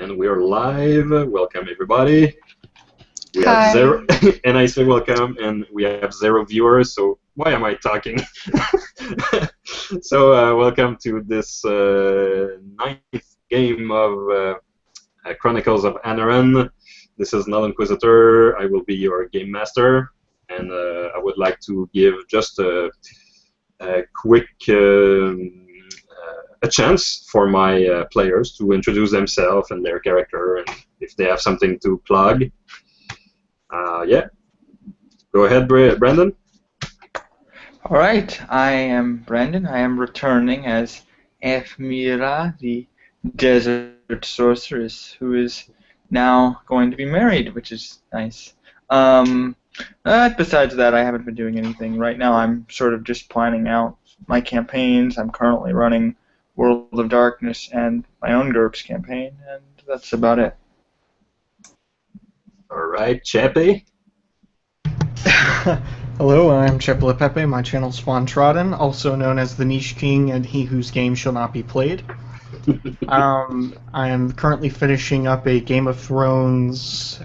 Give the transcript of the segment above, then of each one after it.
And we're live. Welcome, everybody. We have Hi. zero, and I say welcome, and we have 0 viewers. So why am I talking? So welcome to this ninth game of Chronicles of Anoren. This is Null Inquisitor. I will be your game master, and I would like to give just a quick. A chance for my players to introduce themselves and their character, and if they have something to plug. Yeah, go ahead, Brandon. All right, I am Brandon. I am returning as Eff'Meera, the desert sorceress, who is now going to be married, which is nice. Besides that, I haven't been doing anything. Right now, I'm sort of just planning out my campaigns. I'm currently running World of Darkness and my own GURPS campaign, and that's about it. All right, Chepe. Hello, I'm Chepe. My channel's Trodden, also known as the Niche King and He Whose Game Shall Not Be Played. I am currently finishing up a Game of Thrones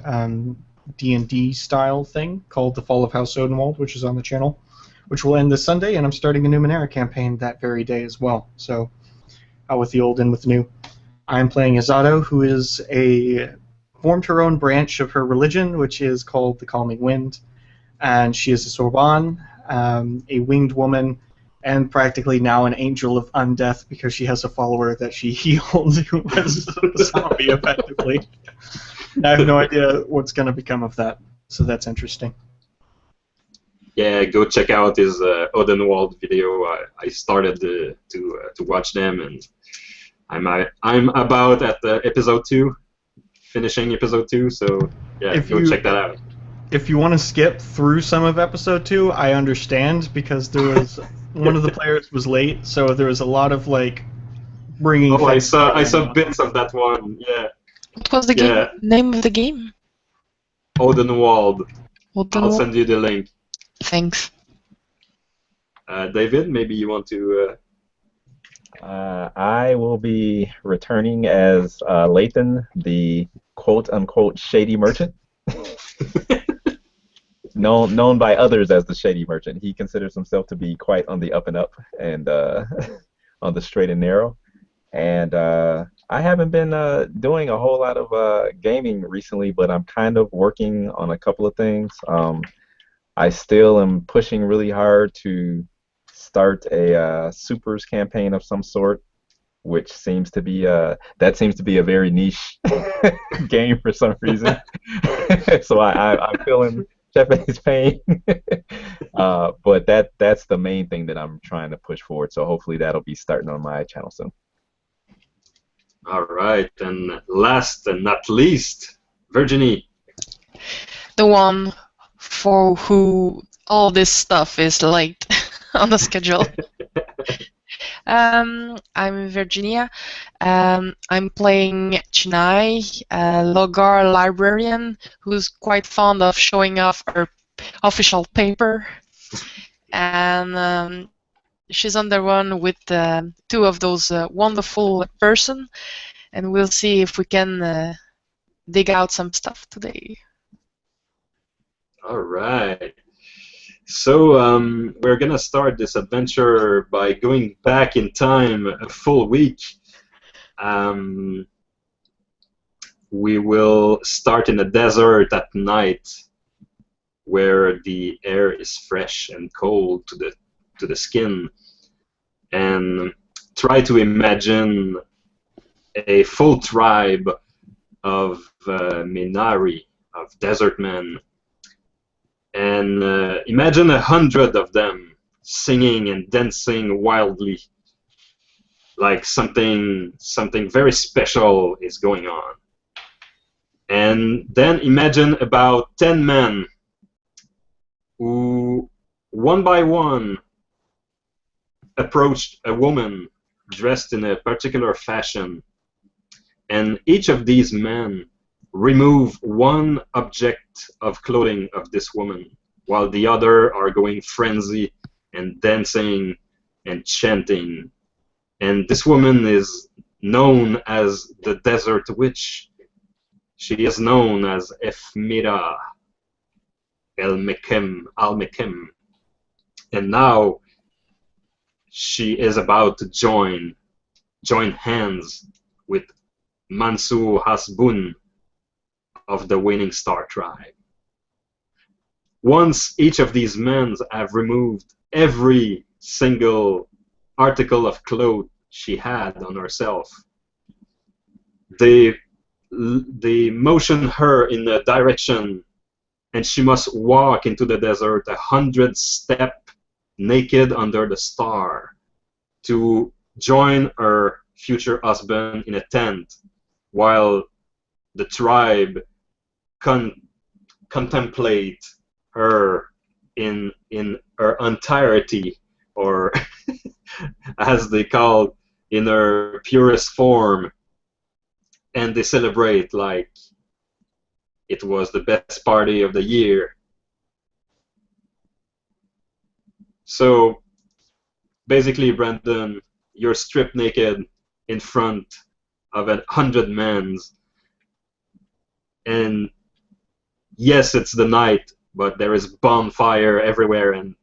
D&D style thing called The Fall of House Odenwald, which is on the channel, which will end this Sunday, and I'm starting a Numenera campaign that very day as well. So, out with the old, in with the new. I'm playing Izado, who is formed her own branch of her religion, which is called the Calming Wind. And she is a Sorban, a winged woman, and practically now an angel of undeath because she has a follower that she healed who was a zombie, effectively. I have no idea what's going to become of that, so that's interesting. Yeah, go check out his Odenwald video. I started to watch them, and I'm about at episode 2, finishing episode 2. So yeah, go check that out. If you want to skip through some of episode 2, I understand, because there was one of the players was late, so there was a lot of bringing. Oh, I saw bits of that one. Yeah. What was the name of the game? Odenwald. Odenwald. I'll send you the link. Thanks. David, maybe you want to. I will be returning as Laythan, the quote-unquote shady merchant. known by others as the shady merchant. He considers himself to be quite on the up and up, and on the straight and narrow. And I haven't been doing a whole lot of gaming recently, but I'm kind of working on a couple of things. I still am pushing really hard to start a supers campaign of some sort, which seems to be a very niche game for some reason. So I'm feeling Chepe's pain. But that's the main thing that I'm trying to push forward. So hopefully that'll be starting on my channel soon. All right, and last and not least, Virginie. The one for who all this stuff is late on the schedule. I'm Virginia. I'm playing Chennai, a Logar librarian who's quite fond of showing off her official paper. And she's on the run with 2 of those wonderful person, and we'll see if we can dig out some stuff today. All right. So we're gonna start this adventure by going back in time a full week. We will start in a desert at night, where the air is fresh and cold to the skin, and try to imagine a full tribe of Minari, of desert men. And imagine 100 of them singing and dancing wildly, like something very special is going on. And then imagine about 10 men who, one by one, approached a woman dressed in a particular fashion. And each of these men remove one object of clothing of this woman, while the other are going frenzy and dancing and chanting. And this woman is known as the Desert Witch. She is known as Eff'Meera al-Mekim. And now she is about to join hands with Mansu Hasbun of the Winning Star tribe. Once each of these men have removed every single article of clothes she had on herself, they motion her in a direction, and she must walk into the desert 100 steps naked under the star to join her future husband in a tent while the tribe contemplate her in her entirety, or as they call, in her purest form, and they celebrate like it was the best party of the year. So basically, Brandon, you're stripped naked in front of 100 men, and yes, it's the night, but there is bonfire everywhere, and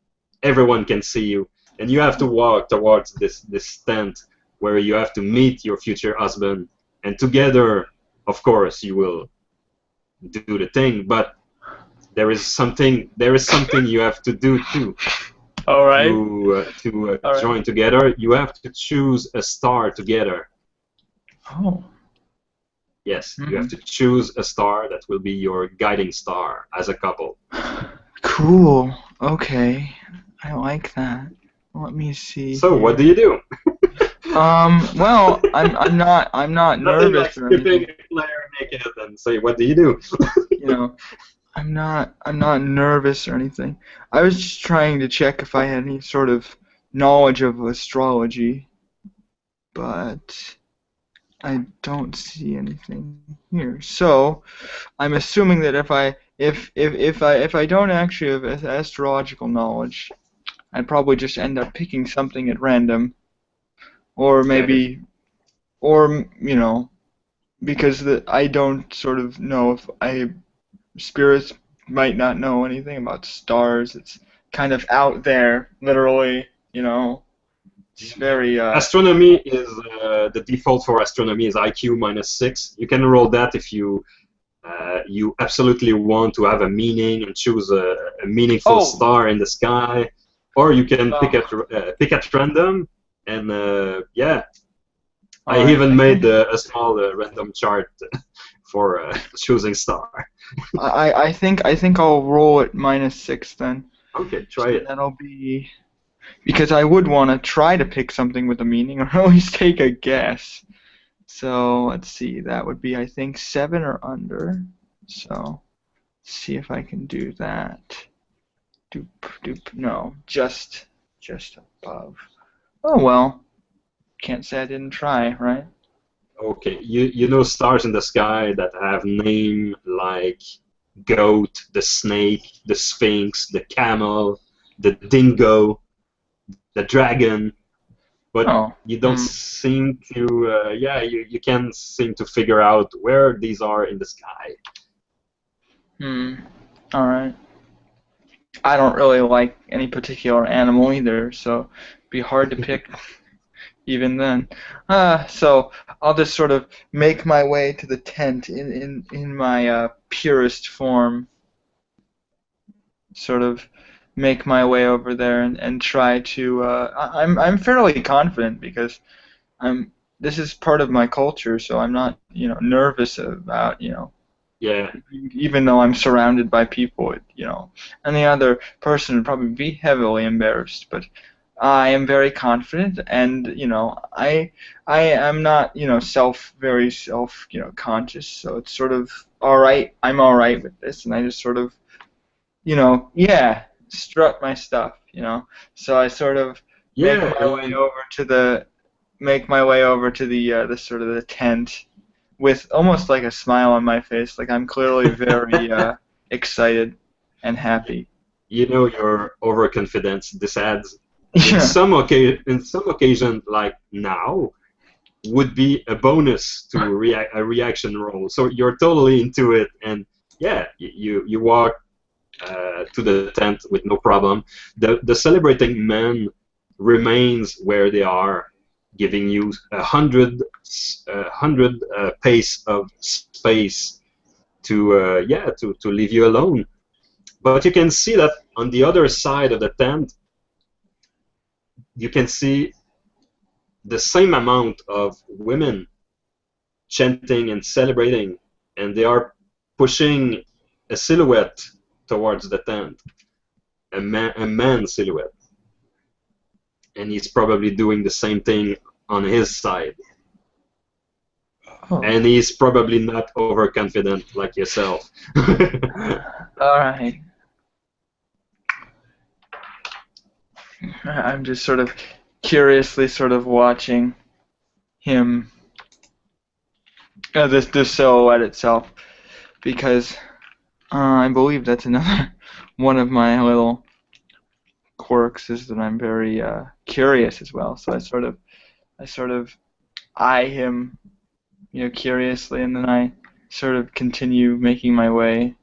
everyone can see you. And you have to walk towards this tent where you have to meet your future husband, and together, of course, you will do the thing. But there is something you have to do too. All right. To join together, you have to choose a star together. Oh. Yes, you have to choose a star that will be your guiding star as a couple. Cool. Okay. I like that. Let me see. So, what do you do? Well, I'm not nervous Nothing or like stripping anything. a player naked and say, what do you do? You know, I'm not nervous or anything. I was just trying to check if I had any sort of knowledge of astrology, but I don't see anything here. So, I'm assuming that if I don't actually have astrological knowledge, I'd probably just end up picking something at random, or maybe, or because I don't sort of know if spirits might not know anything about stars. It's kind of out there, literally. It's very. Astronomy is the default for astronomy is IQ -6. You can roll that if you absolutely want to have a meaning and choose a meaningful star in the sky, or you can pick at random. And yeah, I even made a small random chart for choosing star. I think I'll roll it -6 then. Okay, try it. That'll be because I would want to try to pick something with a meaning, or at least take a guess. So let's see. That would be, I think, 7 or under. So let's see if I can do that. No, just above. Oh well. Can't say I didn't try, right? Okay, you know stars in the sky that have name like goat, the snake, the sphinx, the camel, the dingo, the dragon, but you don't seem to you can't seem to figure out where these are in the sky. Alright. I don't really like any particular animal either, so it'd be hard to pick even then. So I'll just sort of make my way to the tent in my purest form. Sort of make my way over there and try to. I'm fairly confident because this is part of my culture, so I'm not nervous about Yeah. Even though I'm surrounded by people, and the other person would probably be heavily embarrassed, but I am very confident, and I am not very self conscious, so it's sort of all right. I'm all right with this, and I just sort of strut my stuff, So I sort of make my way over to the sort of the tent with almost like a smile on my face, like I'm clearly very excited and happy. Your overconfidence. This adds in some occasion, like now, would be a bonus to a reaction roll. So you're totally into it, and yeah, you walk to the tent with no problem. The celebrating men remains where they are, giving you 100 pace of space to to leave you alone. But you can see that on the other side of the tent, you can see the same amount of women chanting and celebrating, and they are pushing a silhouette towards the tent, a man silhouette, and he's probably doing the same thing on his side. Oh. And he's probably not overconfident like yourself. All right. I'm just sort of curiously sort of watching him, this silhouette itself, because I believe that's another one of my little quirks, is that I'm very curious as well. So I sort of eye him, curiously, and then I sort of continue making my way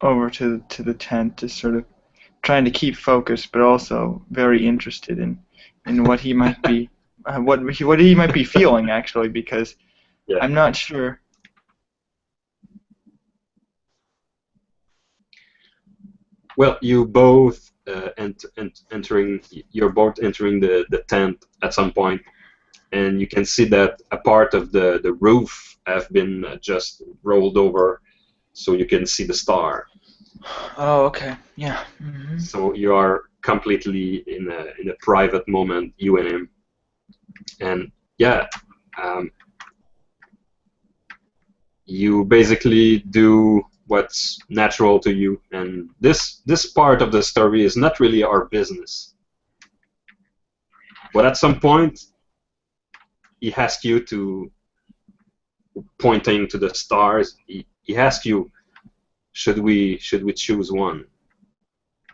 over to the tent, just sort of trying to keep focused, but also very interested in what he might be, what he might be feeling, actually, because Yeah. I'm not sure. Well, you both you're both entering the tent at some point, and you can see that a part of the roof have been just rolled over, so you can see the star. Oh, okay. Yeah. Mm-hmm. So you are completely in a private moment, you and him, and yeah, you basically do what's natural to you, and this part of the story is not really our business. But at some point, he asks you to, pointing to the stars, he asks you, should we choose one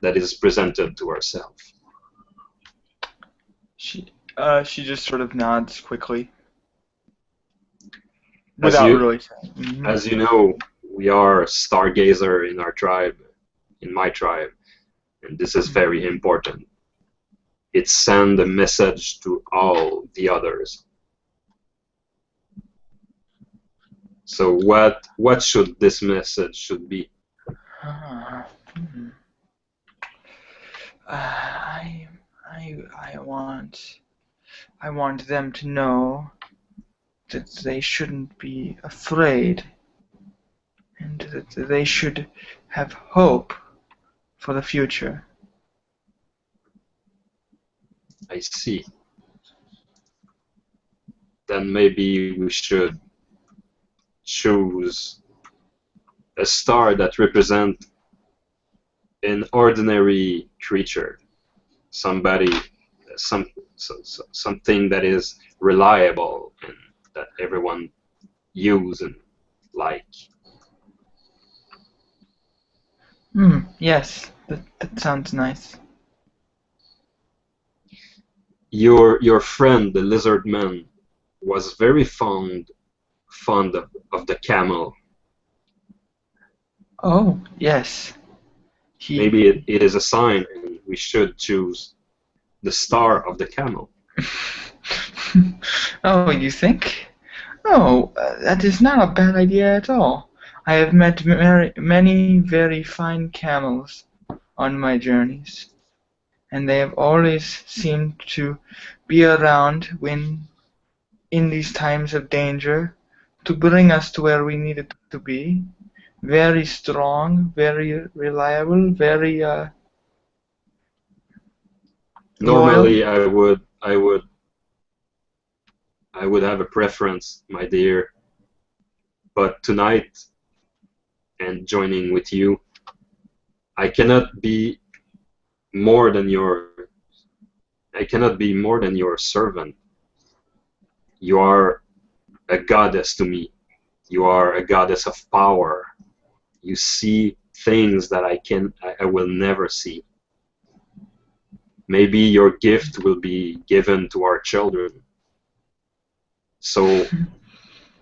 that is presented to ourselves? She just sort of nods quickly, without really saying. Mm-hmm. As you know, we are stargazer in our tribe, in my tribe, and this is very important. It sends a message to all the others. So what should this message should be? I want them to know that they shouldn't be afraid, and that they should have hope for the future. I see. Then maybe we should choose a star that represents an ordinary creature, something that is reliable and that everyone use and like. Yes, that sounds nice. Your friend, the lizard man, was very fond of the camel. Oh, yes. Maybe it is a sign, and we should choose the star of the camel. Oh, you think? Oh, that is not a bad idea at all. I have met many very fine camels on my journeys, and they have always seemed to be around when in these times of danger to bring us to where we needed to be. Very strong, very reliable, very Normally, loyal. I would have a preference, my dear, but tonight, and joining with you, I cannot be more than your servant. You are a goddess to me. You are a goddess of power. You see things that I will never see. Maybe your gift will be given to our children. So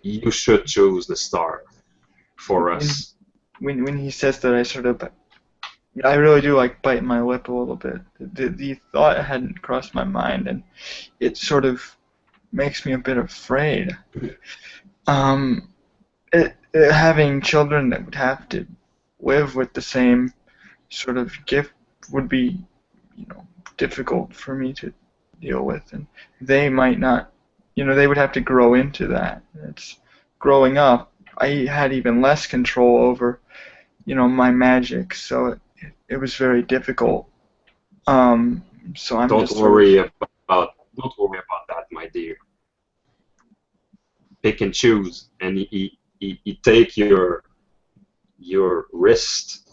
you should choose the star for us. When he says that, I really do like bite my lip a little bit. The thought hadn't crossed my mind, and it sort of makes me a bit afraid. Having children that would have to live with the same sort of gift would be, difficult for me to deal with, and they might not, they would have to grow into that. It's growing up. I had even less control over, my magic, so it was very difficult. So I'm Don't just worry about that, my dear. Pick and choose, and you take your wrist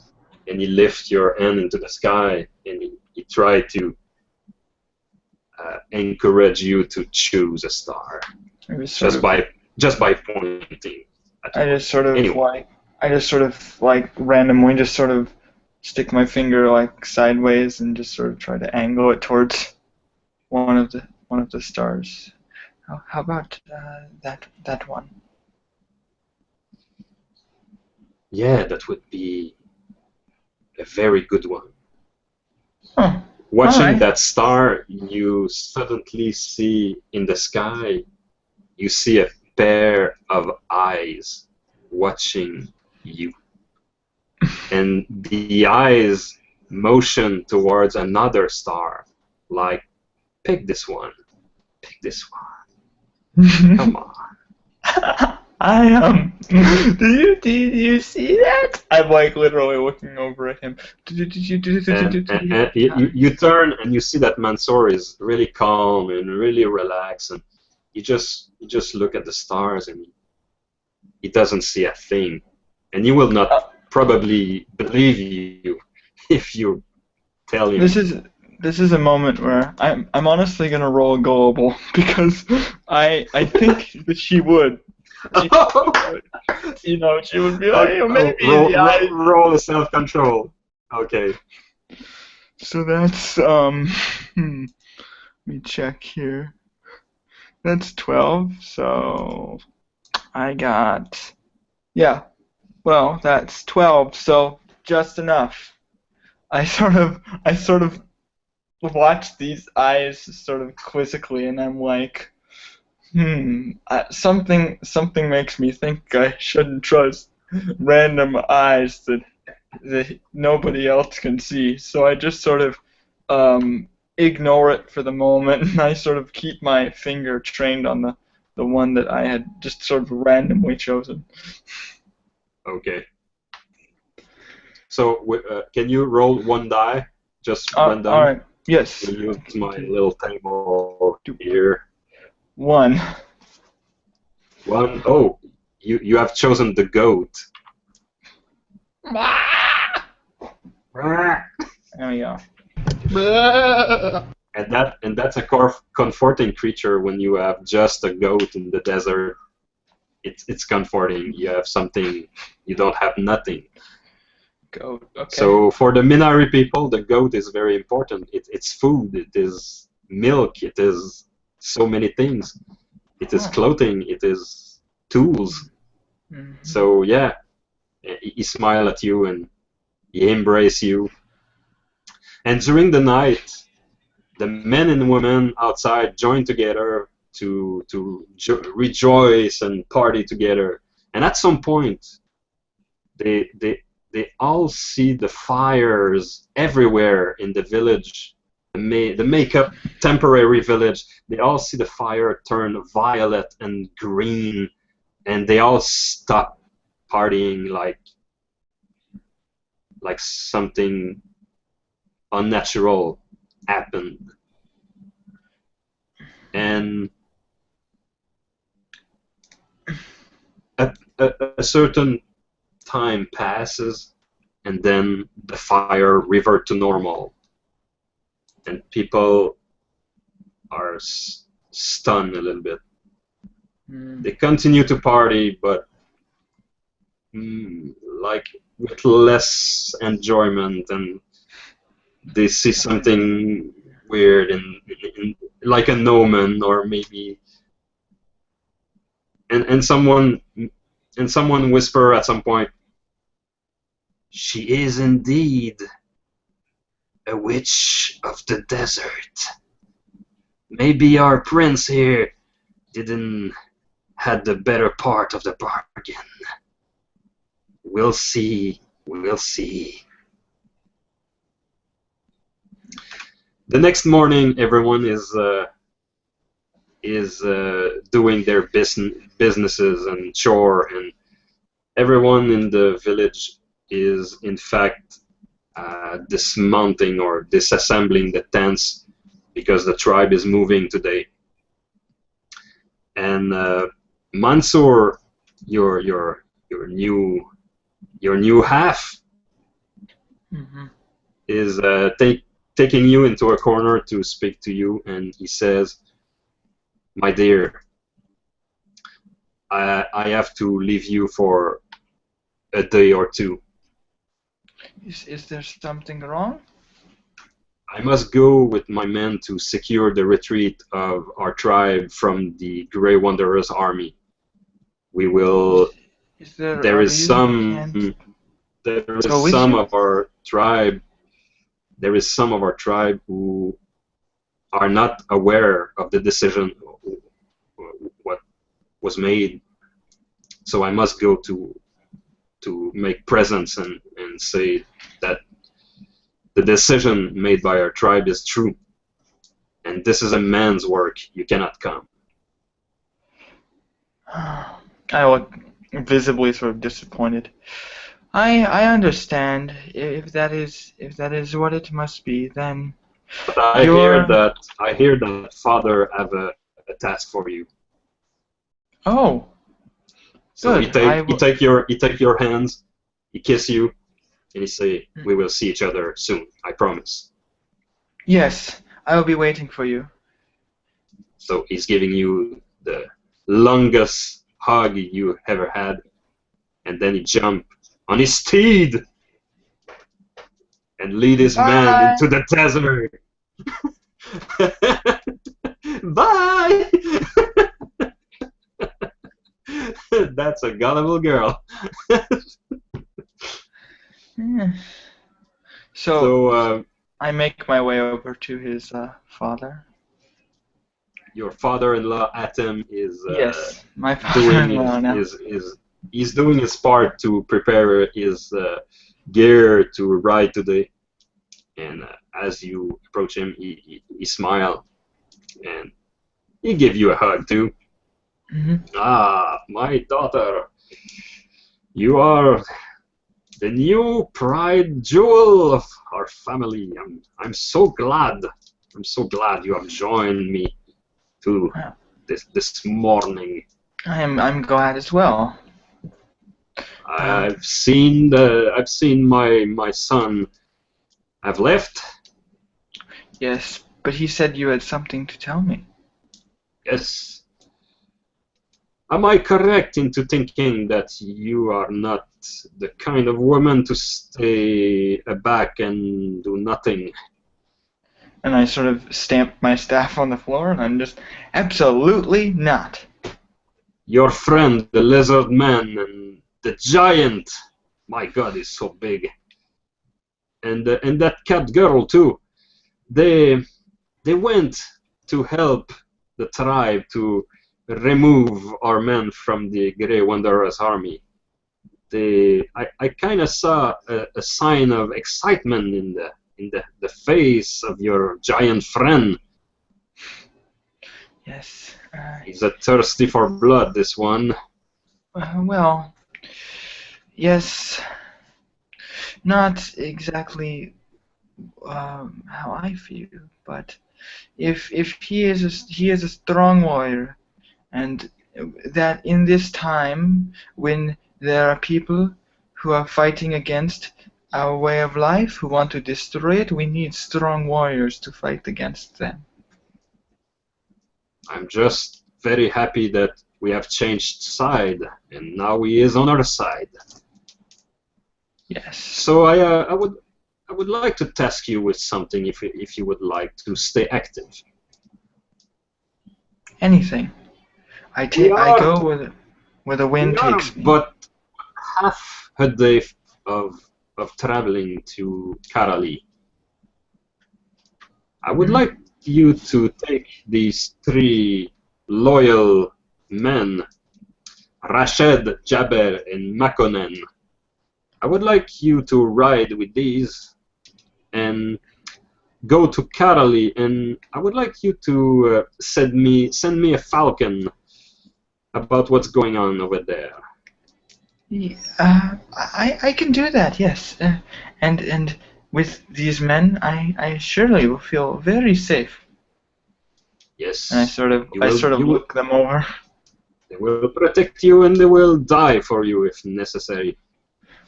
and you lift your hand into the sky, and you try to encourage you to choose a star just by pointing. I just sort of like randomly just sort of stick my finger like sideways and just sort of try to angle it towards one of the stars. How about that one? Yeah, that would be a very good one. Huh. Watching Alright. that star, you suddenly see in the sky, you see a pair of eyes watching you. And the eyes motion towards another star, like, pick this one, come on. Do you see that? I'm like literally looking over at him. And you turn and you see that Mansoor is really calm and really relaxed, and you just look at the stars, and he doesn't see a thing, and he will not probably believe you if you tell him. This is a moment where I'm honestly gonna roll gullible because I think that she would. She would be like, maybe roll a self-control. Okay. So that's let me check here. That's 12. So I got that's 12. So just enough. I sort of watch these eyes sort of quizzically, and I'm like, something makes me think I shouldn't trust random eyes that nobody else can see. So I just sort of ignore it for the moment, and I sort of keep my finger trained on the one that I had just sort of randomly chosen. Okay. So can you roll one die? Just random. All right. Yes. We'll use my little table here. 1. Oh, you have chosen the goat. There we go. And that's a comforting creature when you have just a goat in the desert. It's comforting. You have something. You don't have nothing. Goat. Okay. So for the Minari people, the goat is very important. It's food. It is milk. It is so many things. It is clothing. It is tools. Mm-hmm. So yeah, he smile at you and he embrace you. And during the night, the men and women outside join together to rejoice and party together. And at some point, they all see the fires everywhere in the village, the make-up temporary village. They all see the fire turn violet and green, and they all stop partying like something unnatural happened. And a certain time passes, and then the fire revert to normal, and people are stunned a little bit. They continue to party, but like with less enjoyment, and they see something weird in like an omen, or maybe and someone whisper at some point, "She is indeed a witch of the desert. Maybe our prince here didn't had the better part of the bargain. We'll see. We'll see." The next morning, everyone is doing their businesses and chore, and everyone in the village is in fact dismounting or disassembling the tents because the tribe is moving today. And Mansour, your new half, Mm-hmm. is taking you into a corner to speak to you, and he says, "My dear, I have to leave you for a day or two. Is there something wrong? I must go with my men to secure the retreat of our tribe from the Grey Wanderers' army. We will. Is there a There is reason we can't go with some you? of our tribe. There is some of our tribe who are not aware of the decision what was made. So I must go to make presence and say that the decision made by our tribe is true, and this is a man's work. You cannot come." I look visibly sort of disappointed. I understand. If that is what it must be, then But I hear that Father have a task for you. oh, So good. he take your hands, he kiss you, and he say, "We will see each other soon. I promise." Yes, I will be waiting for you. So he's giving you the longest hug you ever had, and then he jump on his steed and lead his man Bye. into the desert. Bye. That's a gullible girl. Yeah. So So I make my way over to his father. your father-in-law Atem is Yes, my doing father-in-law now. he's doing his part to prepare his gear to ride today. And as you approach him, he smile and he give you a hug too. Hmm. "Ah, my daughter, you are the new pride jewel of our family. I'm so glad. I'm so glad you have joined me to Wow. this morning. I'm glad as well. I've seen my son have left. Yes, but he said you had something to tell me. Yes. Am I correct into thinking that you are not the kind of woman to stay aback and do nothing? And I sort of stamp my staff on the floor, and I'm just absolutely not. Your friend, the lizard man, and the giant, my God, he's so big, and that cat girl too. They went to help the tribe to remove our men from the Grey Wanderers' army. I kind of saw a sign of excitement in the face of your giant friend. Yes. He's a thirsty for blood, this one. Well, yes. Not exactly how I feel, but if he is a strong warrior, and that in this time when there are people who are fighting against our way of life, who want to destroy it, we need strong warriors to fight against them. I'm just very happy that we have changed side, and now he is on our side. Yes. So I would like to task you with something if you would like to stay active. Anything. I go with it. where the We wind are takes me. but half a day of traveling to Karali. I would like you to take these 3 loyal men, Rashed, Jaber, and Makonnen. I would like you to ride with these and go to Karali, and I would like you to send me a falcon about what's going on over there. I can do that, yes. And with these men, I surely will feel very safe. Yes. And I sort of you will, look them over. they will protect you and they will die for you if necessary.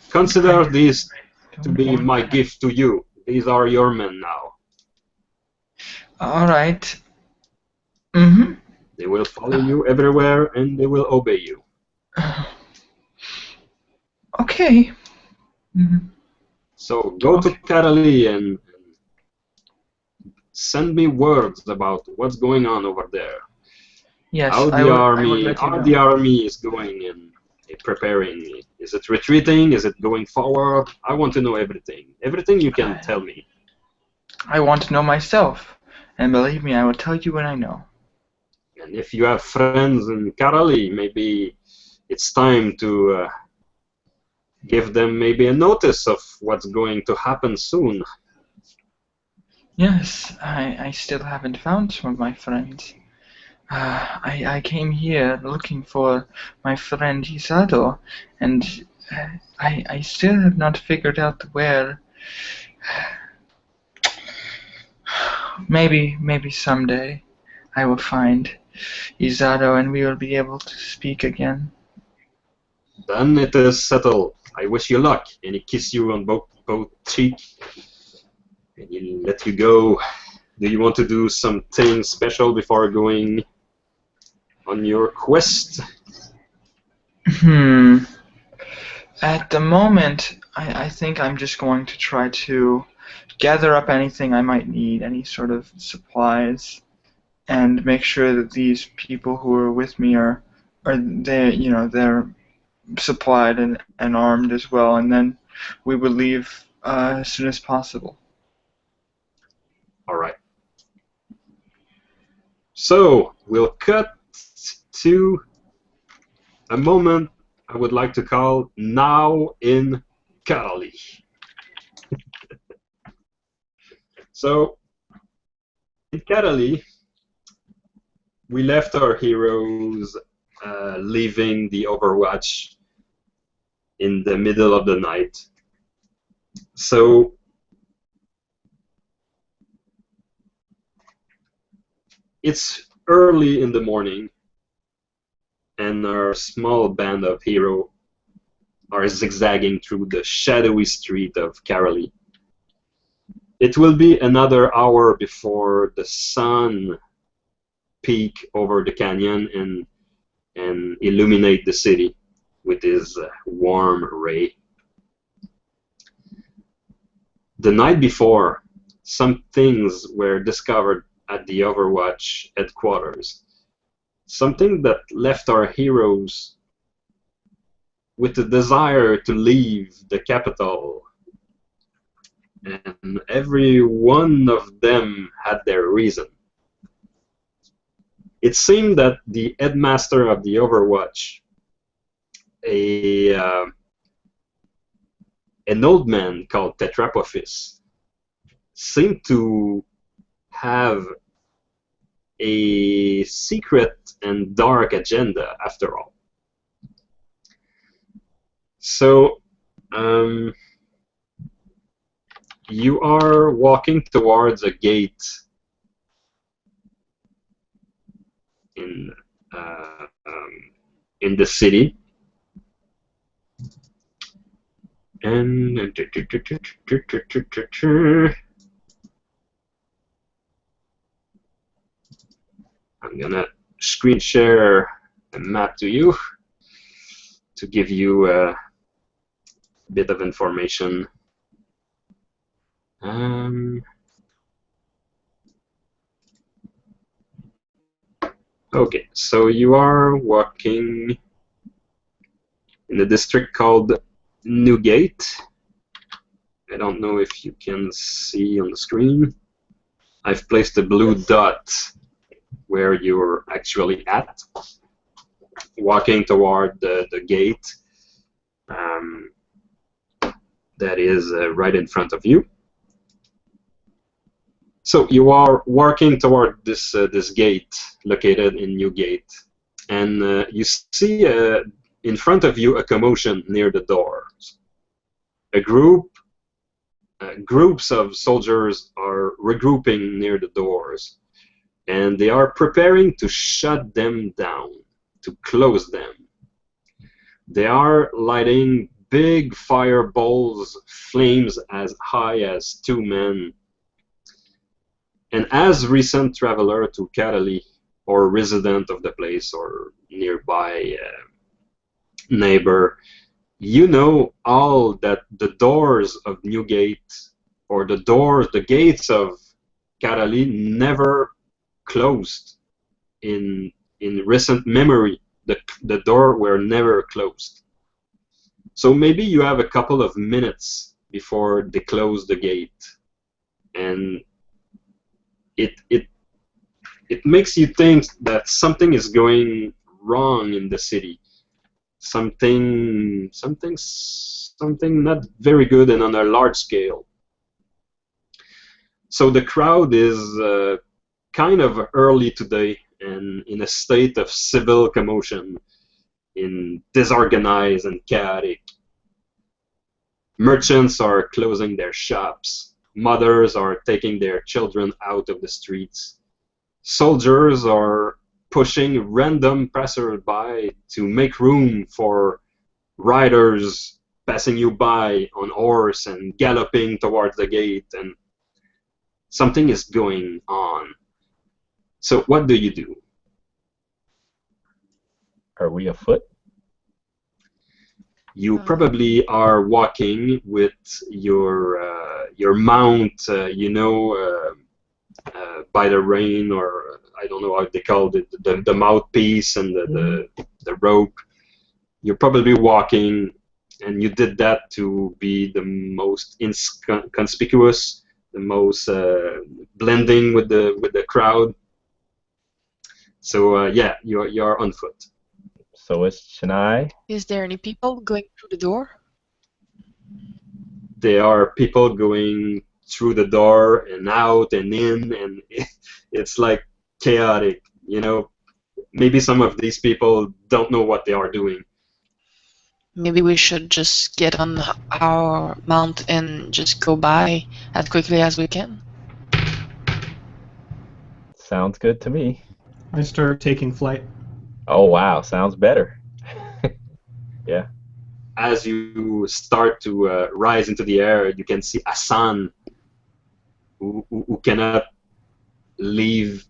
Consider these to Don't be want my that. gift to you. These are your men now. All right. Mm-hmm. They will follow you everywhere and they will obey you. Okay. Mm-hmm. So go to Okay. Karali and send me words about what's going on over there. Yes, How I the would army, let you how know. the army is going and preparing. Is it retreating? Is it going forward? I want to know everything. Everything you can tell me. I want to know myself, and believe me, I will tell you when I know. And if you have friends in Karali, maybe it's time to give them maybe a notice of what's going to happen soon. Yes, I still haven't found some of my friends. I came here looking for my friend Izado, and I still have not figured out where. Maybe someday I will find Izado and we will be able to speak again. Then it is settled. I wish you luck. And he kiss you on both cheek, and he let you go. Do you want to do something special before going on your quest? At the moment, I think I'm just going to try to gather up anything I might need, any sort of supplies, and make sure that these people who are with me are they're supplied and armed as well, and then we would leave as soon as possible. All right. So we'll cut to a moment I would like to call now in Karali. So in Karali, we left our heroes leaving the Overwatch in the middle of the night. So it's early in the morning, and our small band of heroes are zigzagging through the shadowy street of Karali. It will be another hour before the sun peak over the canyon and illuminate the city with his warm ray. The night before, some things were discovered at the Overwatch headquarters. Something that left our heroes with the desire to leave the capital. And every one of them had their reason. It seemed that the headmaster of the Overwatch, an old man called Tetrapophis, seemed to have a secret and dark agenda after all. So, you are walking towards a gate in the city, and I'm gonna screen share a map to you to give you a bit of information. Okay, so you are walking in a district called Newgate. I don't know if you can see on the screen. I've placed a blue dot where you're actually at, walking toward the gate that is right in front of you. So you are walking toward this gate located in Newgate, and you see in front of you a commotion near the doors. Groups of soldiers are regrouping near the doors, and they are preparing to shut them down, to close them. They are lighting big fireballs, flames as high as 2 men. And as recent traveler to Catali, or resident of the place, or nearby neighbor, you know all that the doors of Newgate, or the gates of Catali, never closed. In recent memory, the door were never closed. So maybe you have a couple of minutes before they close the gate, and it makes you think that something is going wrong in the city. Something not very good and on a large scale. So the crowd is kind of early today and in a state of civil commotion, in disorganized and chaotic. Merchants are closing their shops. Mothers are taking their children out of the streets. Soldiers are pushing random passersby to make room for riders passing you by on horse and galloping towards the gate, and something is going on. So what do you do? Are we afoot? You probably are walking with your mount, by the rein, or I don't know how they call it, the mouthpiece and the rope. You're probably walking, and you did that to be the most inconspicuous, the most blending with the crowd. So yeah, you're on foot. So it's Chennai. Is there any people going through the door? There are people going through the door and out and in, and it's like chaotic. Maybe some of these people don't know what they are doing. Maybe we should just get on our mount and just go by as quickly as we can. Sounds good to me. I start taking flight. Oh wow, sounds better. Yeah. As you start to rise into the air, you can see Hassan, who cannot leave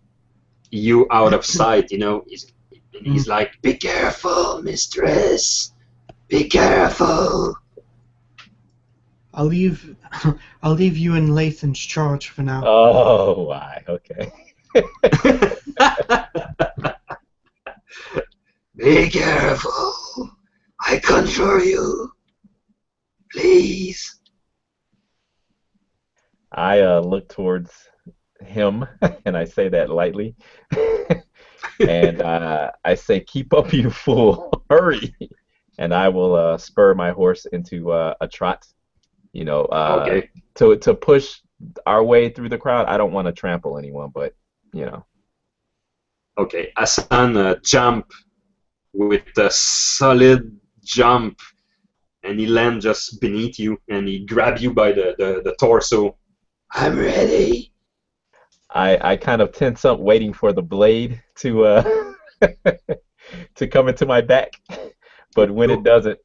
you out of sight. He's like, "Be careful, mistress. Be careful." I'll leave you in Laythan's charge for now. Oh, why? Okay. Be careful. I conjure you. Please. I look towards him, and I say that lightly. And I say, "Keep up, you fool. Hurry." And I will spur my horse into a trot, Okay. to push our way through the crowd. I don't want to trample anyone, but, Okay, Hassan jump with a solid jump, and he lands just beneath you, and he grabs you by the torso. I'm ready. I kind of tense up, waiting for the blade to to come into my back, but when it doesn't,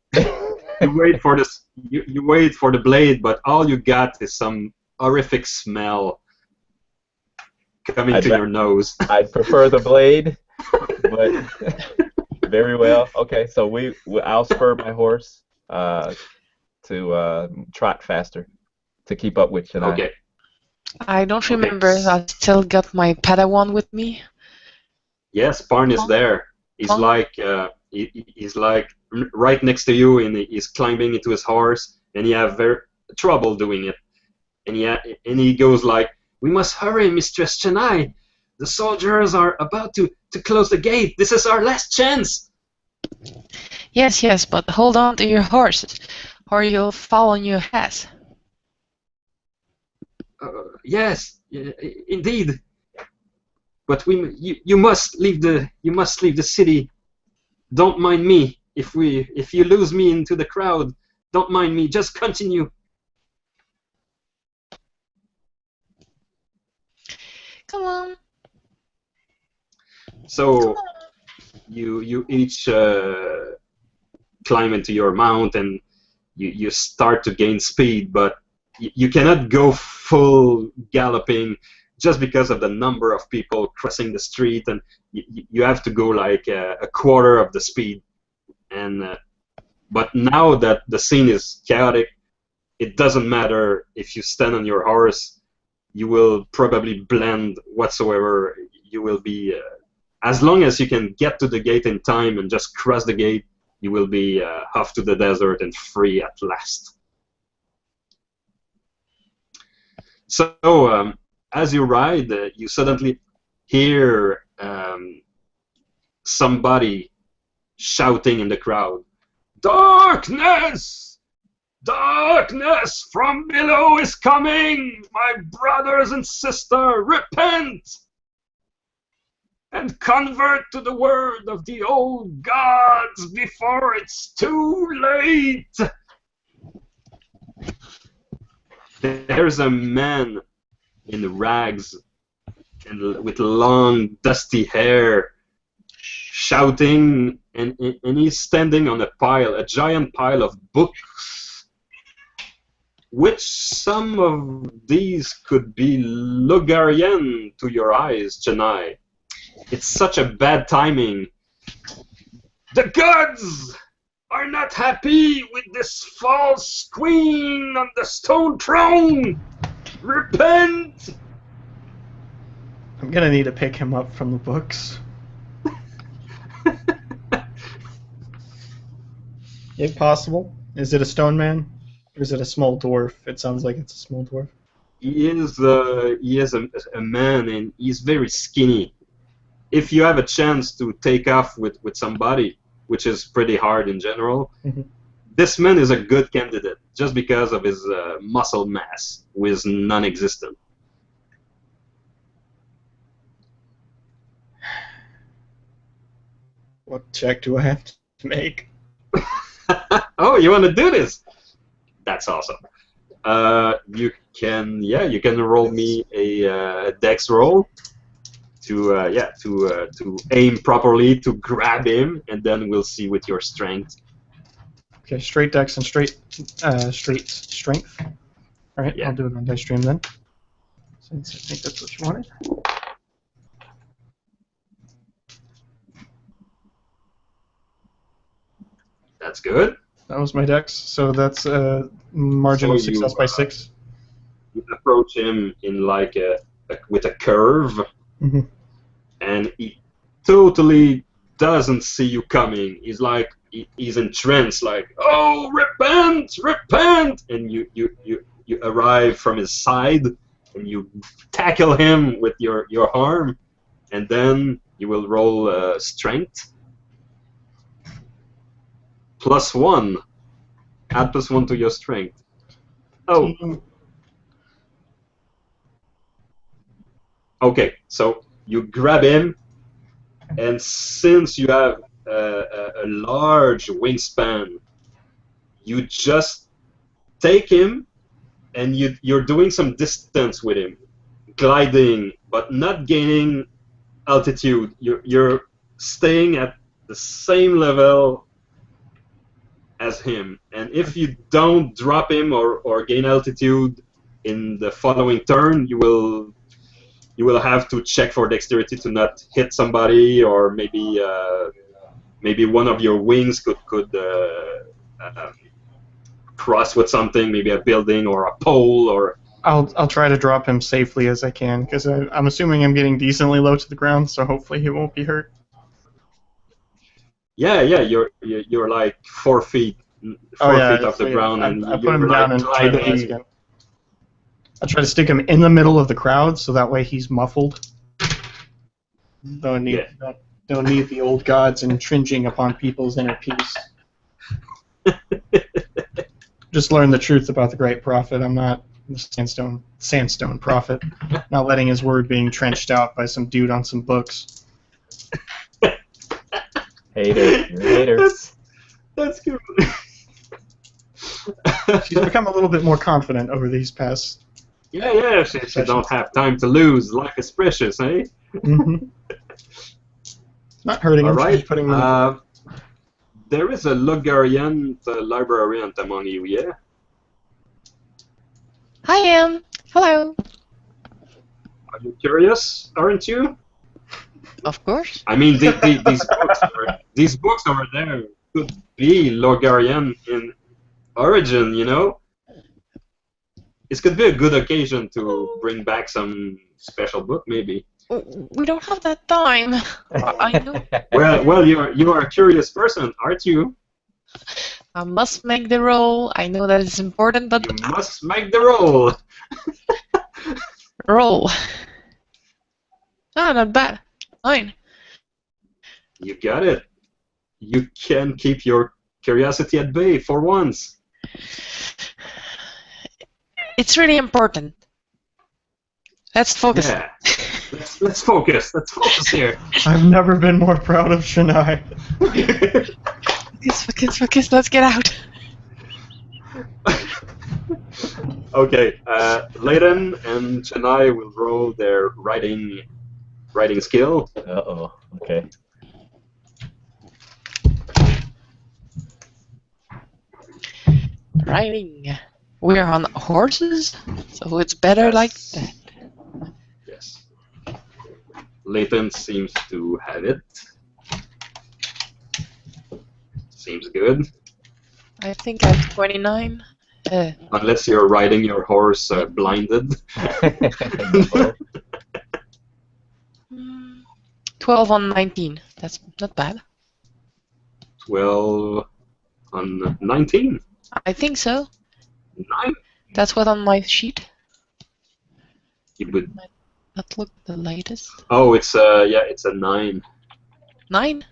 You wait for this. You wait for the blade, but all you got is some horrific smell coming to your nose. I'd prefer the blade, but very well. Okay, so I'll spur my horse to trot faster to keep up with Chennai. Okay. I don't remember. I still got my Padawan with me. Yes, Parn is there. He's Parn? like he's like right next to you, and he's climbing into his horse, and he have very trouble doing it. And he goes like, "We must hurry, Mistress Chennai. The soldiers are about to close the gate. This is our last chance." Yes, yes, but hold on to your horses, or you'll fall on your heads. Yes, indeed. But you must leave the city. Don't mind me. If you lose me into the crowd, don't mind me. Just continue. Come on. So you each climb into your mount, and you start to gain speed, but you cannot go full galloping just because of the number of people crossing the street, and you have to go like a quarter of the speed. And but now that the scene is chaotic, it doesn't matter if you stand on your horse. You will probably blend whatsoever. You will be as long as you can get to the gate in time and just cross the gate, you will be off to the desert and free at last. So as you ride, you suddenly hear somebody shouting in the crowd, "Darkness! Darkness from below is coming! My brothers and sisters, repent! And convert to the word of the old gods before it's too late!" There's a man in rags and with long, dusty hair shouting, and he's standing on a giant pile of books, which some of these could be Logarian to your eyes, Chennai. It's such a bad timing. "The gods are not happy with this false queen on the stone throne. Repent!" I'm gonna need to pick him up from the books. If possible. Is it a stone man? Or is it a small dwarf? It sounds like it's a small dwarf. He is a man, and he's very skinny. If you have a chance to take off with somebody, which is pretty hard in general, this man is a good candidate just because of his muscle mass, who is non-existent. What check do I have to make? Oh, you want to do this? That's awesome. You can roll me a dex roll to aim properly to grab him, and then we'll see with your strength. Okay, straight dex and straight strength. All right, Yeah. I'll do it on dice stream then, since I think that's what you wanted. That's good. That was my dex, so that's margin of So success by 6. You approach him in like with a curve, Mhm. and he totally doesn't see you coming. He's like he's entranced, like, "Oh, repent, repent!" And you arrive from his side, and you tackle him with your arm, and then you will roll strength. +1. Add +1 to your strength. Oh, okay. So you grab him, and since you have a large wingspan, you just take him, and you're doing some distance with him, gliding, but not gaining altitude. You're staying at the same level as him, and if you don't drop him or gain altitude in the following turn, you will have to check for dexterity to not hit somebody, or maybe one of your wings could cross with something, maybe a building or a pole, or I'll try to drop him safely as I can, because I'm assuming I'm getting decently low to the ground, so hopefully he won't be hurt. Yeah, yeah. You're like 4 feet, Oh yeah, 4 feet off the so, ground, I, and I put you're him like down and try to ask gliding. him. I try to stick him in the middle of the crowd, so that way he's muffled. Don't need don't need the old gods infringing upon people's inner peace. Just learn the truth about the great prophet. I'm not the sandstone prophet. Not letting his word being trenched out by some dude on some books. Hater, you're a hater. That's good. She's become a little bit more confident over these past. Yeah. She don't have time to lose. Life is precious, eh? Mm-hmm. Not hurting All him. right. She's putting him in. There is a Logarian librarian among you, yeah? I am. Hello. Are you curious, aren't you? Of course. I mean, these books over there could be Logarian in origin, you know? This could be a good occasion to bring back some special book, maybe. We don't have that time. I know. Well, you are a curious person, aren't you? I must make the roll. I know that it's important, but You must make the roll. roll. Ah, not bad. Fine. You got it. You can keep your curiosity at bay for once. It's really important. Let's focus. Yeah. Let's focus. Let's focus here. I've never been more proud of Chennai. Focus. Let's get out. Okay. Laythan and Chennai will roll their writing skill. Uh-oh. Okay. Riding. We're on horses, so it's better like that. Yes. Laythan seems to have it. Seems good. I think I'm 29. Unless you're riding your horse blinded. No. 12 on 19. That's not bad. 12 on 19. I think so. 9. That's what on my sheet. You would. Not look the latest. Oh, it's a 9. 9?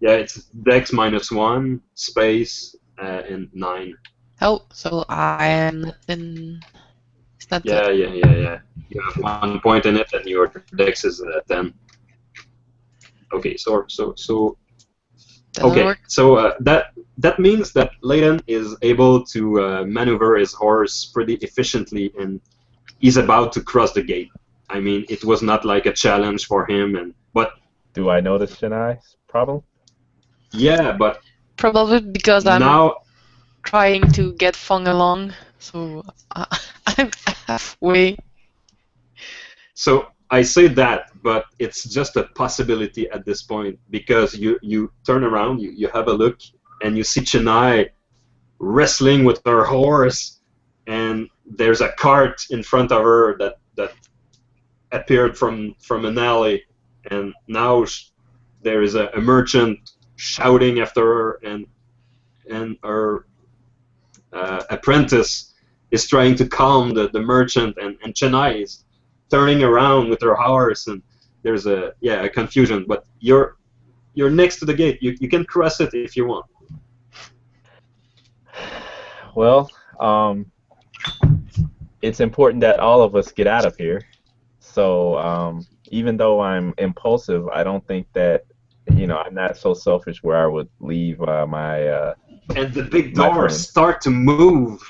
Yeah, it's Dex -1 space and 9. Oh, so I am then. It's not Yeah. You have 1 point in it, and your Dex is 10. Okay, so doesn't okay, work. so that means that Laythan is able to maneuver his horse pretty efficiently, and he's about to cross the gate. I mean, it was not like a challenge for him, but Do I notice Chennai's problem? yeah, but Probably because I'm now trying to get Fung along, so I'm halfway. so I say that, but it's just a possibility at this point, because you turn around, you have a look, and you see Chennai wrestling with her horse, and there's a cart in front of her that appeared from an alley, and now there is a merchant shouting after her, and her apprentice is trying to calm the merchant, and Chennai is turning around with her horse, and there's a confusion. But you're next to the gate. You can cross it if you want. Well, it's important that all of us get out of here. So even though I'm impulsive, I don't think that, I'm not so selfish where I would leave my. And the big my doors friend. start to move.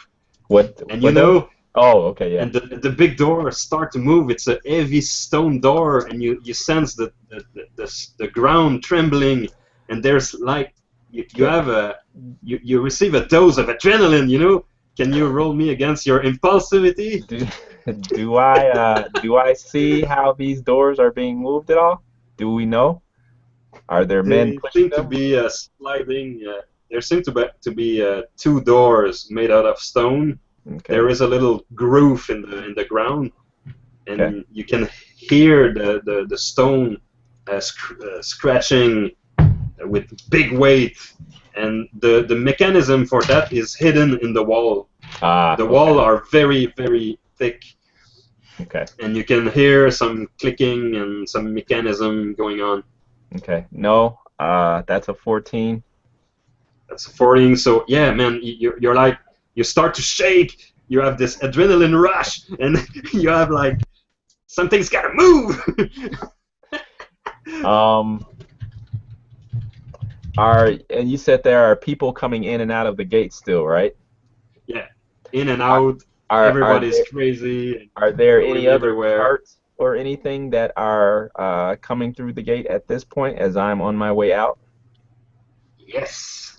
What? And what door? Oh, okay, yeah. And the big doors start to move. It's a heavy stone door, and you sense the ground trembling, and there's like you receive a dose of adrenaline. Can you roll me against your impulsivity? Do I see how these doors are being moved at all? Do we know? Are there men They pushing seem to them? be sliding. There seem to be 2 doors made out of stone. Okay. There is a little groove in the ground, and Okay. you can hear the stone scratching with big weight, and the mechanism for that is hidden in the wall. The wall are very, very thick. Okay. And you can hear some clicking and some mechanism going on. Okay. No, that's a 14. That's 14. So yeah, man, you're like, you start to shake. You have this adrenaline rush, and you have like, something's gotta move. And you said there are people coming in and out of the gate still, right? Yeah, in and out. Everybody's crazy. Are there any other everywhere. carts or anything that are coming through the gate at this point as I'm on my way out? Yes.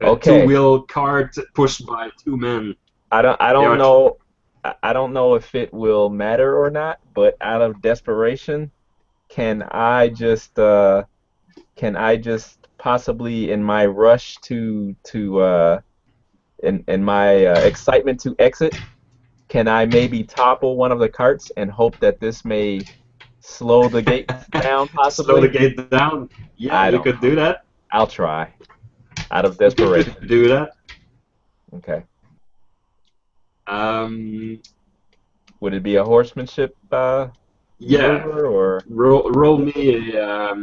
Okay. A two-wheel cart pushed by two men. I don't know. I don't know if it will matter or not, but out of desperation, can I just possibly, in my rush to in my excitement to exit, can I maybe topple one of the carts and hope that this may slow the gate down, possibly? Slow the gate down? Yeah, you could do that. I'll try. Out of desperation. You could do that. Okay. Would it be a horsemanship maneuver, or roll me a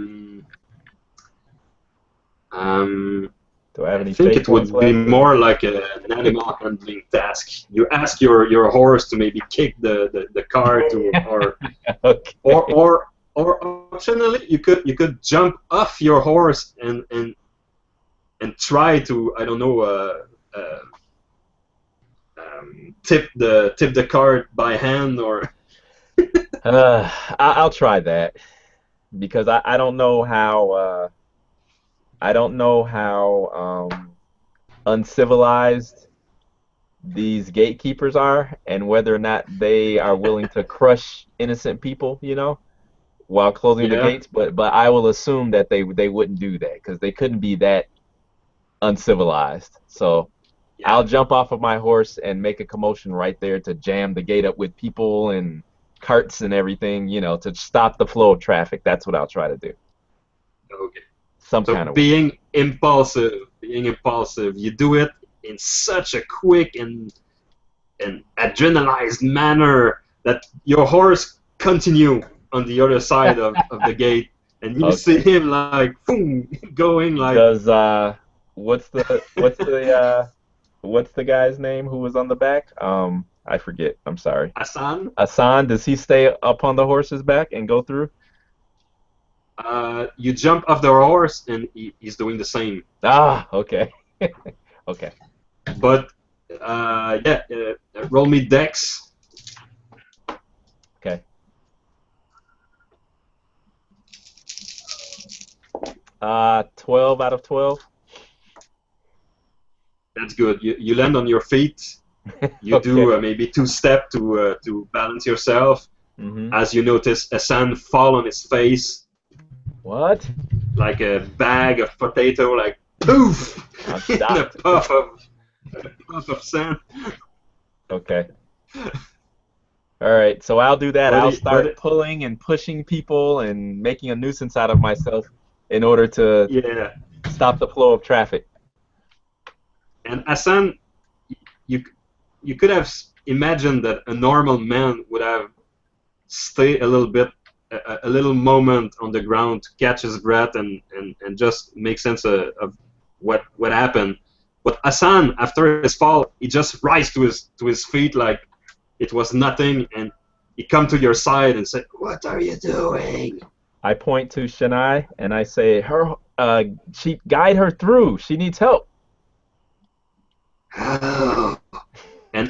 do I have any? I think it would be more like an animal handling task. You ask your horse to maybe kick the car or okay. or optionally you could jump off your horse and try to, I don't know, tip the cart by hand or. I'll try that, because I don't know how uncivilized these gatekeepers are, and whether or not they are willing to crush innocent people, while closing the gates. But I will assume that they wouldn't do that, because they couldn't be that uncivilized. So I'll jump off of my horse and make a commotion right there to jam the gate up with people and carts and everything, to stop the flow of traffic. That's what I'll try to do. Okay. Some kind of being impulsive. You do it in such a quick and adrenalized manner that your horse continue on the other side of the gate, and you see him like boom, going like. Does what's the guy's name who was on the back? I forget. I'm sorry. Hassan. Does he stay up on the horse's back and go through? You jump off the horse and he's doing the same. Okay. Okay. But roll me dex. Okay. 12 out of 12. That's good. You land on your feet. You do maybe 2-step to balance yourself. Mm-hmm. As you notice, Hassan fall on his face. What? Like a bag of potato, like poof, in a puff of sand. Okay. All right, so I'll do that. I'll start pulling and pushing people and making a nuisance out of myself in order to stop the flow of traffic. And Hassan, you could have imagined that a normal man would have stayed a little moment on the ground to catch his breath and just make sense of what happened. But Hassan, after his fall, he just rise to his feet like it was nothing, and he come to your side and said, "What are you doing?" I point to Chennai and I say, she guide her through. She needs help. And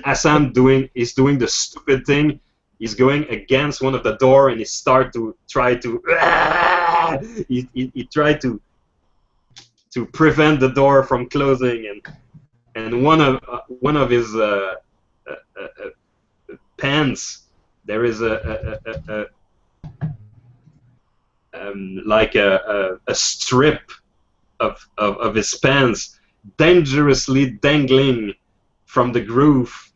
Hassan is doing the stupid thing. He's going against one of the door and he start to try to. He tried to prevent the door from closing, and one of his pants, there is like a strip of his pants dangerously dangling from the groove,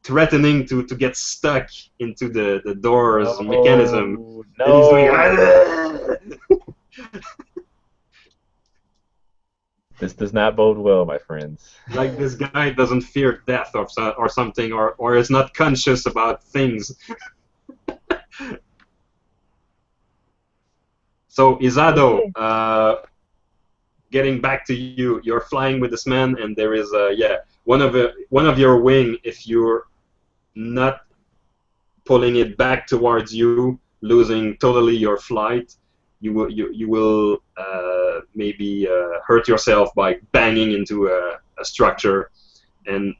threatening to get stuck into the door's mechanism. No. And he's doing This does not bode well, my friends. Like this guy doesn't fear death or something, or is not conscious about things. So Izado, getting back to you, you're flying with this man, and there is one of your wing. If you're not pulling it back towards you, losing totally your flight, you will maybe hurt yourself by banging into a structure, and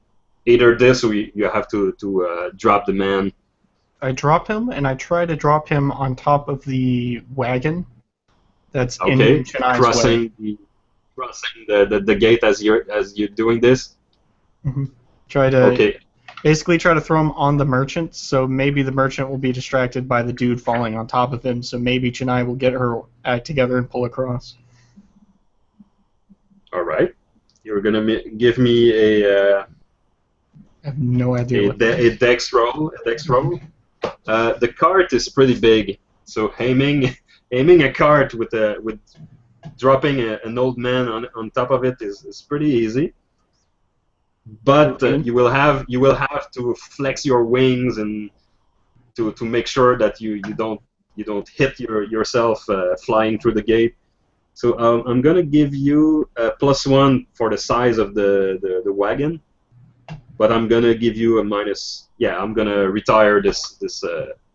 either this or you have to drop the man. I drop him, and I try to drop him on top of the wagon that's in Chennai's crossing way. Crossing the gate as you're doing this. Mm-hmm. Basically try to throw him on the merchant, so maybe the merchant will be distracted by the dude falling on top of him, so maybe Chennai will get her act together and pull across. All right. You're going to give me a... I have no idea a dex roll. The cart is pretty big, so aiming a cart with dropping an old man on top of it is pretty easy. But you will have to flex your wings and to make sure that you don't hit yourself flying through the gate. So I'm gonna give you a +1 for the size of the wagon, but I'm gonna give you a minus. Yeah, I'm gonna retire this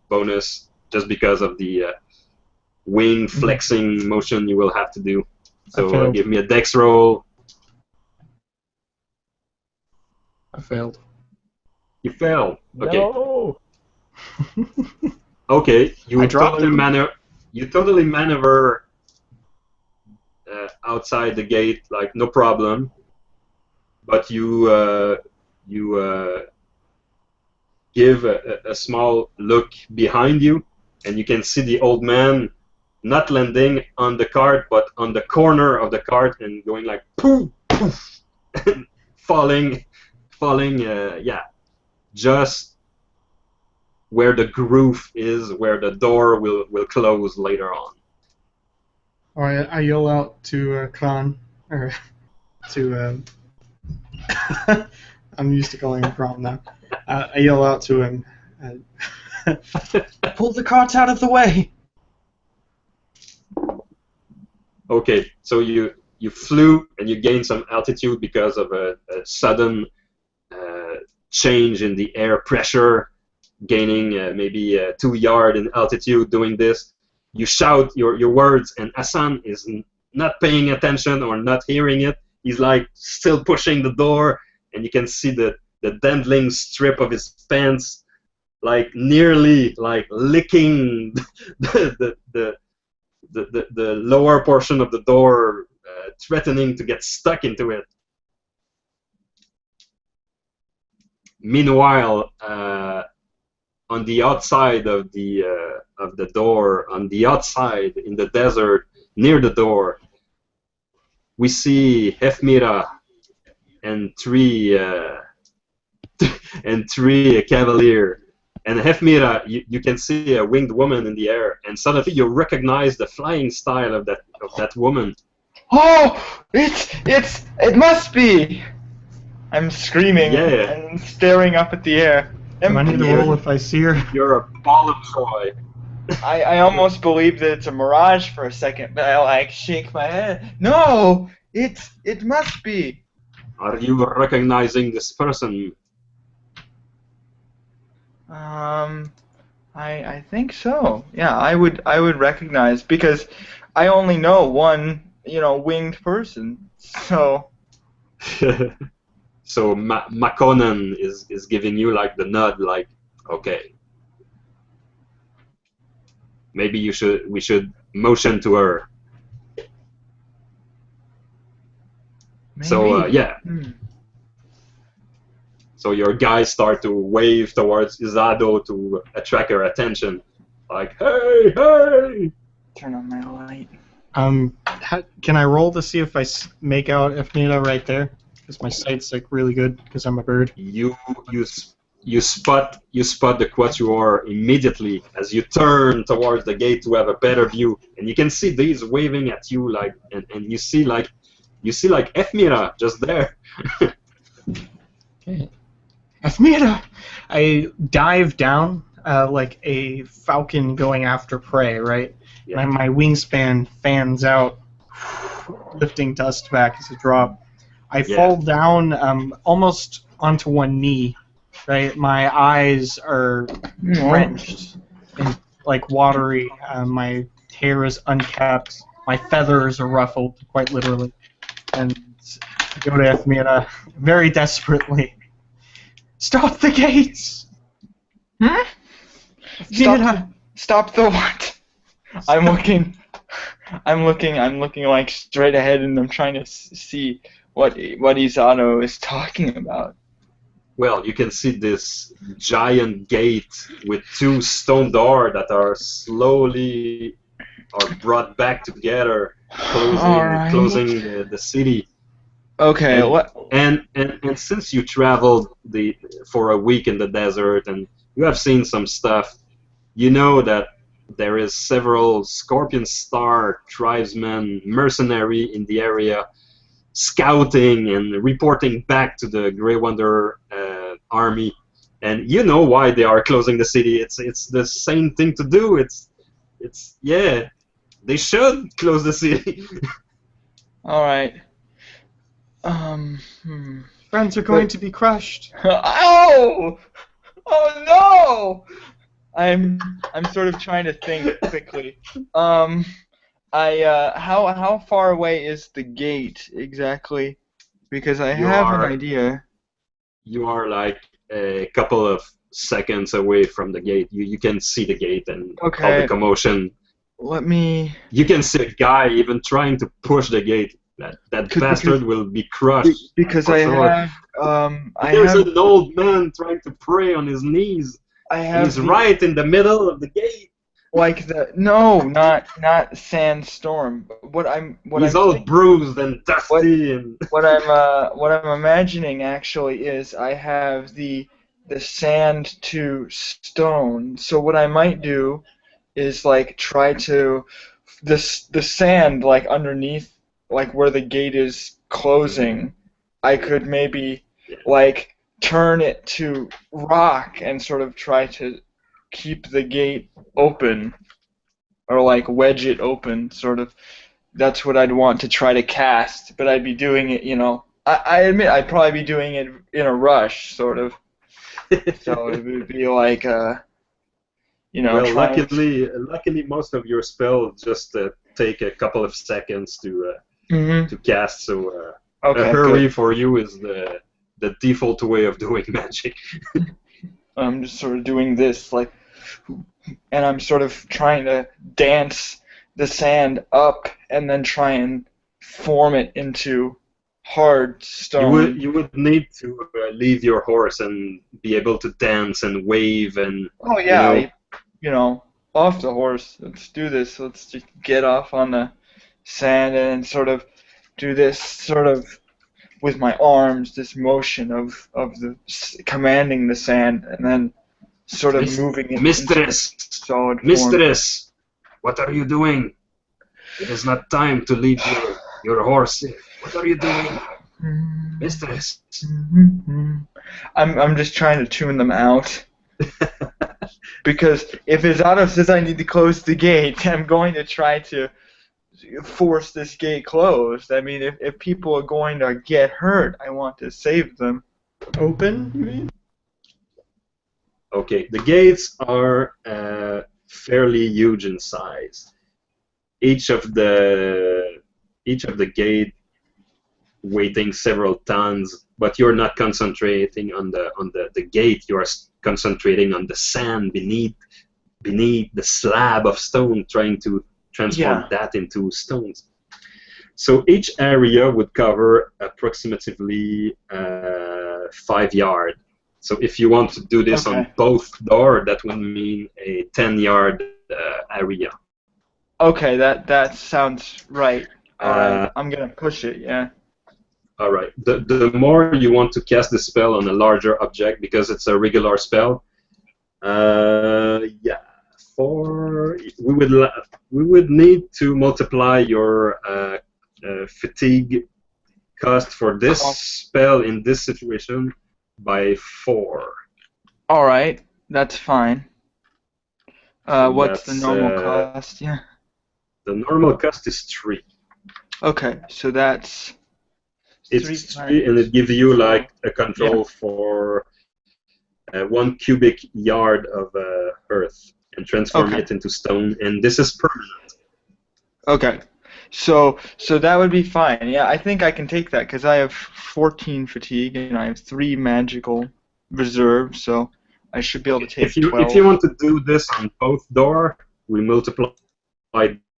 bonus just because of the wing flexing motion you will have to do. So give me a dex roll. I failed. You failed. Okay. No. Okay. You dropped totally him. You totally maneuver outside the gate, like no problem. But you give a small look behind you, and you can see the old man not landing on the cart, but on the corner of the cart and going like poof, poof, falling, just where the groove is, where the door will close later on. Alright, I yell out to Khan, or to, I'm used to calling him Kron now. I yell out to him, pull the cart out of the way! Okay, so you flew and you gained some altitude because of a sudden change in the air pressure, gaining maybe 2 yards in altitude doing this. You shout your words, and Hassan is not paying attention or not hearing it. He's like still pushing the door, and you can see the dangling strip of his pants, like nearly like licking the lower portion of the door, threatening to get stuck into it. Meanwhile, on the outside of the door, on the outside in the desert near the door, we see Eff'Meera and three cavalier. And Eff'Meera, you can see a winged woman in the air, and suddenly you recognize the flying style of that woman. Oh, it must be! I'm screaming and staring up at the air. Do I need to roll if I see her? You're a ball of joy. I almost believe that it's a mirage for a second, but I like shake my head. No, it must be. Are you recognizing this person? I think so. Yeah, I would recognize, because I only know one, winged person. So. So Makonnen is giving you like the nod, like, okay. Maybe we should motion to her. Maybe. So So your guys start to wave towards Izado to attract her attention, like, hey, hey! Turn on my light. Can I roll to see if I make out Eff'Meera right there? Because my sight's like really good because I'm a bird. You spot the quatuor immediately as you turn towards the gate to have a better view, and you can see these waving at you, like, and you see like you see like Eff'Meera just there. Okay. Eff'Meera! I dive down like a falcon going after prey, right? Yeah. And my wingspan fans out, lifting dust back as a drop. I fall down almost onto one knee, right? My eyes are drenched and like watery. My hair is unkept. My feathers are ruffled, quite literally. And I go to Eff'Meera very desperately. Stop the gates! Stop the what? I'm looking like straight ahead, and I'm trying to see what Izado is talking about. Well, you can see this giant gate with two stone doors that are slowly brought back together, closing the city. Okay. And since you traveled for a week in the desert and you have seen some stuff, you know that there is several Scorpion Star tribesmen, mercenary in the area, scouting and reporting back to the Grey Wonder army, and you know why they are closing the city. It's the same thing to do. They should close the city. All right. Friends are going to be crushed. Oh! Oh no! I'm sort of trying to think quickly. How far away is the gate exactly? Because I have an idea. You are like a couple of seconds away from the gate. You can see the gate and all the commotion. You can see a guy even trying to push the gate. That bastard will be crushed. Because There's an old man trying to pray on his knees. He's right in the middle of the gate. Like not sandstorm. He's all bruised and dusty. What I'm imagining actually is I have the sand to stone. So what I might do is like try to the sand like underneath like where the gate is closing. I could maybe like turn it to rock and sort of try to keep the gate open, or like wedge it open, sort of. That's what I'd want to try to cast, but I'd be doing it, I admit I'd probably be doing it in a rush, sort of. So it would be like, Well, luckily most of your spells just take a couple of seconds to cast, so a hurry for you is the default way of doing magic. I'm just sort of doing this, like, and I'm sort of trying to dance the sand up and then try and form it into hard stone. You would need to leave your horse and be able to dance and wave and. Oh yeah, off the horse. Let's do this. Let's just get off on the sand and sort of do this sort of with my arms, this motion of the commanding the sand and then sort of moving it into solid form. Mistress, what are you doing? It is not time to leave your horse. What are you doing, Mistress? I'm just trying to tune them out. Because if Izado says I need to close the gate, I'm going to try to force this gate closed. I mean, if people are going to get hurt, I want to save them. Open, you mean? Okay, the gates are fairly huge in size. Each of the gate weighing several tons, but you're not concentrating on the gate. You are concentrating on the sand beneath the slab of stone, trying to transform that into stones. So each area would cover approximately 5 yards. So if you want to do this on both doors, that would mean a 10-yard area. Okay, that sounds right. I'm gonna push it. Yeah. All right. The more you want to cast the spell on a larger object, because it's a regular spell, we would need to multiply your fatigue cost for this spell in this situation by 4. All right, that's fine. So What's the that's, normal cost? Yeah. The normal cost is 3. Okay, so that's It's 3, and it gives you like a control for 1 cubic yard of earth and transform it into stone, and this is permanent. Okay, so that would be fine. Yeah, I think I can take that because I have 14 fatigue and I have 3 magical reserves, so I should be able to take 12. If you want to do this on both door, we multiply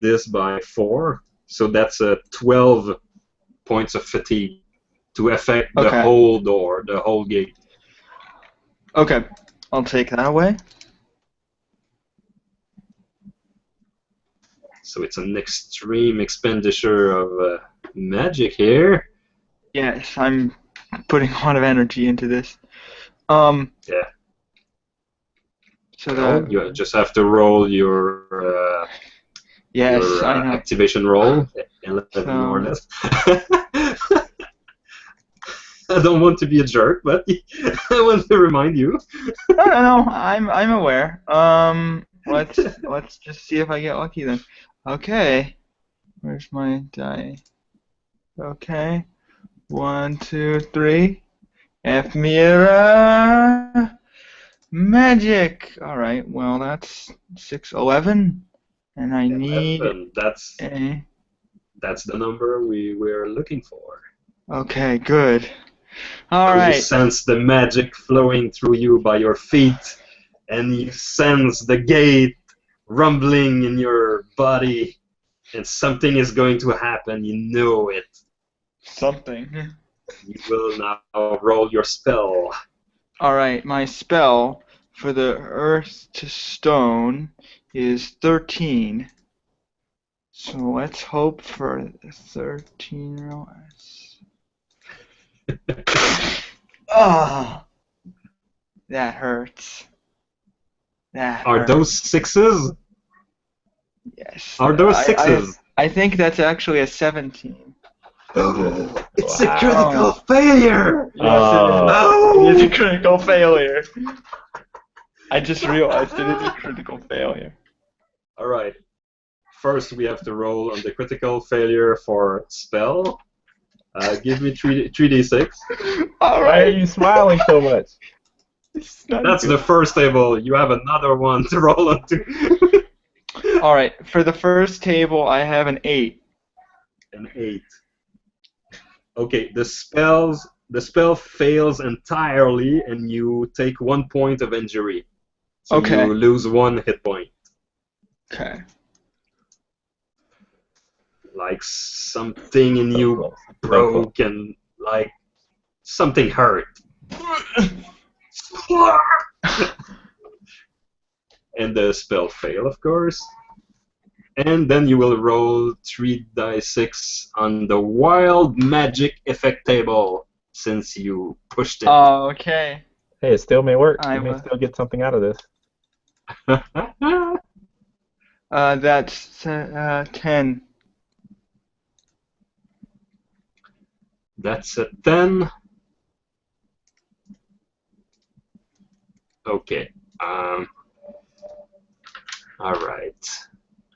this by 4, so that's 12 points of fatigue to affect the whole door, the whole gate. Okay, I'll take that away. So it's an extreme expenditure of magic here. Yes, I'm putting a lot of energy into this. Yeah. So well, you just have to roll your activation roll, 11 more or less. I don't want to be a jerk, but I want to remind you. No, I'm aware. Let's just see if I get lucky then. Okay, where's my die? Okay, 1, 2, 3. Eff'Meera magic. All right, well that's 6, 11, and I need that's the number we're looking for. Okay, good. All right. You sense the magic flowing through you by your feet, and you sense the gate rumbling in your body, and something is going to happen. You know it. Something. You will now roll your spell. All right, my spell for the earth to stone is 13. So let's hope for 13 or less. Oh, that hurts. Are those 6s? Yes. Are those 6s? I think that's actually a 17. It's a critical failure! Yes, it is a critical failure. I just realized it is a critical failure. Alright. First, we have to roll on the critical failure for spell. Give me 3d6. All right. Why are you smiling so much? That's the first table. You have another one to roll onto. All right. For the first table, I have an 8. An 8. Okay. The spell fails entirely, and you take 1 point of injury. So you lose 1 hit point. Okay. Like something in you broke, and like something hurt. And the spell fail, of course. And then you will roll 3d6 on the wild magic effect table, since you pushed it. Oh, okay. Hey, it still may work. You may still get something out of this. That's 10. That's a 10. Okay. Alright.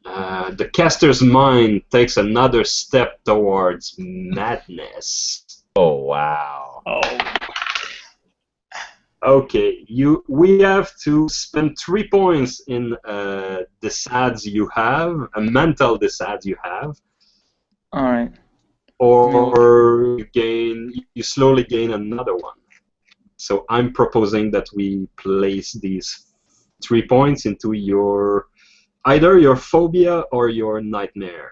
The caster's mind takes another step towards madness. Oh, wow. Oh. Okay, we have to spend 3 points in the SADs you have, a mental SAD you have. Alright. Or you slowly gain another one. So I'm proposing that we place these 3 points into either your phobia or your nightmare.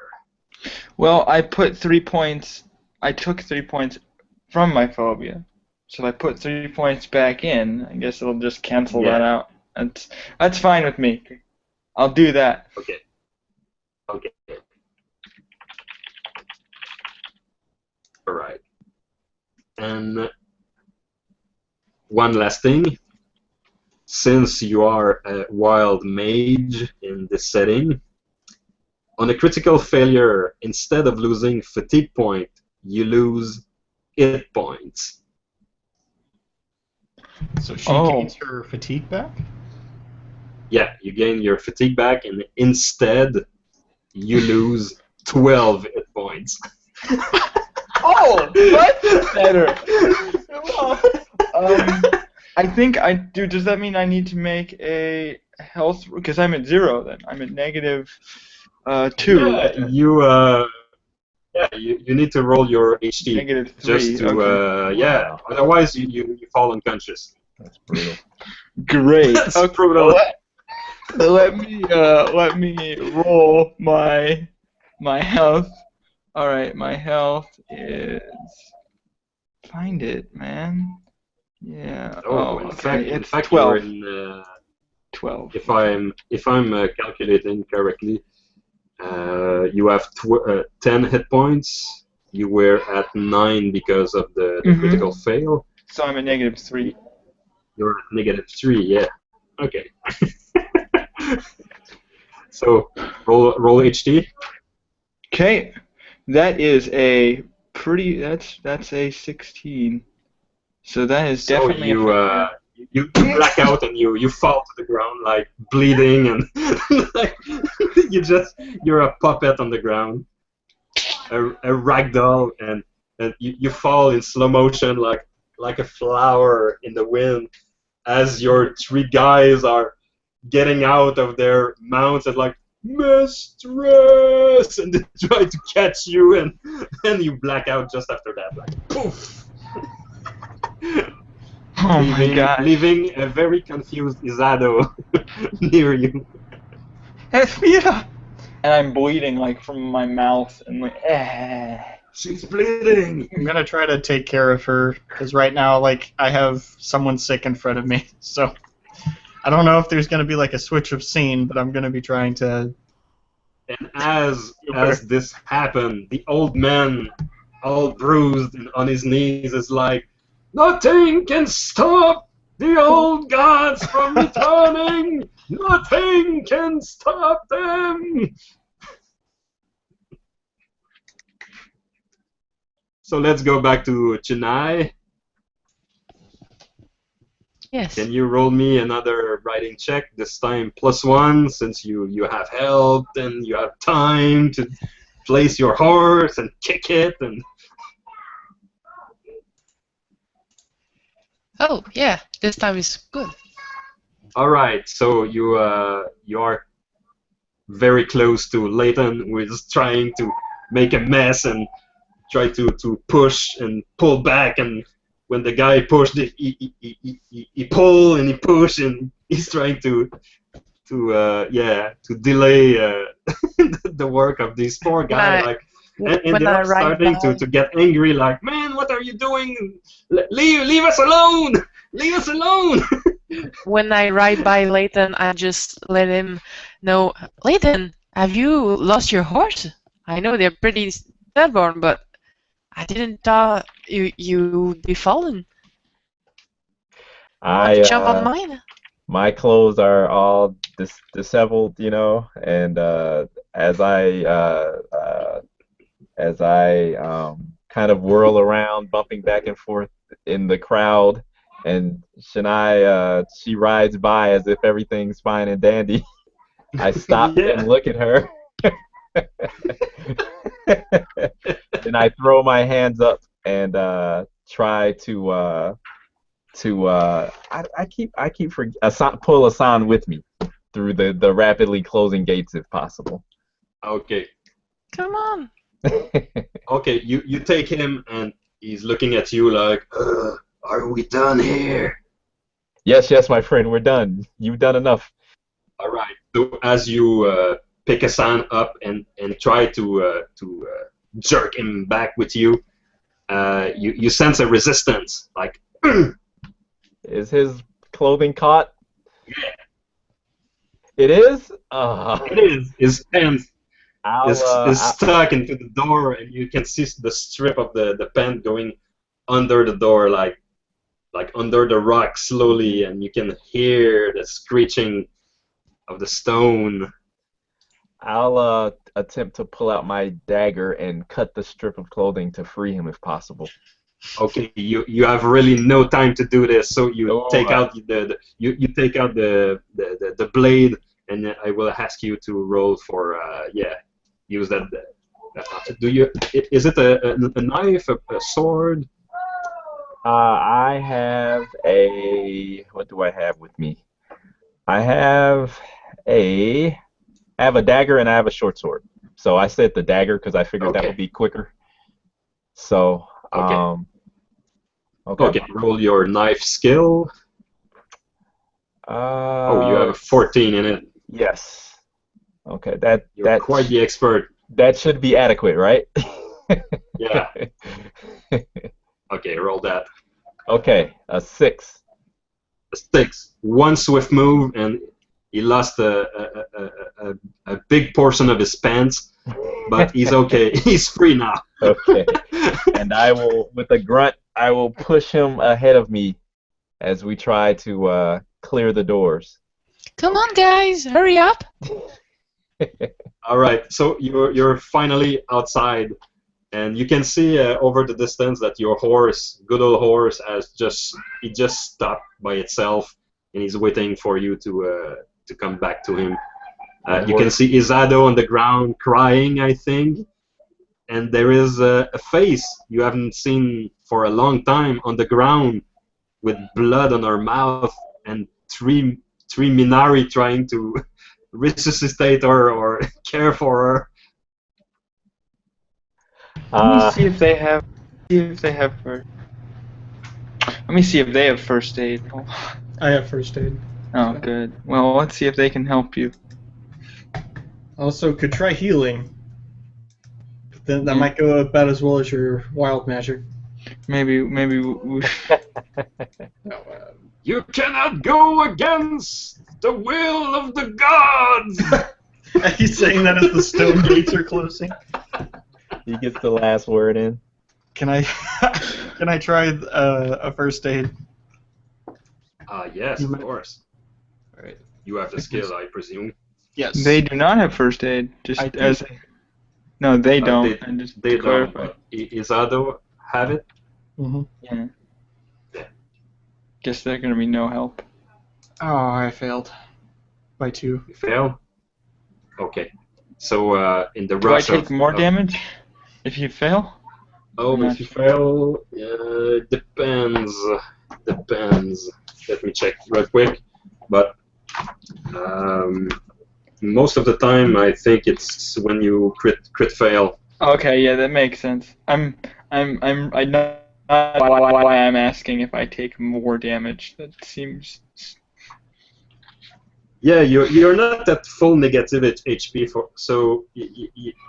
Well, I put 3 points. I took 3 points from my phobia. So if I put 3 points back in, I guess it'll just cancel that out. That's fine with me. I'll do that. Okay. Alright. And one last thing. Since you are a wild mage in this setting, on a critical failure, instead of losing fatigue point, you lose hit points. So she Oh. gains her fatigue back? Yeah, you gain your fatigue back, and instead you lose 12 hit points. Oh, that's better. I think I do. Does that mean I need to make a health? Because I'm at 0 then. I'm at negative 2. You need to roll your HD Negative 3. just to Okay. Wow. Otherwise you fall unconscious. That's brutal. Great. That's Okay, brutal. let me roll my health. All right, my health is. Find it, man. Yeah. Oh, in okay. fact, It's you're 12. in. 12. If I'm calculating correctly, you have 10 hit points. You were at 9 because of the Mhm. critical fail. So I'm at negative 3. You're at negative 3. Yeah. Okay. So roll HD. Okay. That is a pretty. That's a 16. So that is So definitely you black out and you fall to the ground like bleeding and like, you're a puppet on the ground, a ragdoll, and you fall in slow motion like a flower in the wind as your 3 guys are getting out of their mounts and like mistress, and they try to catch you, and you black out just after that, like poof. Oh my god. Leaving a very confused Izado near you. Eff'Meera! And I'm bleeding like from my mouth and like She's bleeding. I'm gonna try to take care of her because right now, like, I have someone sick in front of me. So I don't know if there's gonna be like a switch of scene, but I'm gonna be trying to. And as this happened, the old man, all bruised and on his knees, is like, "Nothing can stop the old gods from returning. Nothing can stop them." So let's go back to Chennai. Yes. Can you roll me another writing check, this time +1, since you have help and you have time to place your horse and kick it and... Oh, yeah. This time is good. Alright, so you are very close to Laythan, who is trying to make a mess and try to push and pull back, and when the guy pushed, he pull and he push, and he's trying to delay the work of these poor guys, like, and when they I are ride starting by, to get angry, like, "Man, what are you doing? Leave us alone! Leave us alone!" when I ride by Laythan, I just let him know, Laythan, have you lost your horse? I know they're pretty stubborn, but I didn't thought you'd be fallen. Want to jump on mine? My clothes are all disheveled, you know, and as I kind of whirl around, bumping back and forth in the crowd, and Chennai, she rides by as if everything's fine and dandy. I stop and look at her. Then I throw my hands up and try to pull Asan with me through the rapidly closing gates if possible. Okay. Come on. Okay, you take him, and he's looking at you like, "Are we done here?" Yes, my friend, we're done. You've done enough. All right. So as you pick Asan up and try to jerk him back with you, you sense a resistance, like. Is his clothing caught? Yeah. It is? It is. His pants is I'll stuck into the door, and you can see the strip of the pant going under the door, like under the rock slowly, and you can hear the screeching of the stone. attempt to pull out my dagger and cut the strip of clothing to free him if possible. Okay, you have really no time to do this, so you Oh, take out you take out the blade, and I will ask you to roll for use that. Do you? Is it a knife, a sword? I have a. What do I have with me? I have a. I have a dagger and I have a short sword. So I said the dagger because I figured that Okay. would be quicker. So, Okay. okay. Okay, roll your knife skill. Oh, you have a Uh, 14 in it. yes. Okay, that You're quite the expert. that should be adequate, right? Yeah. Okay, roll that. Okay, a 6. A 6. One swift move, and he lost a big portion of his pants, but he's okay. He's free now. Okay. And I will, with a grunt, I will push him ahead of me as we try to clear the doors. Come on, guys, hurry up! All right, so you're finally outside, and you can see over the distance that your horse, good old horse, he just stopped by itself, and he's waiting for you to come back to him. You can see Izado on the ground crying, I think, and there is a face you haven't seen for a long time on the ground with blood on her mouth, and three Minari trying to resuscitate her or care for her. Let me see if they have. First. Let me see if they have first aid. I have first aid. Oh, good. Well, let's see if they can help you. Also, could try healing. But then that might go about as well as your wild magic. Maybe. You cannot go against the will of the gods! Are you saying that as the stone gates are closing? He gets the last word in. Can I try a first aid? Yes, of course. Alright. You have the skill, I presume. Yes. They do not have first aid. Just I do. as. No, they don't. They, and just they to don't, clarify. but Izado have it? Mm-hmm. Yeah. Guess they're gonna be no help. Oh, I failed. By 2. You fail? Okay. So, in the Do I rush take more damage if you fail? Oh, if you fail, depends. Depends. Let me check real quick. But most of the time, I think it's when you crit fail. Okay, yeah, that makes sense. I know why I'm asking if I take more damage. That seems. Yeah, you're not at full negative HP so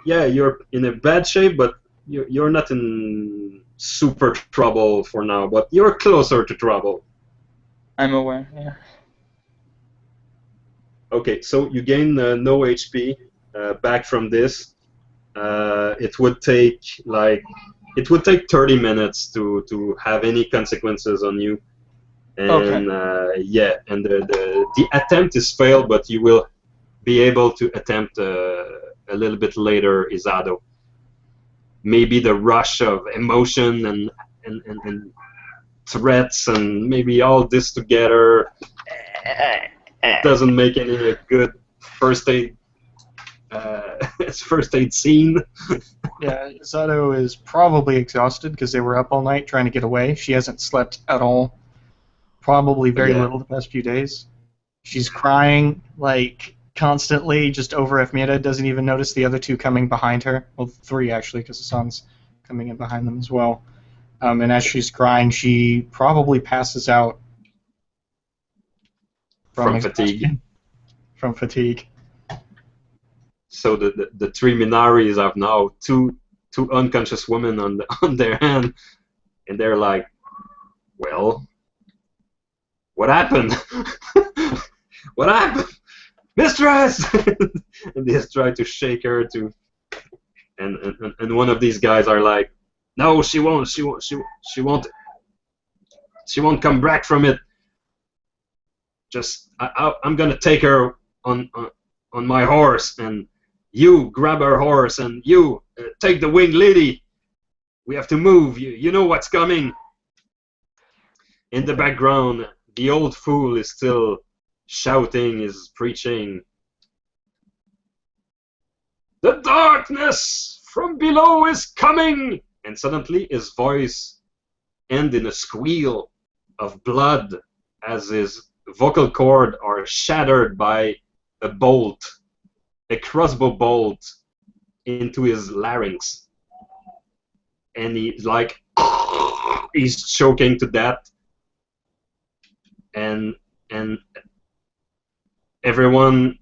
yeah, you're in a bad shape, but you're not in super trouble for now. But you're closer to trouble. I'm aware. Yeah. Okay, so you gain no HP back from this. It would take 30 minutes to have any consequences on you. And Okay. and the attempt is failed, but you will be able to attempt a little bit later, Izado. Maybe the rush of emotion and threats and maybe all this together doesn't make any good first aid first aid scene. Yeah, Izado is probably exhausted because they were up all night trying to get away. She hasn't slept at all. Probably very little the past few days. She's crying, like, constantly, just over Eff'Meera, doesn't even notice the other 2 coming behind her. Well, 3, actually, because the sun's coming in behind them as well. And as she's crying, she probably passes out From fatigue. From fatigue. So the 3 Minaris have now two unconscious women on their hand, and they're like, well, what happened? What happened, mistress? And they try to shake her and one of these guys are like, no, she won't come back from it. Just I'm gonna take her on my horse, and you grab her horse, and you take the winged lady. We have to move. You know what's coming. In the background, the old fool is still shouting, is preaching. The darkness from below is coming! And suddenly his voice ends in a squeal of blood as his vocal cords are shattered by a bolt, a crossbow bolt, into his larynx. And he's like, he's choking to death. And everyone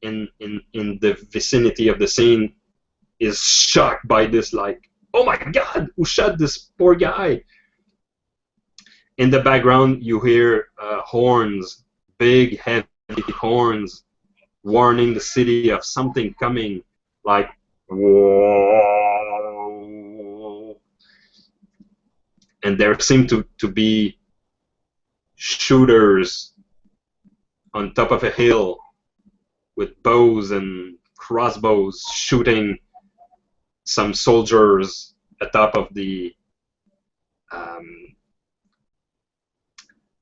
in the vicinity of the scene is shocked by this, like, oh my god, who shot this poor guy? In the background you hear horns, big heavy horns, warning the city of something coming, like whoa. And there seem to be shooters on top of a hill with bows and crossbows shooting some soldiers atop of the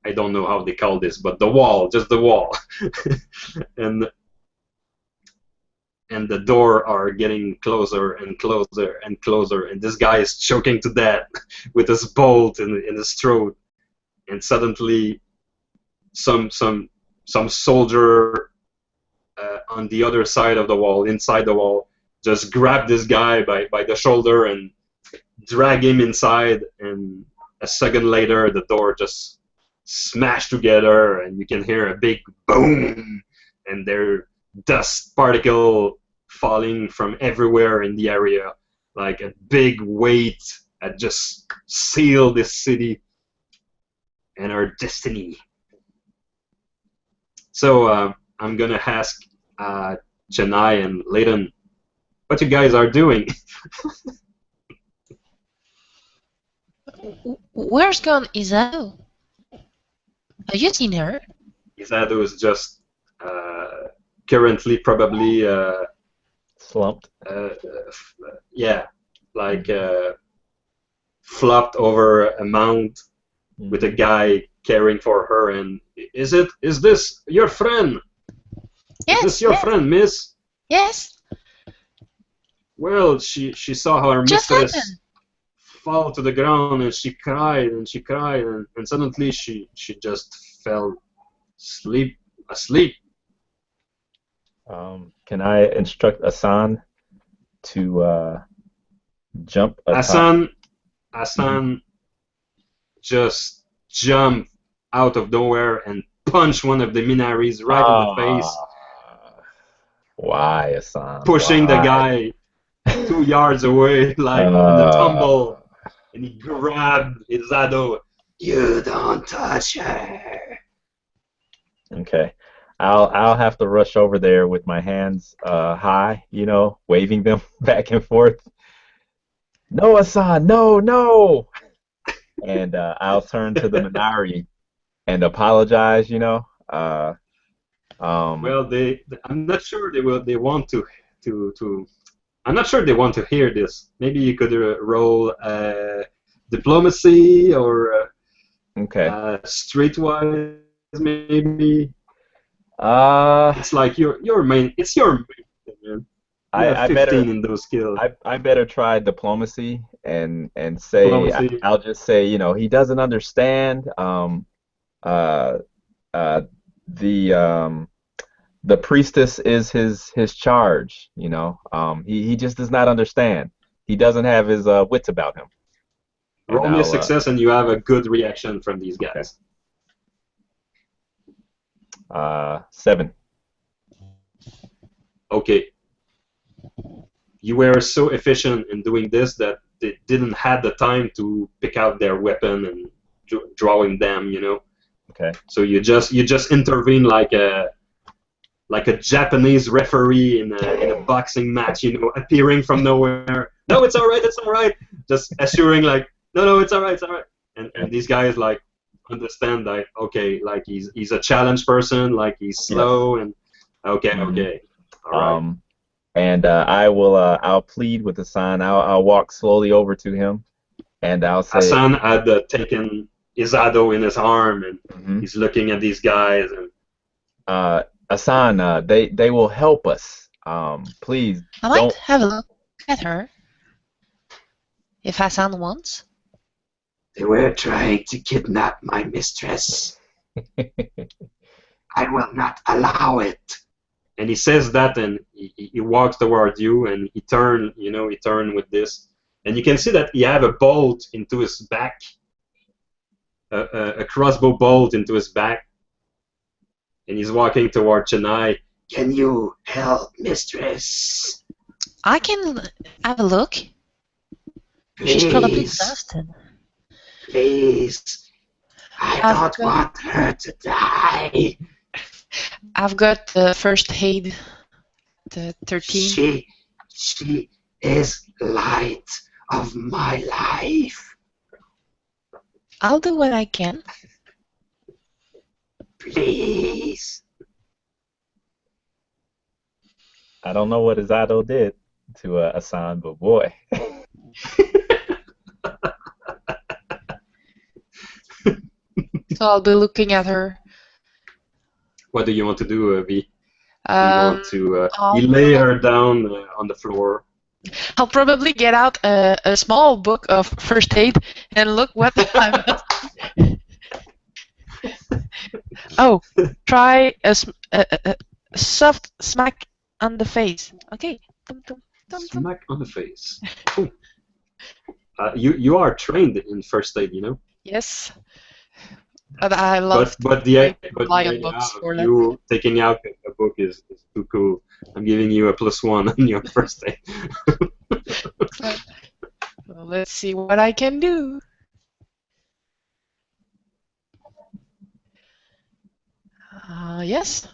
I don't know how they call this, but the wall, just the wall. and the door are getting closer and closer and closer, and this guy is choking to death with his bolt in his throat. And suddenly some soldier on the other side of the wall, inside the wall, just grab this guy by the shoulder and drag him inside, and a second later the door just smashed together and you can hear a big boom, and there are dust particle falling from everywhere in the area, like a big weight that just sealed this city and our destiny. So I'm gonna ask Chennai and Laythan what you guys are doing. Where's gone Izado? Have you seen her? Izado is just currently probably Slumped. yeah, like flopped over a mound with a guy caring for her. And is this your friend? Yes. Is this your friend, miss? Yes. Well, she saw her Just mistress happened. fall to the ground, and she cried and she cried, and suddenly she just fell asleep. Can I instruct Asan to jump atop? Hassan just jumped out of nowhere and punched one of the Minaris right in the face, Why, Asan? pushing the Why? guy 2 yards away, like in a tumble. And he grabbed Izado. You don't touch her. Okay. I'll have to rush over there with my hands high, waving them back and forth. No, Asan, no. And I'll turn to the Minari and apologize, Well, I'm not sure they want to. I'm not sure they want to hear this. Maybe you could roll diplomacy or okay. streetwise, maybe. Uh, It's like your main. It's your main thing, man. You have I 15 better in those skills. I better try diplomacy and say Diplomacy. I'll just say he doesn't understand uh the priestess is his charge, he just does not understand. He doesn't have his wits about him. And Roll me a I'll, success, and you have a good reaction from these guys. 7. Okay. You were so efficient in doing this that they didn't have the time to pick out their weapon and drawing them, Okay. So you just intervene like a Japanese referee in a boxing match, appearing from nowhere. No, it's all right. Just assuring, like, no, it's all right. And these guys like understand, like, okay, like he's a challenge person, like he's slow, and okay, all right. And I'll plead with Hassan. I'll walk slowly over to him, and I'll say, Hassan had taken Izado in his arm, and Mhm. he's looking at these guys. And Hassan, they will help us. Please I might don't. have a look at her. If Hassan wants. they were trying to kidnap my mistress. I will not allow it. And he says that, and he walks toward you, and he turned with this, and you can see that he have a bolt into his back, a crossbow bolt into his back, and he's walking toward Chennai. Can you help, mistress? I can have a look. She's probably Please, exhausted. please. I I've don't want her to die. I've got the first aid, the 13. She is light of my life. I'll do what I can. Please. I don't know what Izado did to Hassan, but boy. So I'll be looking at her. What do you want to do, V? You Um, want to I'll you lay her down on the floor. I'll probably get out a small book of first aid and look what I've Oh, try a soft smack on the face. Okay. Tum, tum, tum, tum. Smack on the face. Cool. You are trained in first aid, you know. Yes. But I love But to the rely on idea books of for that. you taking out a book is too cool. I'm giving you a +1 on your first aid. Well, let's see what I can do. Yes.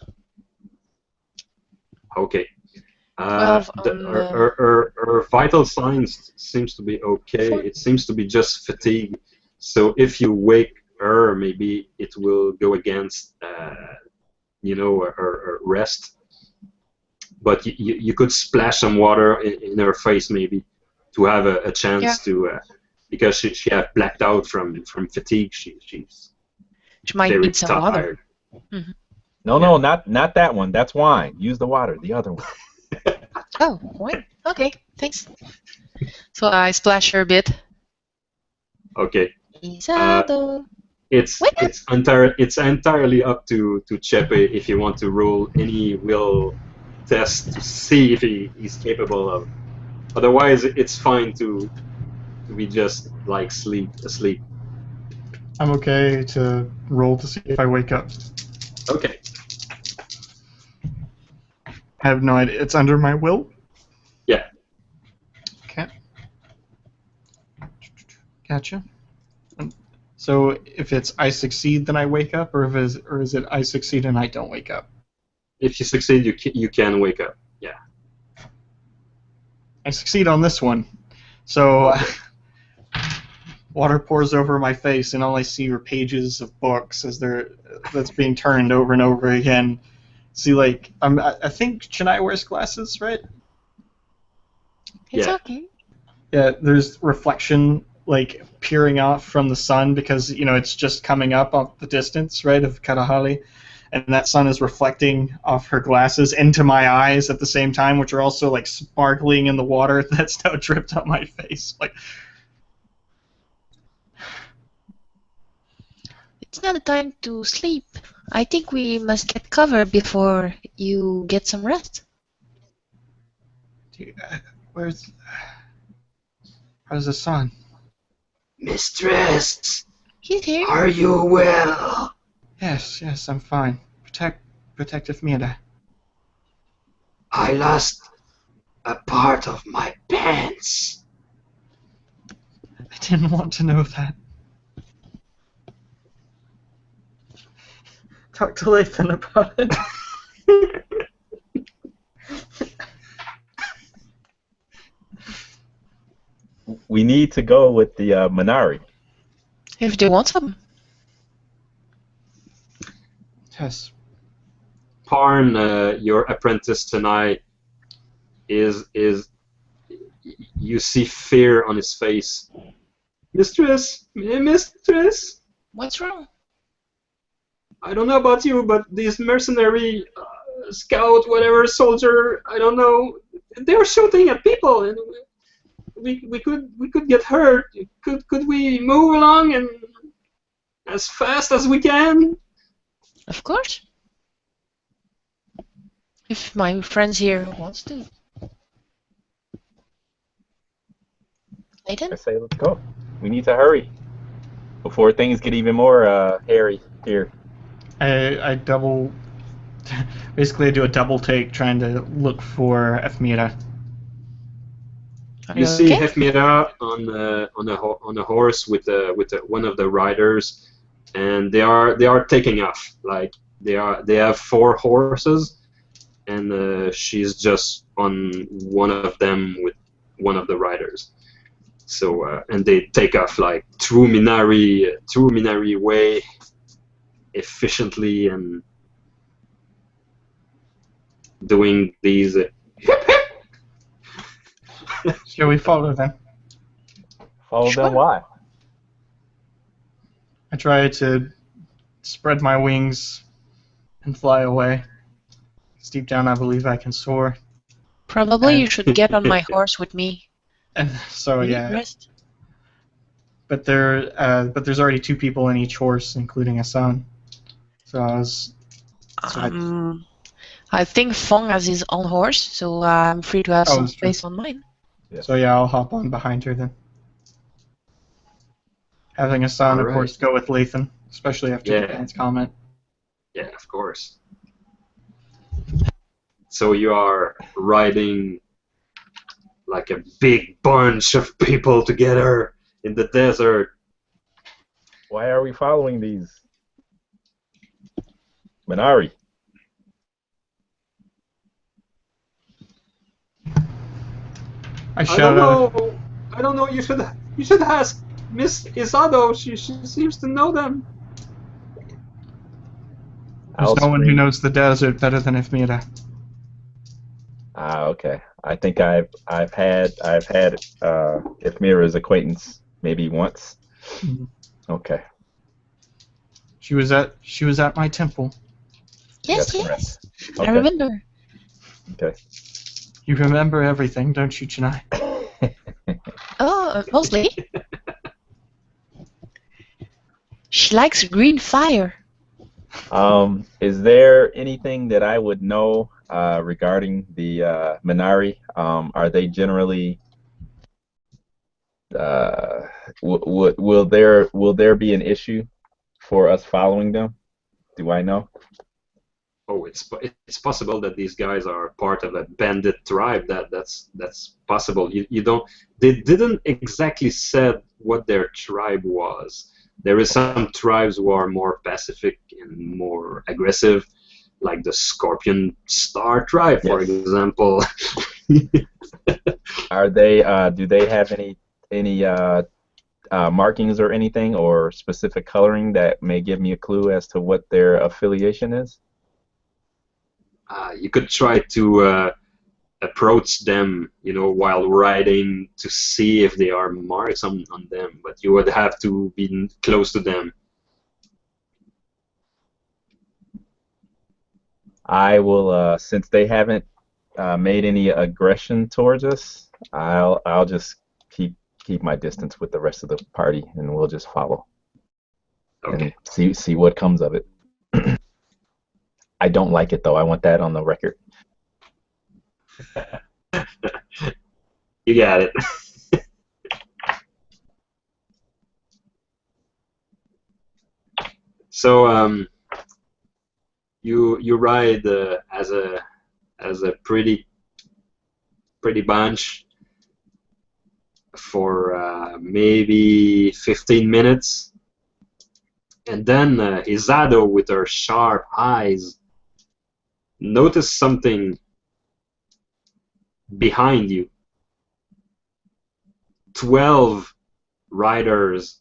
Okay. 12 on Her vital signs seems to be okay. It seems to be just fatigue. So if you wake her, maybe it will go against, her rest. But you could splash some water in her face, maybe, to have a chance to, because she had blacked out from fatigue. She's She might very need some water. tired. Mm-hmm. No, not that one. That's wine. Use the water. The other one. Oh, wine. Okay, thanks. So I splash her a bit. Okay. Izado. It's entirely up to Chepe if you want to roll any will test to see if he's capable of. Otherwise, it's fine to be just like asleep. I'm okay to roll to see if I wake up. Okay. I have no idea. It's under my will? Yeah. Okay. Gotcha. So if it's I succeed, then I wake up, or is it I succeed and I don't wake up? If you succeed, you can wake up. Yeah. I succeed on this one. So water pours over my face, and all I see are pages of books that's being turned over and over again. See, like I think Chennai wears glasses, right? It's Yeah. okay. Yeah, there's reflection like peering off from the sun because it's just coming up off the distance, right, of Karahali, and that sun is reflecting off her glasses into my eyes at the same time, which are also like sparkling in the water that's now dripped on my face. Like, It's not a time to sleep. I think we must get cover before you get some rest. how's the sun? Mistress, He's here. are you well? Yes, I'm fine. Protect Eff'Meera. I lost a part of my pants. I didn't want to know that. Talk to Laythan about it. We need to go with the Minari. If they want some. Yes. Parn, your apprentice tonight, is you see fear on his face. Mistress, mistress. What's wrong? I don't know about you, but these mercenary scout, whatever soldier, I don't know, they were shooting at people, and we could get hurt. Could we move along and as fast as we can? Of course. If my friends here wants to. I Laythan? say let's go. We need to hurry before things get even more hairy here. I double. Basically, I do a double take trying to look for Eff'Meera. Are You see okay? Eff'Meera on a horse with one of the riders, and they are taking off. Like they have 4 horses, and she's just on one of them with one of the riders. So and they take off like through Minari way, efficiently and doing these. Shall we follow them? Follow Sure. them. Why? I try to spread my wings and fly away. 'Cause deep down, I believe I can soar. Probably you should get on my horse with me. And so You need yeah, rest. but there's already 2 people in each horse, including a son. So I think Fong has his own horse, so I'm free to have Oh, some that's true. space on mine. So yeah, I'll hop on behind her then. Having a son, of Alright. course, go with Laythan, especially after Yeah. Japan's comment. Yeah, of course. So you are riding like a big bunch of people together in the desert. Why are we following these? Minari. I I shout don't out. know. I don't know. You should ask Miss Izado. She seems to know them. There's no one who knows the desert better than Eff'Meera. Ah, okay. I think I've had Eff'Meera's acquaintance maybe once. Mhm. Okay. She was at my temple. Yes, That's yes. correct. I Okay. remember. Okay. You remember everything, don't you, Chennai? Oh, mostly. She likes green fire. Is there anything that I would know regarding the Minari? Are they generally will there be an issue for us following them? Do I know? Oh, it's possible that these guys are part of a bandit tribe. That's possible. You don't. They didn't exactly said what their tribe was. There is some tribes who are more pacific and more aggressive, like the Scorpion Star tribe, for Yes. example. Are they? Do they have any markings or anything or specific coloring that may give me a clue as to what their affiliation is? You could try to approach them, while riding to see if they are marks on them, but you would have to be close to them. I will, since they haven't made any aggression towards us, I'll just keep my distance with the rest of the party, and we'll just follow Okay. and see what comes of it. I don't like it though. I want that on the record. You got it. So you ride as a pretty bunch for maybe 15 minutes, and then Izado, with her sharp eyes, notice something behind you. 12 riders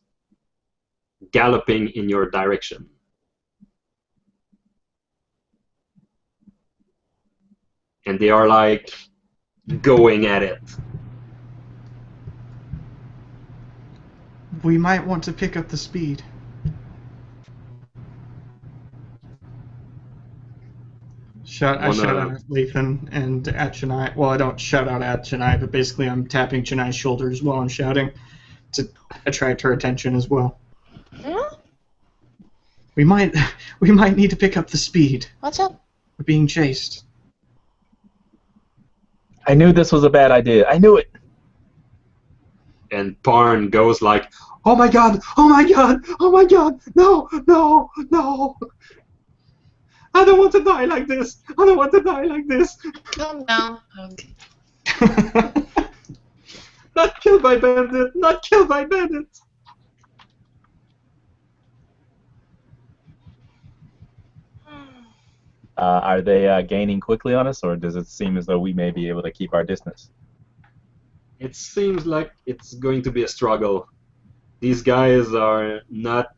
galloping in your direction. And they are like going at it. We might want to pick up the speed. I shout out at Laythan and at Chennai. Well, I don't shout out at Chennai, but basically I'm tapping Chennai's shoulders while I'm shouting to attract her attention as well. Hmm? We might need to pick up the speed. What's up? We're being chased. I knew this was a bad idea. I knew it. And Parn goes like, "Oh my god! Oh my god! Oh my god! No! No! No! I don't want to die like this! I don't want to die like this! Calm down. Okay. Not killed by bandit! Not killed by bandit!" Are they gaining quickly on us, or does it seem as though we may be able to keep our distance? It seems like it's going to be a struggle. These guys are not...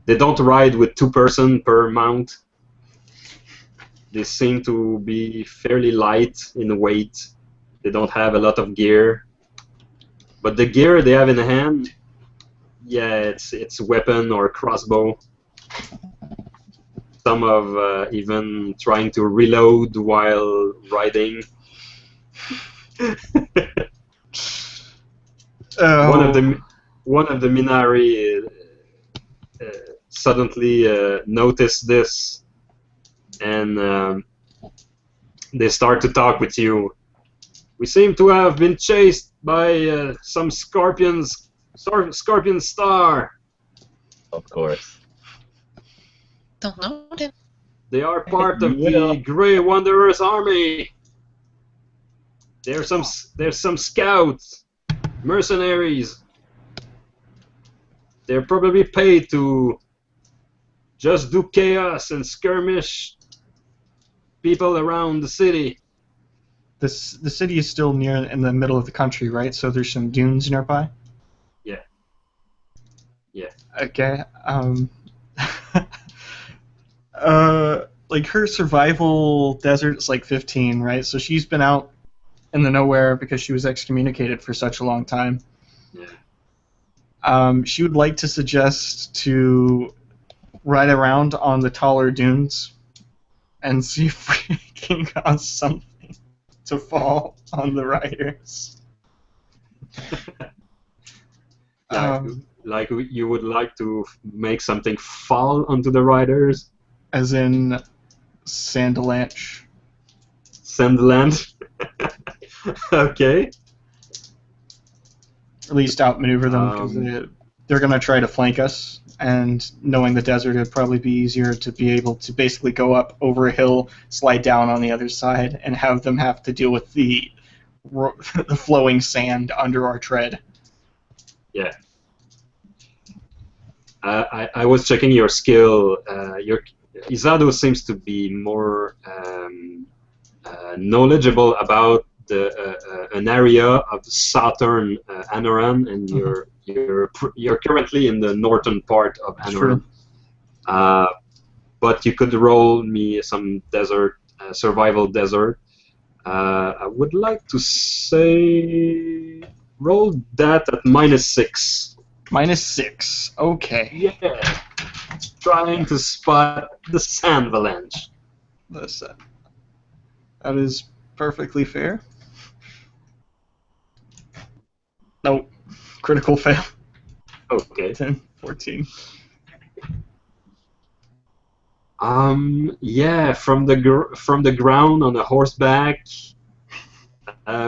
they don't ride with 2 person per mount. They seem to be fairly light in weight. They don't have a lot of gear. But the gear they have in hand, yeah, it's weapon or crossbow. Some of even trying to reload while riding. One of the Minari suddenly notice this, and they start to talk with you. We seem to have been chased by some scorpion star. Of course. Don't know then. They are part of You will. the Grey Wanderers army. There's some scouts, mercenaries. They're probably paid to just do chaos and skirmish people around the city. The city is still near in the middle of the country, right? So there's some dunes nearby. Yeah. Yeah. Okay. Like her survival desert is like 15, right? So she's been out in the nowhere because she was excommunicated for such a long time. Yeah. She would like to suggest to ride around on the taller dunes and see if we can cause something to fall on the riders. Like you would like to make something fall onto the riders? As in Sandalanche. Sandland? Okay. At least outmaneuver them because they're going to try to flank us. And knowing the desert, it would probably be easier to be able to basically go up over a hill, slide down on the other side, and have them have to deal with the flowing sand under our tread. Yeah. I was checking your skill. Your Izado seems to be more knowledgeable about an area of southern Anoren, and you're currently in the northern part of Anoren. But you could roll me some desert survival desert. I would like to say roll that at -6. -6. Okay. Yeah. Trying to spot the Sandvalanche. Listen. That is perfectly fair. Nope. Critical fail. Okay. 10, 14. Yeah, from the ground on a horseback,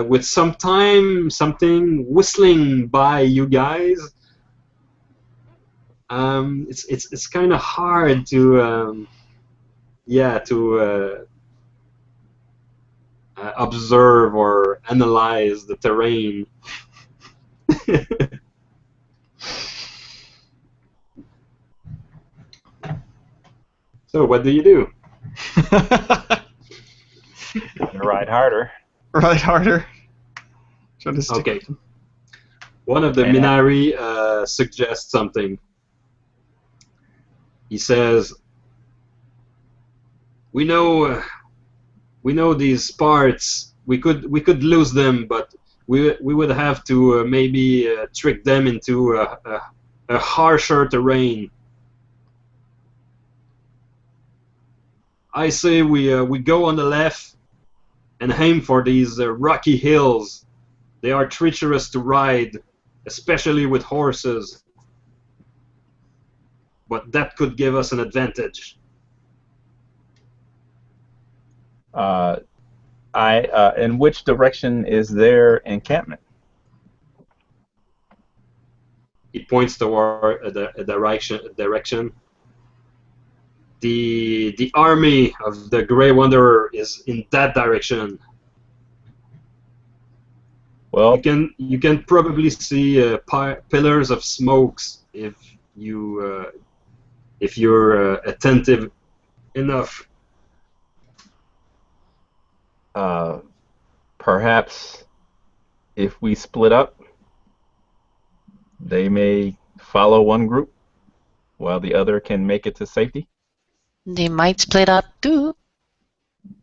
with something whistling by you guys. It's kind of hard to observe or analyze the terrain. So what do you do? Ride harder. Ride harder. Try to stick Okay. with them. One of the And Minari suggests something. He says, "We know We know these parts. We could lose them, but we would have to maybe trick them into a harsher terrain. I say we go on the left and aim for these rocky hills. They are treacherous to ride, especially with horses. But that could give us an advantage. In which direction is their encampment? He points toward a direction. The army of the Grey Wanderer is in that direction. Well, You can probably see pillars of smokes if you're attentive enough. Perhaps if we split up, they may follow one group while the other can make it to safety. They might split up too.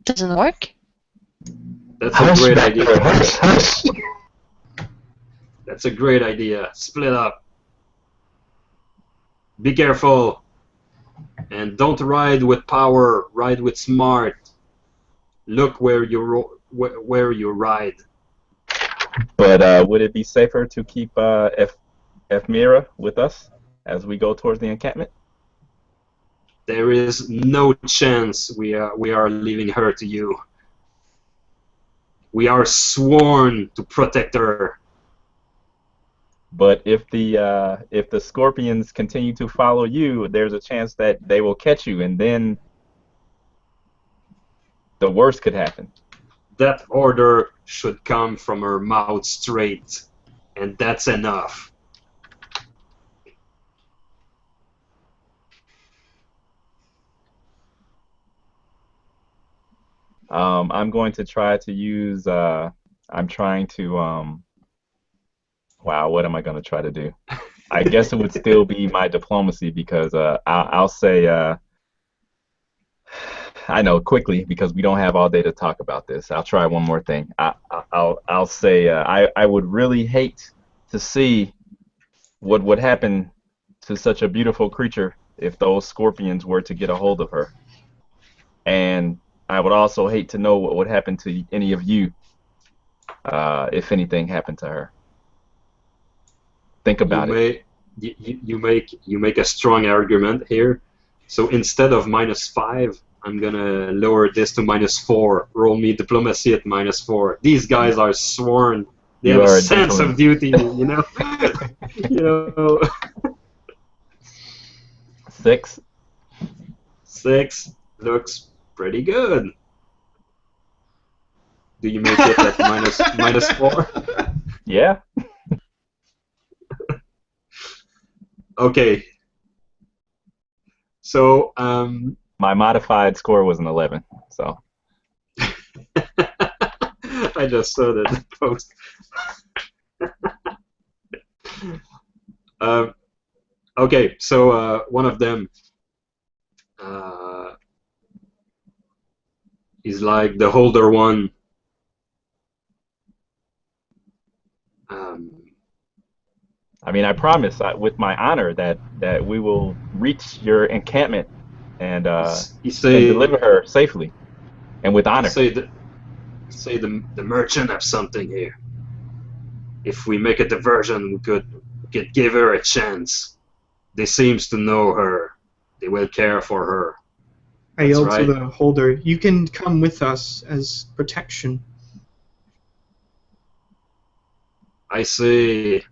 Doesn't work. That's a great idea. That's a great idea. Split up. Be careful. And don't ride with power. Ride with smart. Look where you ride. But would it be safer to keep Eff'Meera with us as we go towards the encampment? There is no chance we are leaving her to you. We are sworn to protect her. But if the scorpions continue to follow you, there's a chance that they will catch you, and then the worst could happen. That order should come from her mouth straight, and that's enough. I'm going to try to use. I'm trying to. Wow, what am I going to try to do? I guess it would still be my diplomacy because I'll say. I know quickly because we don't have all day to talk about this. I'll try one more thing. I'll say I would really hate to see what would happen to such a beautiful creature if those scorpions were to get a hold of her. And I would also hate to know what would happen to any of you if anything happened to her. Think about it. You make a strong argument here. So instead of -5, I'm gonna lower this to -4. Roll me diplomacy at -4. These guys are sworn. They have a sense of duty, you know. You know. 6. 6 looks pretty good. Do you make it at -4? Yeah. Okay. So my modified score was an 11. So. I just saw that post. Okay, so one of them is like the older one. I mean, I promise, with my honor, that we will reach your encampment and deliver her safely and with honor. Say the merchant have something here. If we make a diversion, we could give her a chance. They seems to know her. They will care for her. I yelled to the holder, "You can come with us as protection." I say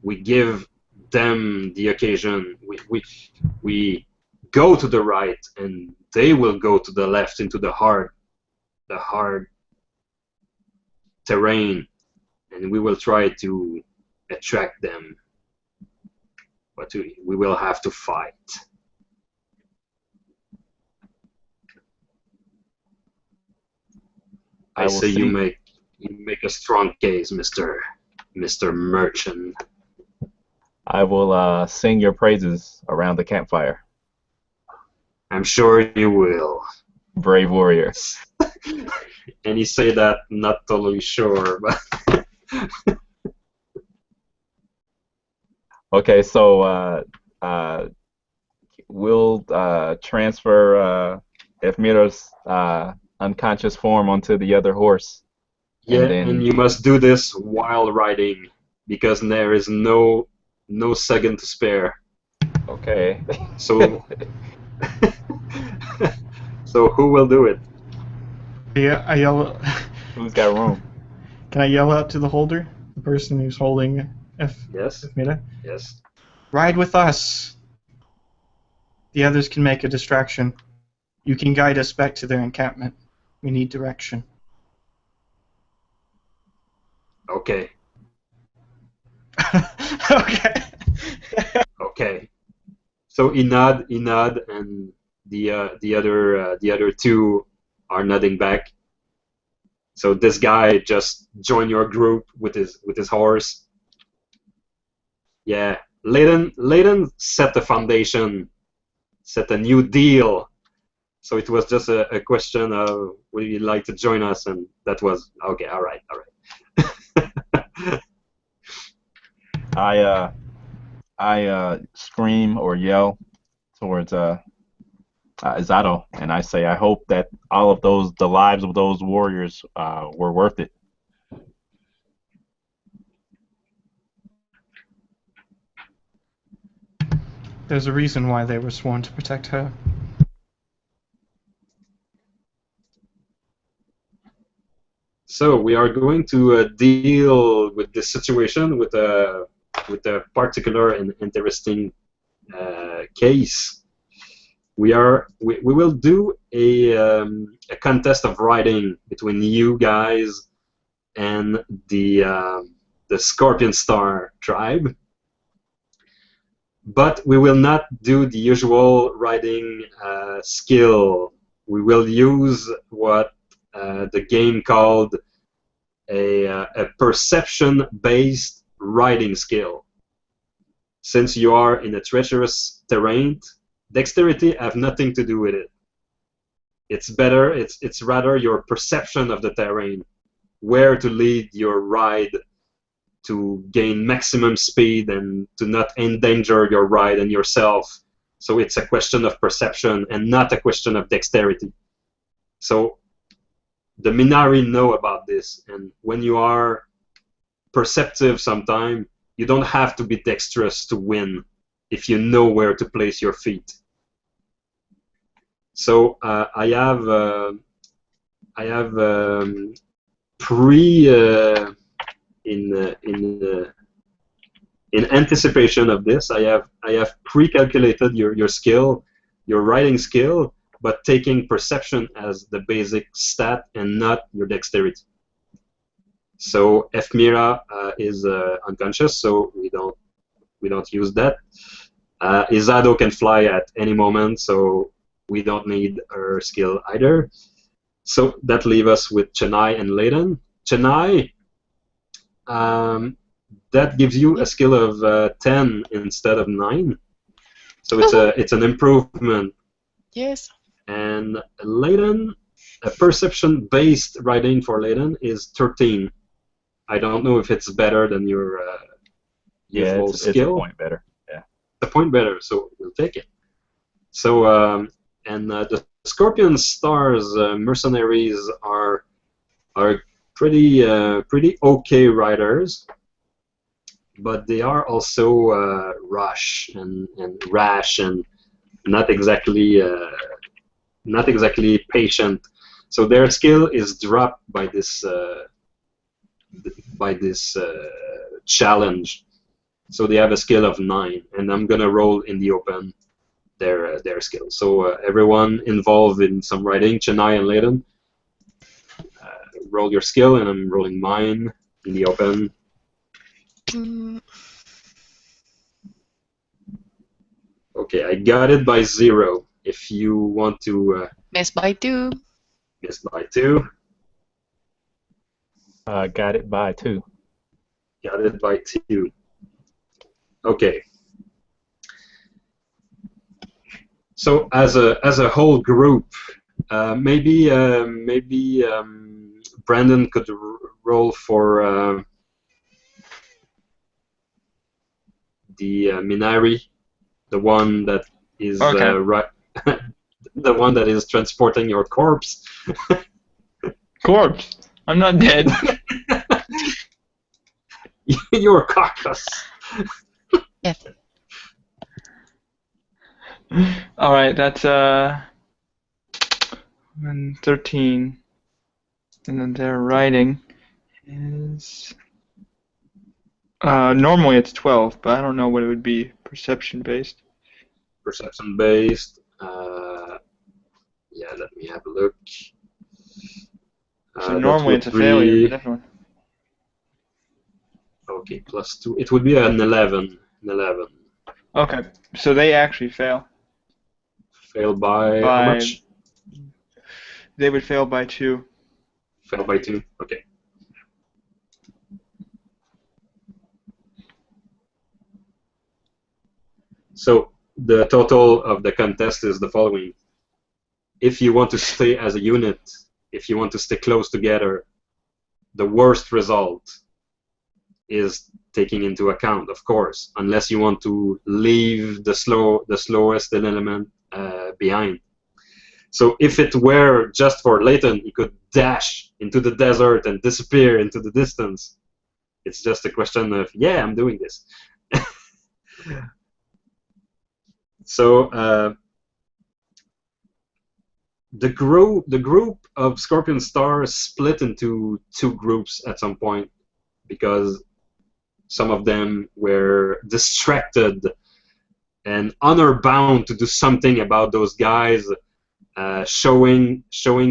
we give them the occasion. We go to the right, and they will go to the left into the hard terrain, and we will try to attract them. But we will have to fight. I say you make a strong case, Mr. Merchant. I will sing your praises around the campfire. I'm sure you will. Brave warrior. And he say that not totally sure, but Okay, so we'll transfer Eff'Meera's unconscious form onto the other horse, yeah, and then and you must do this while riding because there is no second to spare. okay. So so who will do it? Yeah, I yell. Who's got room? Can I yell out to the holder, the person who's holding Yes, Eff'Meera? yes. Ride with us. The others can make a distraction. You can guide us back to their encampment. We need direction. Okay, Okay. okay. So he nod, and the other two are nodding back. So this guy just joined your group with his horse. Yeah, Laythan set the foundation, set a new deal. So it was just a question of would you like to join us, and that was okay. All right. I scream or yell towards Izado, and I say, I hope that all of the lives of those warriors were worth it. There's a reason why they were sworn to protect her. So we are going to deal with this situation with a particular and interesting case. We will do a contest of riding between you guys and the Scorpion Star tribe, but we will not do the usual riding skill. We will use what the game called a perception-based riding skill. Since you are in a treacherous terrain, dexterity have nothing to do with it. It's rather your perception of the terrain, where to lead your ride to gain maximum speed and to not endanger your ride and yourself. So it's a question of perception and not a question of dexterity. So the Minari know about this, and when you are perceptive sometimes, you don't have to be dexterous to win if you know where to place your feet. So I have in anticipation of this, I have pre-calculated your skill, your writing skill, but taking perception as the basic stat and not your dexterity. So Eff'Meera is unconscious, so we don't use that. Izado can fly at any moment, so we don't need her skill either. So that leaves us with Chennai and Laythan. Chennai, that gives you a skill of 10 instead of 9. So it's an improvement. Yes. And Laythan, a perception-based writing for Laythan is 13. I don't know if it's better than your usual skill. It's a point better. Yeah. A point better, so we'll take it. So the Scorpion Stars mercenaries are pretty okay riders, but they are also rash and rash and not exactly patient. So their skill is dropped by this challenge. So they have a skill of 9, and I'm gonna roll in the open their skill. So everyone involved in some writing, Chennai and Laythan, roll your skill, and I'm rolling mine in the open. Okay, I got it by 0. If you want to Miss by 2. miss by 2, Got it by 2. got it by 2. Okay. So as a whole group, Maybe Brandon could roll for the Minari, the one that is Okay. the one that is transporting your corpse. Corpse. I'm not dead. Your carcass. Yes. All right, that's 13, and then their writing is normally it's 12, but I don't know what it would be perception based. Perception based. Yeah, let me have a look. So That normally would it's a failure, be but definitely. okay. +2. It would be an 11. An 11. Okay, so they actually fail. Fail by how much? They would fail by 2. Fail by 2. Okay. So the total of the contest is the following. If you want to stay as a unit, if you want to stay close together, the worst result is taking into account, of course, unless you want to leave the slowest element behind. So if it were just for Laythan, he could dash into the desert and disappear into the distance. It's just a question of, yeah, I'm doing this. So the group of Scorpion Stars split into 2 groups at some point because some of them were distracted and honor-bound to do something about those guys showing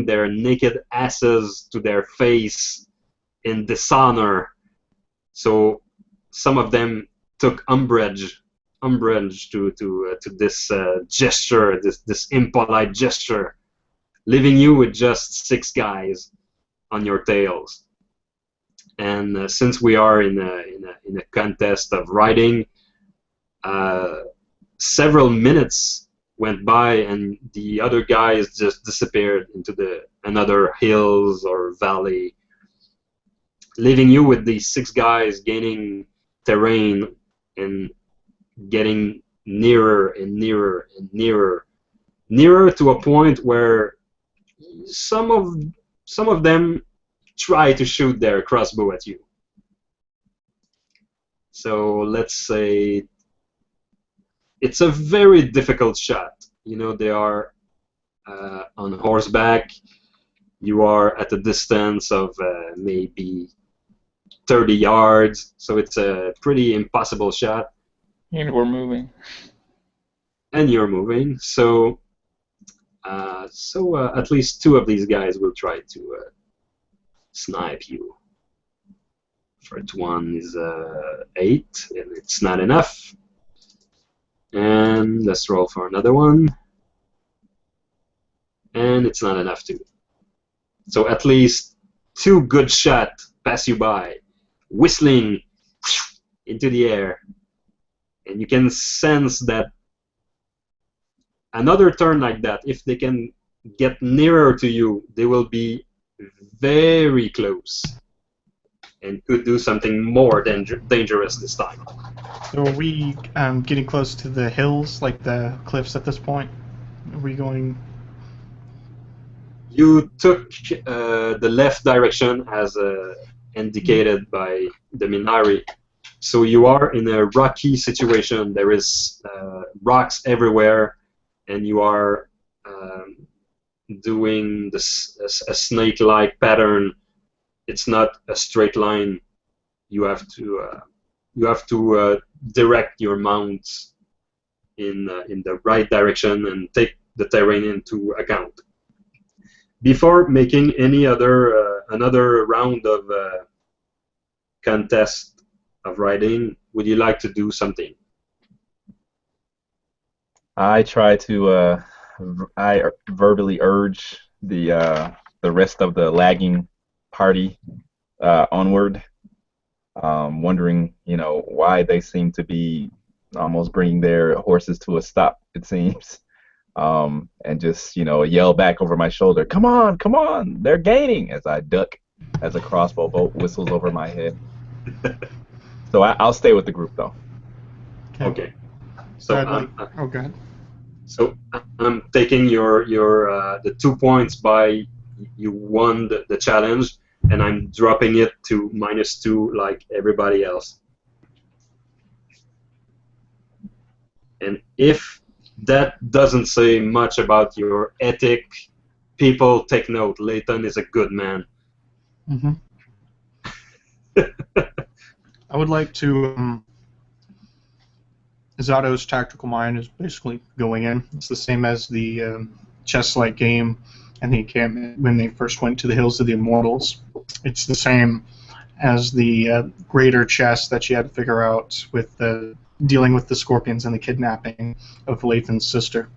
their naked asses to their face in dishonor. So some of them took umbrage to this gesture, this impolite gesture, leaving you with just 6 guys on your tails. And since we are in a contest of riding, several minutes went by and the other guys just disappeared into another hills or valley, leaving you with these 6 guys gaining terrain and getting nearer and nearer and nearer to a point where some of them try to shoot their crossbow at you. So let's say it's a very difficult shot. You know, they are on horseback. You are at a distance of maybe 30 yards, so it's a pretty impossible shot. And we're moving. And you're moving, so at least 2 of these guys will try to snipe you. First one is 8, and it's not enough. And let's roll for another one. And it's not enough too. So at least 2 good shots pass you by, whistling into the air. And you can sense that another turn like that, if they can get nearer to you, they will be very close and could do something more dangerous this time. So are we getting close to the hills, like the cliffs at this point? Are we going... You took the left direction as indicated by the Minari. So you are in a rocky situation. There is rocks everywhere, and you are doing a snake-like pattern. It's not a straight line. You have to direct your mounts in the right direction and take the terrain into account. Before making any other another round of contest of riding, would you like to do something? I try to I verbally urge the rest of the lagging party onward, wondering, why they seem to be almost bringing their horses to a stop. It seems and just yell back over my shoulder, come on, they're gaining, as I duck as a crossbow bolt whistles over my head. So I'll stay with the group though. Okay. So oh, go ahead. So I'm taking your the 2 points by you won the challenge, and I'm dropping it to -2 like everybody else. And if that doesn't say much about your ethic, people take note. Laythan is a good man. Mm-hmm. I would like to. Izado's tactical mind is basically going in. It's the same as the chess-like game and the encampment when they first went to the Hills of the Immortals. It's the same as the greater chess that she had to figure out with dealing with the scorpions and the kidnapping of Laythan's sister.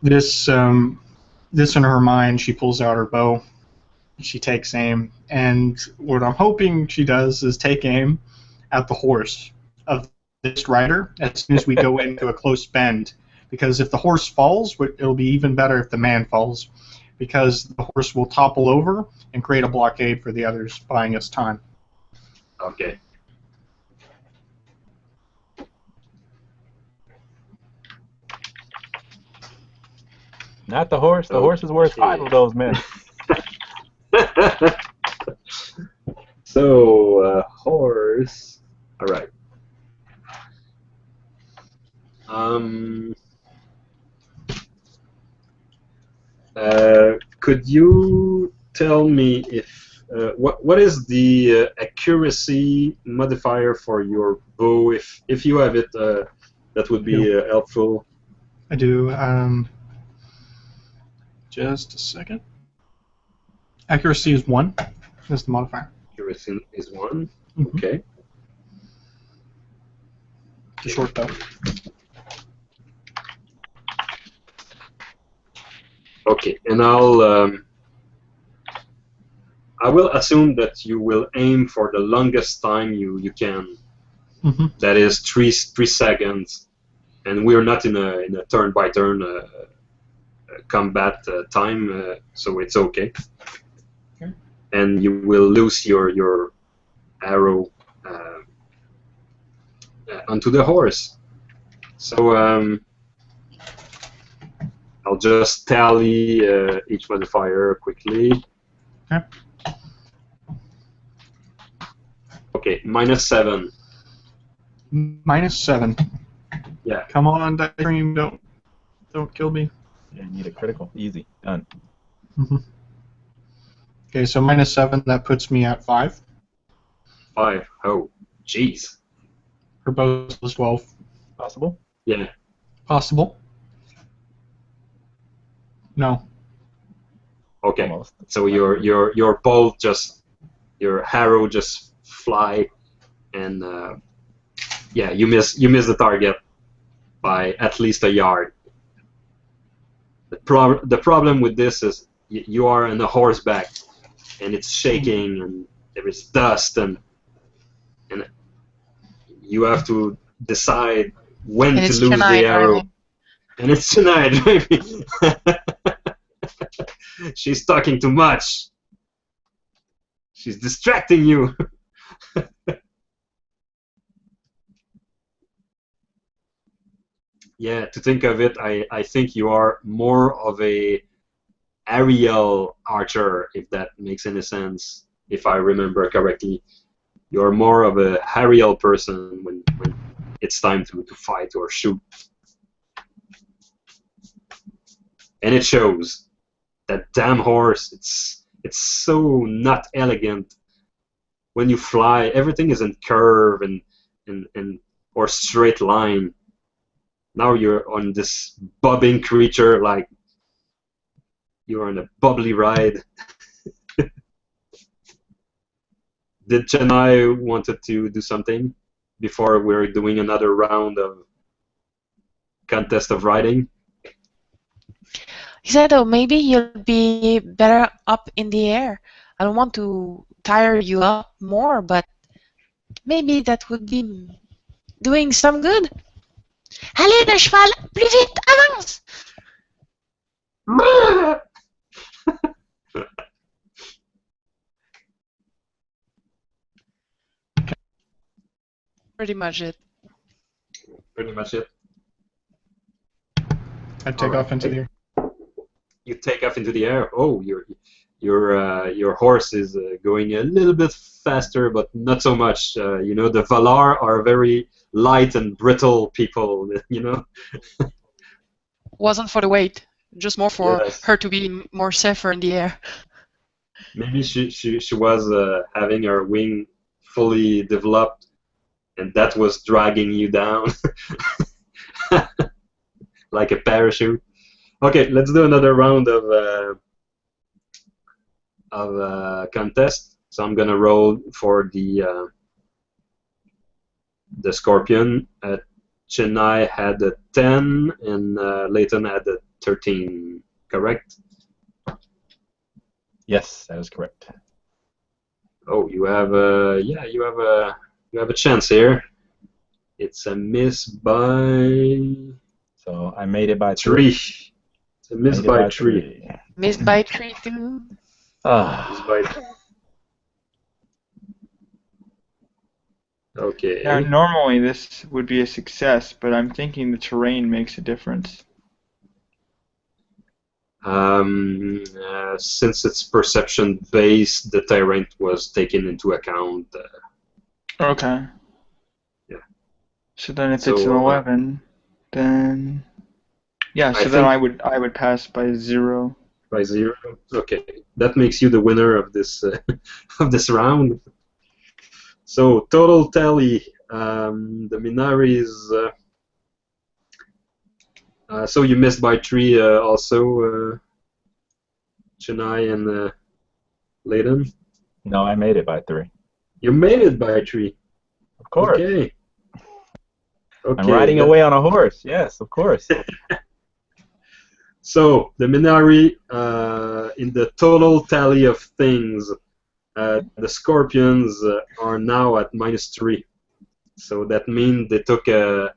This in her mind, she pulls out her bow, she takes aim, and what I'm hoping she does is take aim at the horse of this rider as soon as we go into a close bend, because if the horse falls, it'll be even better if the man falls, because the horse will topple over and create a blockade for the others, buying us time. Okay. Not the horse. The horse is worth 5 of those men. So, horse. All right. Could you tell me if what is the accuracy modifier for your bow? If you have it, that would be helpful. I do. Just a second. Accuracy is 1. That's the modifier. Accuracy is 1. Mm-hmm. Okay. The short bow. Okay, and I will assume that you will aim for the longest time you can. Mm-hmm. That is 3 seconds, and we're not in a turn by turn combat time, so it's okay. Okay. And you will lose your arrow onto the horse. So I'll just tally each modifier quickly. Okay. Okay, -7. -7. Yeah. Come on, Dream, don't kill me. Yeah, you need a critical. Easy. Done. Mm-hmm. Okay, so -7, that puts me at 5. 5. Oh, jeez. Her bow is 12. Possible? Yeah. Possible. No. Okay. Almost. So your bolt your arrow just fly, and yeah, you miss the target by at least a yard. The problem with this is you are on a horseback, and it's shaking, and there is dust, and you have to decide when to lose Chennai the arrow. driving. And it's Chennai driving. She's talking too much. She's distracting you. Yeah, to think of it, I think you are more of a aerial archer, if that makes any sense, if I remember correctly. You're more of a aerial person when it's time to fight or shoot. And it shows. That damn horse, it's so not elegant. When you fly, everything is in curve and or straight line. Now you're on this bobbing creature, like you're on a bubbly ride. Did Chennai wanted to do something before we're doing another round of contest of riding? Izado, maybe you'll be better up in the air. I don't want to tire you up more, but maybe that would be doing some good. Allez, le cheval, plus vite, avance! Pretty much it. Pretty much it. I'd take Alright. off into the air. You take off into the air. Oh, your horse is going a little bit faster, but not so much. You know, the Valar are very light and brittle people. You know. Wasn't for the weight, just more for Yes. her to be more safer in the air. Maybe she was having her wing fully developed, and that was dragging you down like a parachute. Okay, let's do another round of contest. So I'm gonna roll for the Scorpion. Chennai had a 10 and Laythan had a 13. Correct? Yes, that is correct. Oh, you have you have a chance here. It's a miss by So I made it by 3. 3. It's a miss Made it by 3. Missed by 3 too. Miss Ah, by 3. Okay. Now, normally this would be a success, but I'm thinking the terrain makes a difference. Since it's perception based, the tyrant was taken into account. Okay. Yeah. So then if So, it's an 11, then yeah. I So then think- I would pass by 0. By 0. Okay, that makes you the winner of this of this round. So total tally, the Minaris. So you missed by 3 also, Chennai and Laythan. no, I made it by 3. You made it by 3. Of course. Okay. I'm riding away on a horse. Yes, of course. So the Minari, in the total tally of things, the Scorpions are now at -3. So that means they took a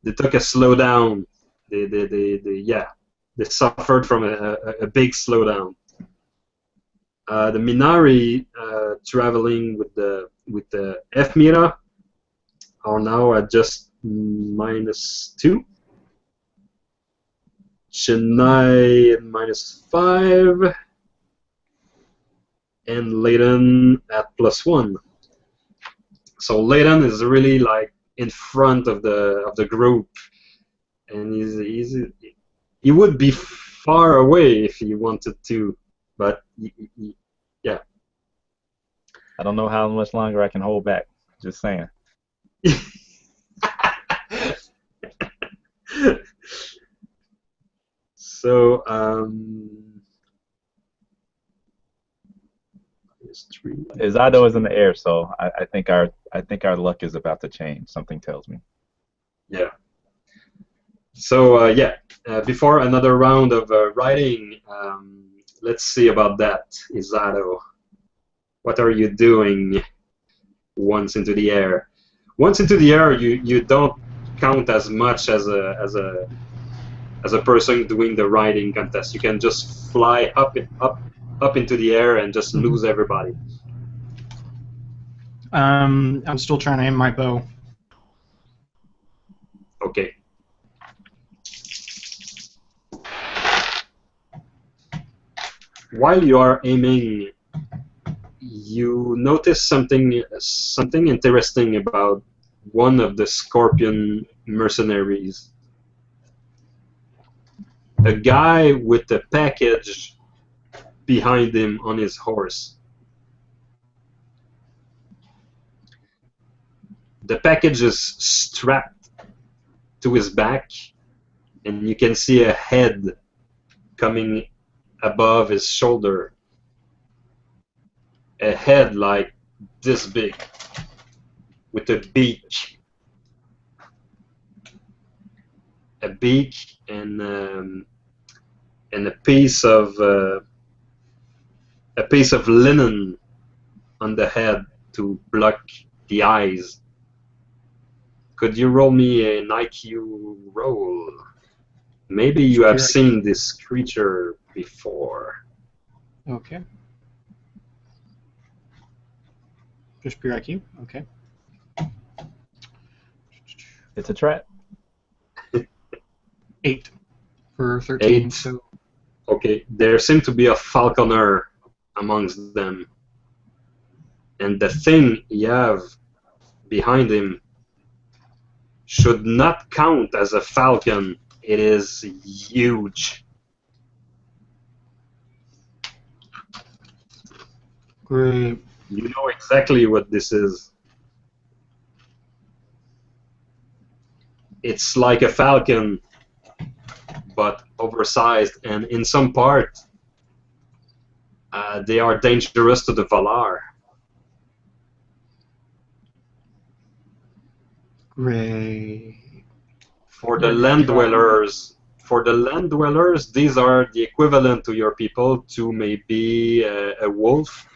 slowdown. They suffered from a big slowdown. The Minari traveling with the Eff'Meera are now at just -2. Chennai at -5, and Laythan at +1. So Laythan is really like in front of the group, and he would be far away if he wanted to, but yeah. I don't know how much longer I can hold back. Just saying. So it's 3. Izado is in the air, so I think our luck is about to change. Something tells me. Yeah. So before another round of riding, let's see about that, Izado. What are you doing once into the air? Once into the air, you don't count as much as a person doing the riding contest. You can just fly up into the air and just lose everybody. I'm still trying to aim my bow. Okay. While you are aiming, you notice something interesting about one of the Scorpion mercenaries. A guy with a package behind him on his horse. The package is strapped to his back, and you can see a head coming above his shoulder. A head like this big, with a beak. A beak and a piece of linen on the head to block the eyes. Could you roll me an IQ roll? Maybe you Just have pure seen this creature before. Okay. Just pure IQ? Okay. It's a trap. 8 for 13. 8. So Okay, there seem to be a falconer amongst them. And the thing you have behind him should not count as a falcon. It is huge. great. You know exactly what this is. It's like a falcon, but oversized, and in some part, they are dangerous to the Valar. Great. For the land dwellers, these are the equivalent to your people to maybe a wolf.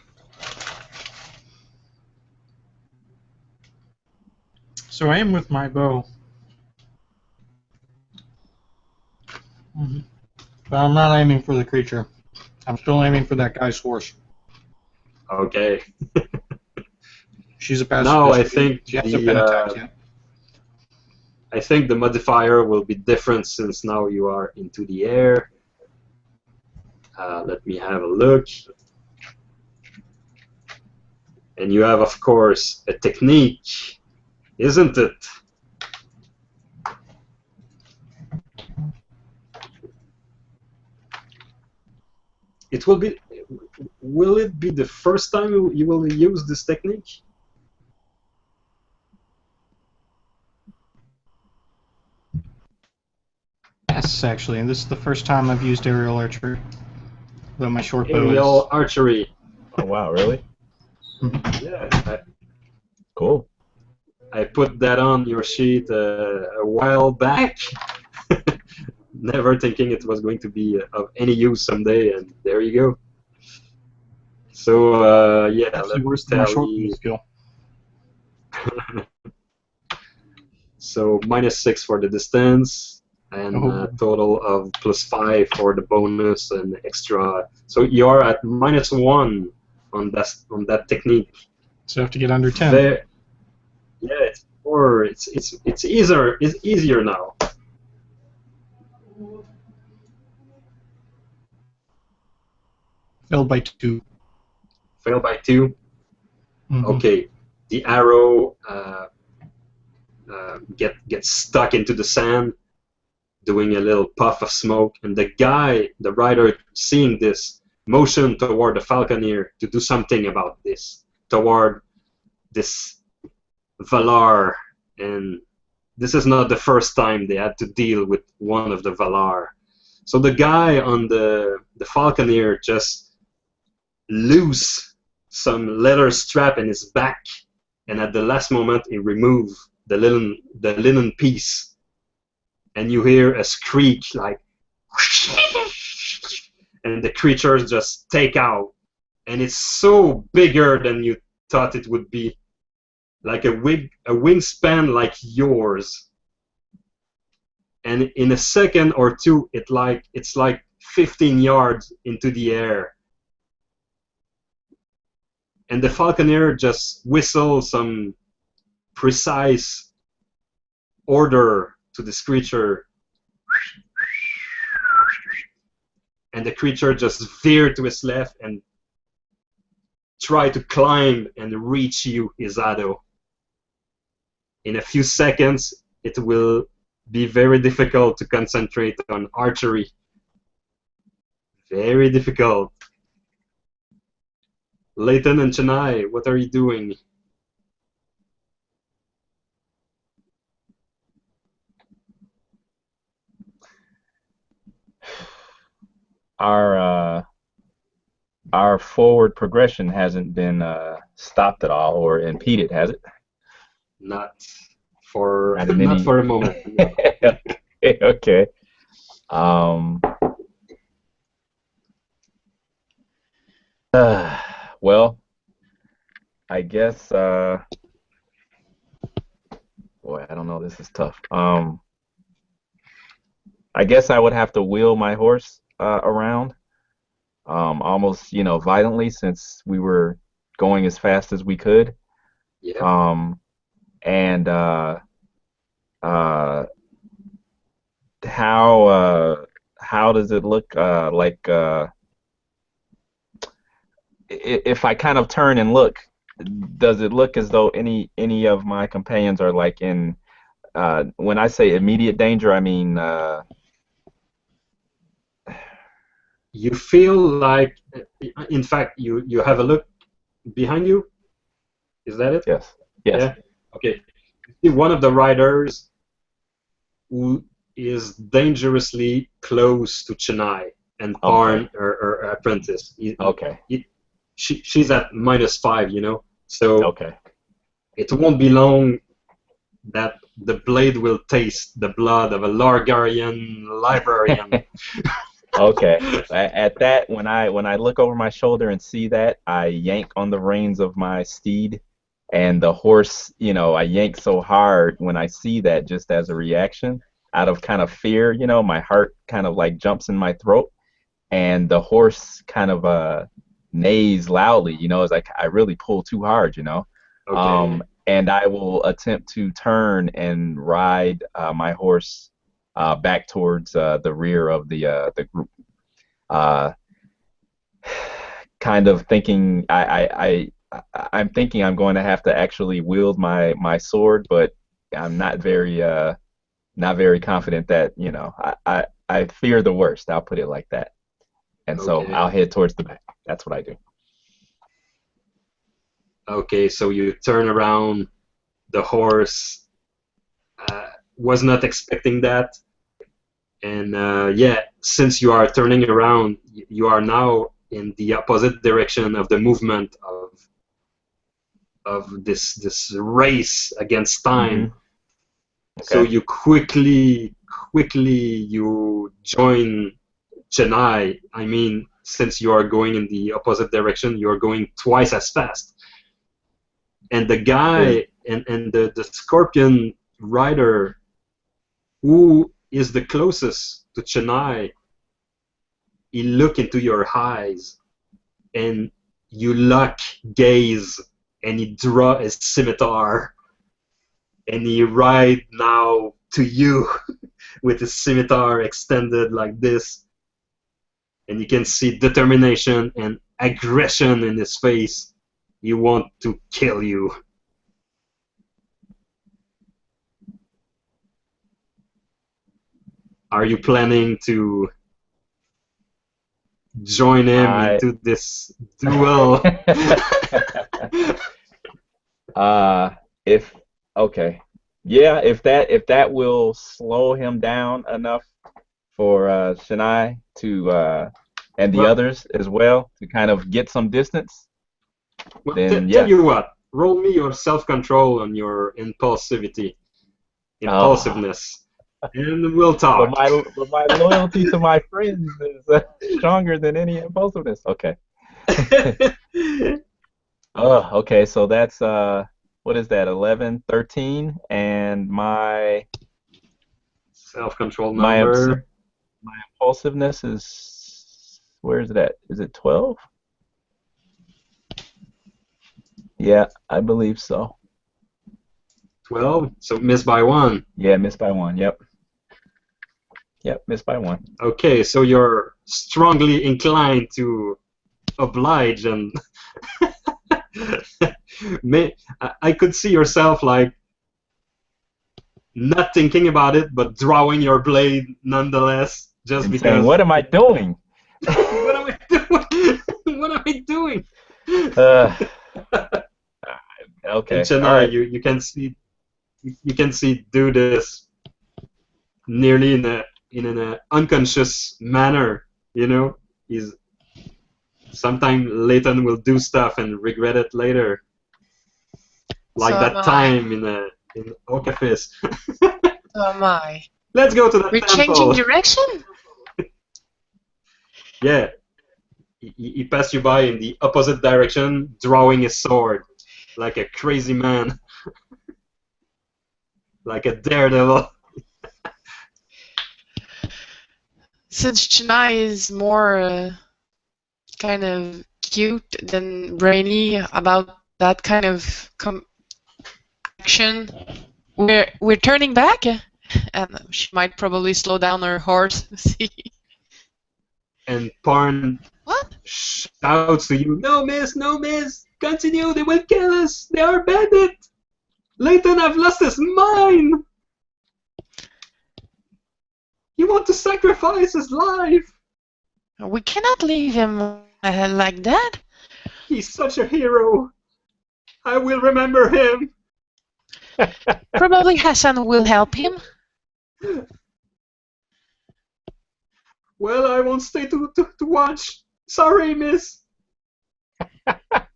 So I am with my bow. But I'm not aiming for the creature. I'm still aiming for that guy's horse. Okay. She's a pacifist. Now I think she hasn't been attacked yet. I think the modifier will be different since now you are into the air. Let me have a look. And you have, of course, a technique, isn't it? It will be. Will it be the first time you will use this technique? Yes, actually, and this is the first time I've used aerial archery. Though my short bow Aerial is... archery. Oh wow, really? Yeah, Cool. I put that on your sheet a while back. Never thinking it was going to be of any use someday, and there you go. So yeah, actually let me worse than my tell short bow you. skill. So -6 for the distance, and a total of +5 for the bonus and extra. So you're at -1 on that technique. So I have to get under 10. Yeah, it's easier. It's easier now. Failed by 2. Failed by 2. Mm-hmm. Okay, the arrow gets stuck into the sand, doing a little puff of smoke, and the rider, seeing this, motioned toward the falconer to do something about this, toward this Valar, and this is not the first time they had to deal with one of the Valar. So the guy on the falconer just loose some leather strap in his back, and at the last moment he removed the linen piece, and you hear a screech like, and the creatures just take out, and it's so bigger than you thought it would be, like a wingspan like yours, and in a second or two it's like 15 yards into the air, and the falconer just whistles some precise order to this creature, and the creature just veered to his left and tried to climb and reach you, Izado. In a few seconds, it will be very difficult to concentrate on archery. Very difficult. Laythan and Chennai, what are you doing? Our forward progression hasn't been stopped at all or impeded, has it? Not for Not in not any- for a moment. No. Okay. Well, I guess. Boy, I don't know. This is tough. I guess I would have to wheel my horse around, almost, violently, since we were going as fast as we could. Yeah. And uh, how does it look like if I kind of turn and look, does it look as though any of my companions are like in when I say immediate danger, I mean You feel like, in fact, you have a look behind you. Is that it? yes. Yes. Yeah. Okay. You see one of the riders who is dangerously close to Chennai and Parn, her apprentice. Okay. She's at -5, so Okay. it won't be long that the blade will taste the blood of a Largarian librarian. Okay. At that, when I look over my shoulder and see that, I yank on the reins of my steed, and the horse, I yank so hard when I see that, just as a reaction, out of kind of fear, my heart kind of like jumps in my throat, and the horse kind of neighs loudly, as I really pull too hard. Okay. And I will attempt to turn and ride my horse back towards the rear of the group. Uh, kind of thinking I'm thinking I'm going to have to actually wield my sword, but I'm not very confident that I fear the worst. I'll put it like that. And so Okay. I'll head towards the back. That's what I do. Okay, so you turn around. The horse was not expecting that, and yeah, since you are turning around, you are now in the opposite direction of the movement of this race against time. Okay. So you quickly you join Chennai. I mean, since you are going in the opposite direction, you are going twice as fast. And the guy and the scorpion rider who is the closest to Chennai, he look into your eyes and you lock gaze, and he draw his scimitar and he ride now to you with his scimitar extended like this, and you can see determination and aggression in his face. He want to kill you. Are you planning to join him into this duel? If that will slow him down enough for Chennai to and the others as well to kind of get some distance. Well, then tell you what, roll me your self-control and your impulsiveness, and we'll talk. But my loyalty to my friends is stronger than any impulsiveness. Okay. Okay, so that's what is that? 11, 13, and my self-control number. My impulsiveness is, where is it at? Is it 12? Yeah, I believe so. 12? So missed by 1. Yeah, missed by 1. Yep, missed by 1. Okay, so you're strongly inclined to oblige, and I could see yourself like not thinking about it, but drawing your blade nonetheless, just and because. Saying, what am I doing? What am I doing? What am I doing? Okay. And Chennai, all right. you can see do this nearly in an unconscious manner. He's sometimes Laythan will do stuff and regret it later, like So that am I. time in Okafis. So am I. Let's go to the We're temple. changing direction? Yeah, he passed you by in the opposite direction, drawing his sword like a crazy man. like a daredevil. Since Chennai is more kind of cute than brainy about that kind of action, we're turning back, and she might probably slow down her horse. See? And Parn What? shouts to you, "No, miss, no, miss! Continue, they will kill us! They are bandits! Laythan have lost his mind! He wants to sacrifice his life! We cannot leave him like that. He's such a hero! I will remember him!" Probably Hassan will help him. "Well, I won't stay to watch. Sorry, miss.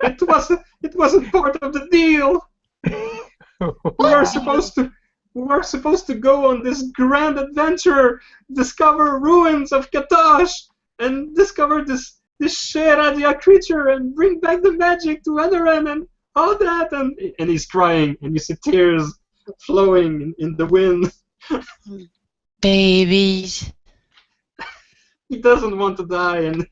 It wasn't part of the deal. We were supposed to go on this grand adventure, discover ruins of Katash, and discover this Sheradia creature, and bring back the magic to Anoren, and all that." And he's crying, and you see tears flowing in the wind. Babies. He doesn't want to die, and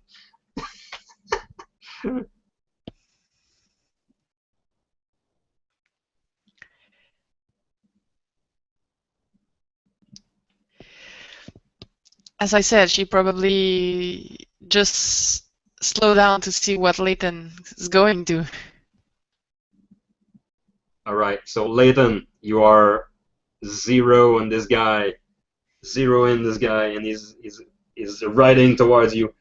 As I said, she probably just slow down to see what Layton is going to. Alright, so Laythan, you are 0 on this guy. 0 in this guy, and he's riding towards you.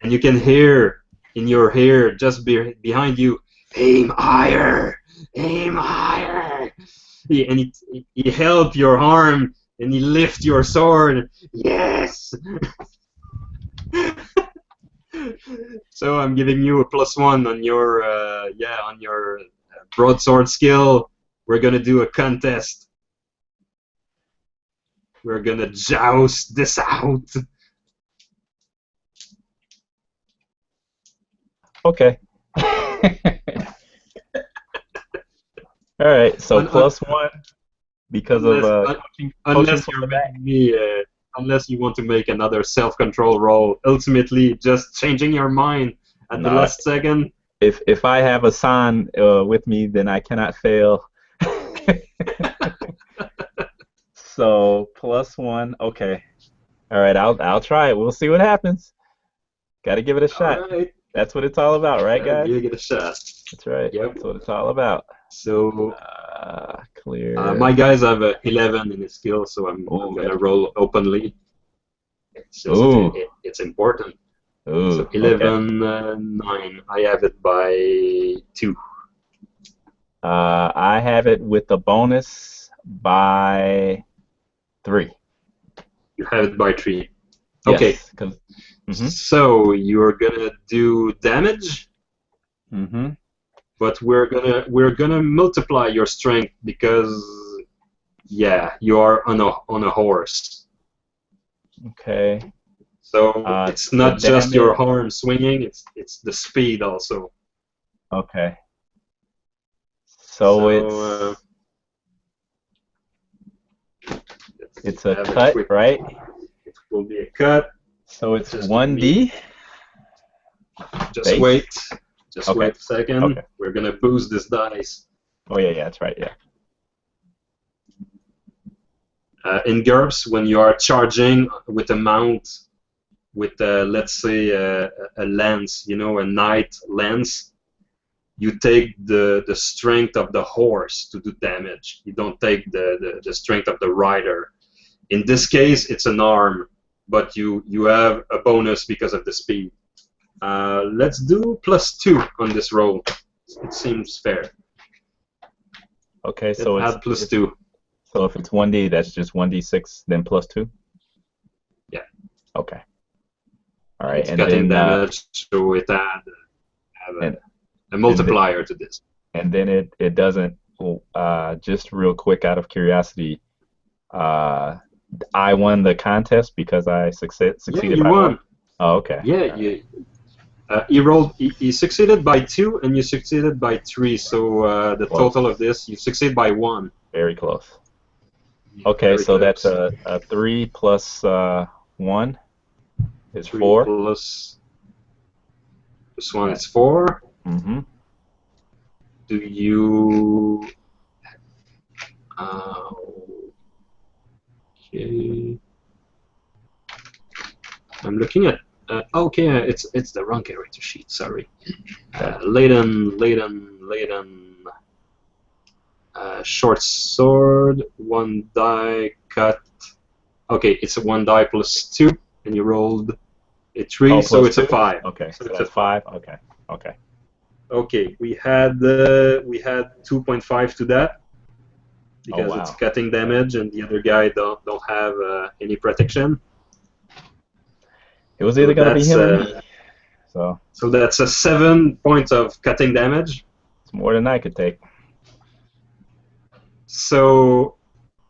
And you can hear in your ear, just behind you, "Aim higher! Aim higher!" And he help your arm, and he lift your sword. Yes! So I'm giving you a +1 on your broadsword skill. We're gonna do a contest. We're gonna joust this out. Okay. All right. So +1 because unless you're making me, unless you want to make another self-control roll. Ultimately, just changing your mind at the last second. If I have a sign with me, then I cannot fail. So +1. Okay. All right. I'll try it. We'll see what happens. Got to give it a shot. All right. That's what it's all about, right, guys? You get a shot. That's right. Yep. That's what it's all about. So clear. my guys have 11 in his skill, so I'm gonna roll openly. It's important. Ooh, So 11, 9. I have it by 2. I have it with the bonus by 3. You have it by 3. Yes, Okay. Mm-hmm. So you're gonna do damage, Mm-hmm. but we're gonna multiply your strength because you are on a horse. Okay. So it's not just your arm swinging; it's the speed also. Okay. So it's a cut, right? It will be a cut. So it's 1D. Just base? wait. Just Okay. wait a second. Okay. We're gonna boost this dice. Oh yeah, that's right. Yeah. In GURPS, when you are charging with a mount, with let's say a lance, a knight lance, you take the strength of the horse to do damage. You don't take the strength of the rider. In this case, it's an arm, but you have a bonus because of the speed. Let's do +2 on this roll. It seems fair. Okay, so add +2. So if it's 1D, that's just 1d6, then +2? Yeah. Okay. All right, It's and cutting then damage, so it have a multiplier to this. And then it doesn't. Just real quick, out of curiosity, I won the contest because I succeeded. You by won. 1. Oh, okay. Yeah, he rolled. He succeeded by 2, and you succeeded by 3. So the Close. total of this, you succeed by 1. Very close. Okay, Very so that's close. a 3 plus 1 is 3 4. plus 1 is 4. Mm-hmm. Do you... okay. I'm looking at... okay, it's the wrong character sheet, sorry. Laythan. Short sword, 1 die, cut. Okay, it's a 1 die plus 2, and you rolled a 3, Oh, so plus it's a 2? 5. Okay, So so it's a that's 5? Okay, okay. Okay, we had 2.5 to that Oh, because it's wow. cutting damage, and the other guy don't have any protection. It was So either going to be that's him or me. So that's a 7 points of cutting damage. it's more than I could take. So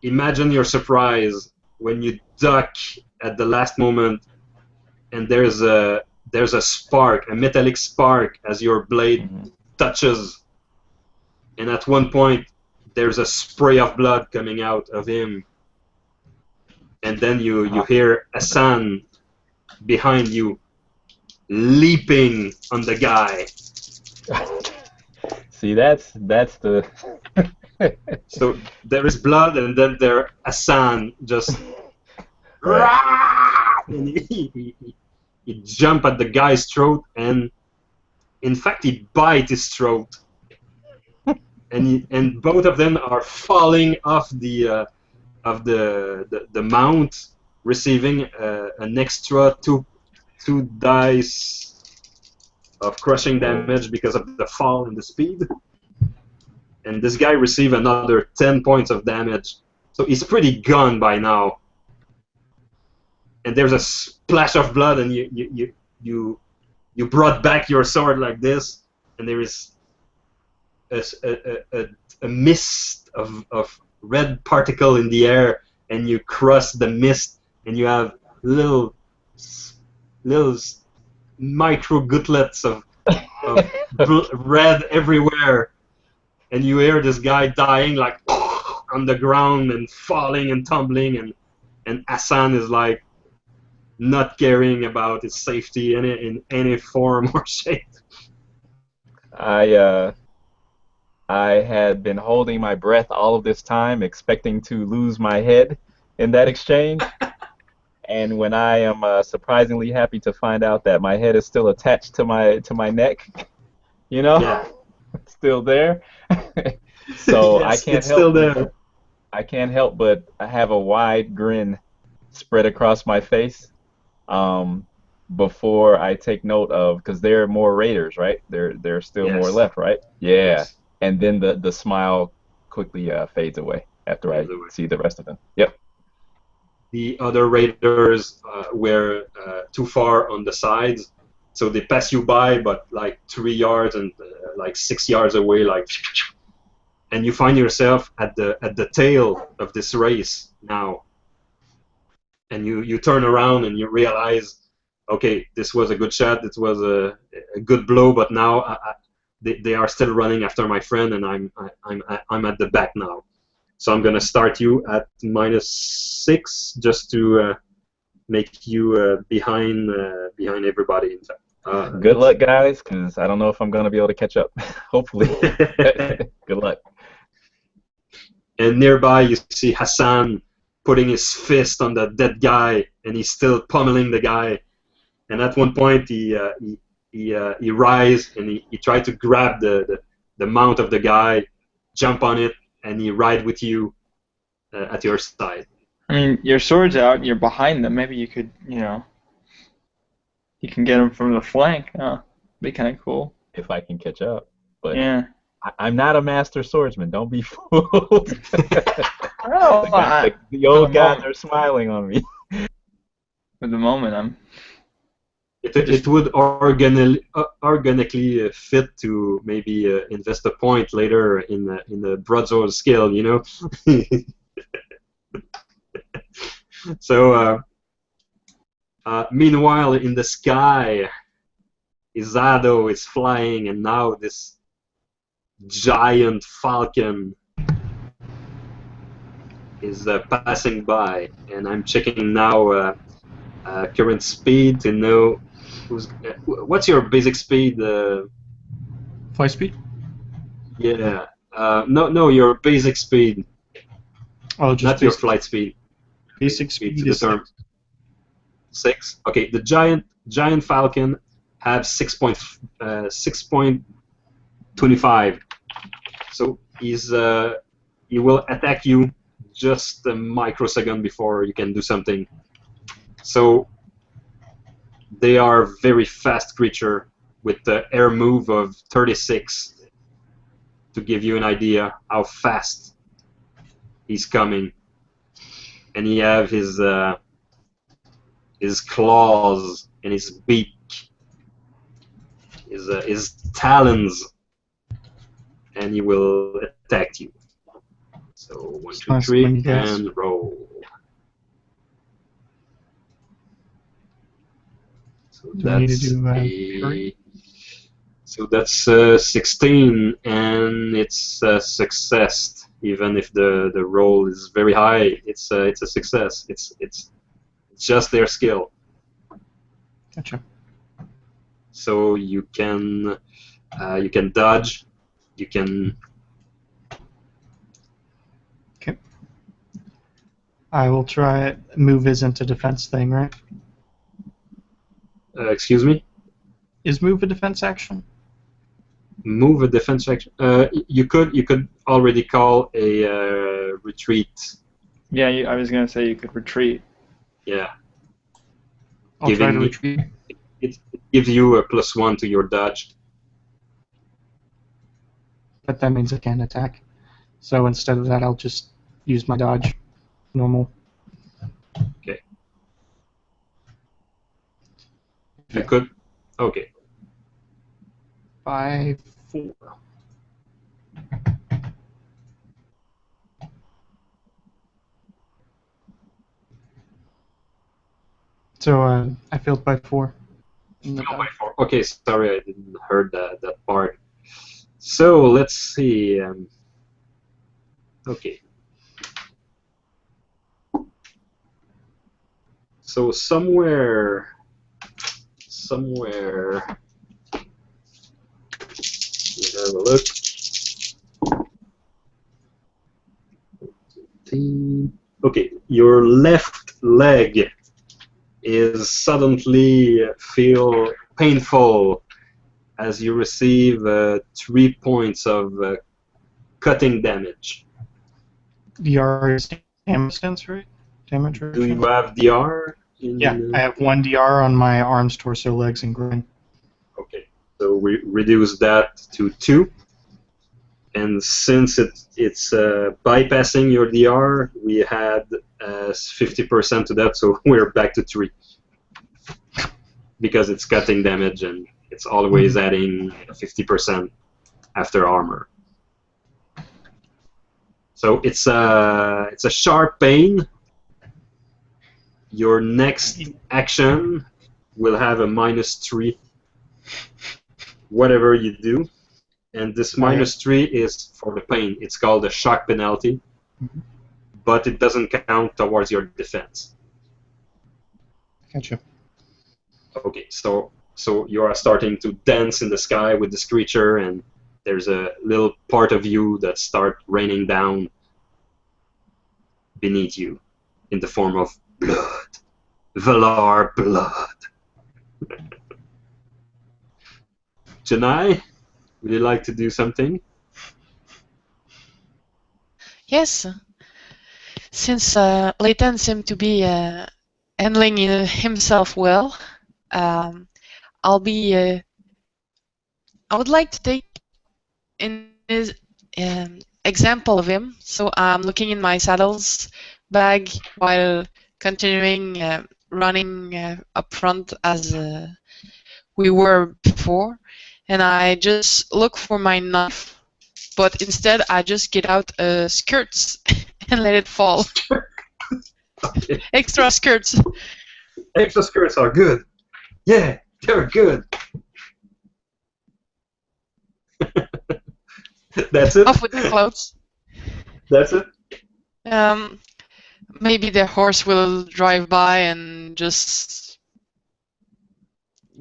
imagine your surprise when you duck at the last moment, and there's a spark, a metallic spark, as your blade Mm-hmm. touches, and at one point there's a spray of blood coming out of him, and then you hear Hassan behind you leaping on the guy. See, that's the... So there is blood, and then there Hassan just Right. and he jump at the guy's throat, and in fact he bite his throat, and both of them are falling off the mount, receiving an extra two dice of crushing damage because of the fall and the speed. And this guy received another 10 points of damage, so he's pretty gone by now. And there's a splash of blood, and you brought back your sword like this, and there is a mist of red particle in the air, and you cross the mist, and you have little micro gutlets of red everywhere, and you hear this guy dying like on the ground and falling and tumbling, and Hassan is like not caring about his safety in any form or shape. I had been holding my breath all of this time, expecting to lose my head in that exchange. And when I am surprisingly happy to find out that my head is still attached to my neck, you know, Yeah. it's still there. So Yes, I can't it's still help there. I can't help but have a wide grin spread across my face before I take note of, because there are more raiders, right? There are still more Yes. left, right? Yeah. Yes. And then the smile quickly fades away after I Fades away. see the rest of them. Yep. The other raiders were too far on the sides, so they pass you by, but like 3 yards and like 6 yards away, like, and you find yourself at the tail of this race now, and you turn around and you realize, okay, this was a good shot, it was a good blow, but now they are still running after my friend, and I'm at the back now. So I'm gonna start you at -6 just to make you behind everybody. In fact, Good luck, guys, because I don't know if I'm gonna be able to catch up. Hopefully. Good luck. And nearby you see Hassan putting his fist on the dead guy, and he's still pummeling the guy. And at one point he rises, and he tried to grab the mount of the guy, jump on it, and he ride with you at your side. I mean, your sword's out, you're behind them. Maybe you could, you can get them from the flank. Be kind of cool. If I can catch up. But Yeah. I'm not a master swordsman. Don't be fooled. Oh, The old gods are smiling on me. For the moment, It would organically fit to maybe invest a point later in the broadsword skill, you know. So meanwhile, in the sky, Izado is flying, and now this giant falcon is passing by, and I'm checking now current speed to know who's. What's your basic speed? Fly speed? Yeah. No, your basic speed, Oh, just not your flight speed. Basic speed to is determine. 6. Okay, the giant falcon have 6.25. So he will attack you just a microsecond before you can do something. So they are very fast creature with the air move of 36. To give you an idea how fast he's coming, and he have his claws and his beak, his talons, and he will attack you. So 1, 2, 3, and roll. So that's 16, and it's a success. Even if the roll is very high, it's a success. It's just their skill. Gotcha. So you can dodge, you can. Okay. I will try it. Move isn't a defense thing, right? Excuse me? Is move a defense action? Move a defense action. You could already call a retreat. Yeah, I was gonna say you could retreat. Yeah. I'll try to retreat. It gives you a +1 to your dodge. But that means I can't attack. So instead of that, I'll just use my dodge. Normal. Okay. You could. Okay. 5, 4. So I failed by 4. Okay, sorry, I didn't heard that part. So let's see. Okay. So somewhere. Let me have a look. Okay, your left leg is suddenly feel painful as you receive 3 points of cutting damage. DR is damage sense, right? Damage Do you have DR? Yeah, I have 1 DR on my arms, torso, legs, and groin. Okay, so we reduce that to 2. And since it's bypassing your DR, we had 50% to that, so we're back to 3. Because it's cutting damage and it's always adding 50% after armor. So it's a sharp pain. Your next action will have a -3, whatever you do. And this -3 is for the pain. It's called a shock penalty, but it doesn't count towards your defense. Gotcha. Okay, so you are starting to dance in the sky with this creature, and there's a little part of you that start raining down beneath you in the form of blood. Valar blood. Chennai, would you like to do something? Yes. Since Laythan seemed to be handling himself well, I'll be. I would like to take in his example of him. So I'm looking in my saddles bag while continuing running up front as we were before, and I just look for my knife, but instead I just get out skirts and let it fall. Okay. Extra skirts. Extra skirts are good. Yeah, they're good. That's it? Off with the clothes. That's it? maybe the horse will drive by and just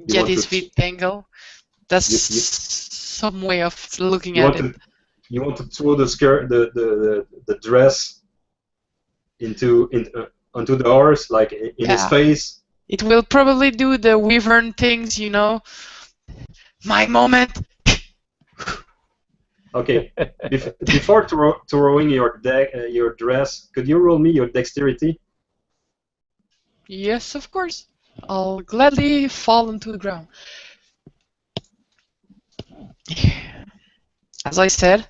get want his to- feet tangled. That's You- some way of looking You at want it. to you want to throw the skirt, the dress onto the horse, like in his Yeah. face. It will probably do the wyvern things, you know. My moment. Okay. Before throwing your dress, could you roll me your dexterity? Yes, of course. I'll gladly fall into the ground. As I said,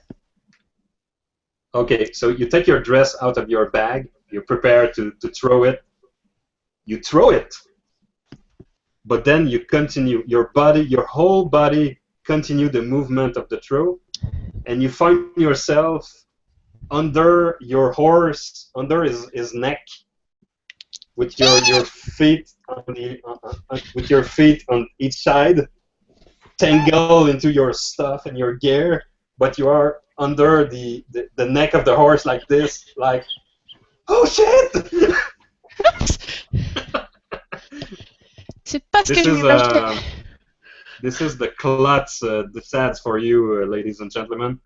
Okay, so you take your dress out of your bag. You prepare to throw it. You throw it, but then you continue. Your whole body, continue the movement of the throw, and you find yourself under your horse, under his neck, with your feet with your feet on each side, tangle into your stuff and your gear, but you are under the neck of the horse like this, like, oh shit! c'est pas ce que This je is m'imaginais. this is the klutz, the sads for you, ladies and gentlemen.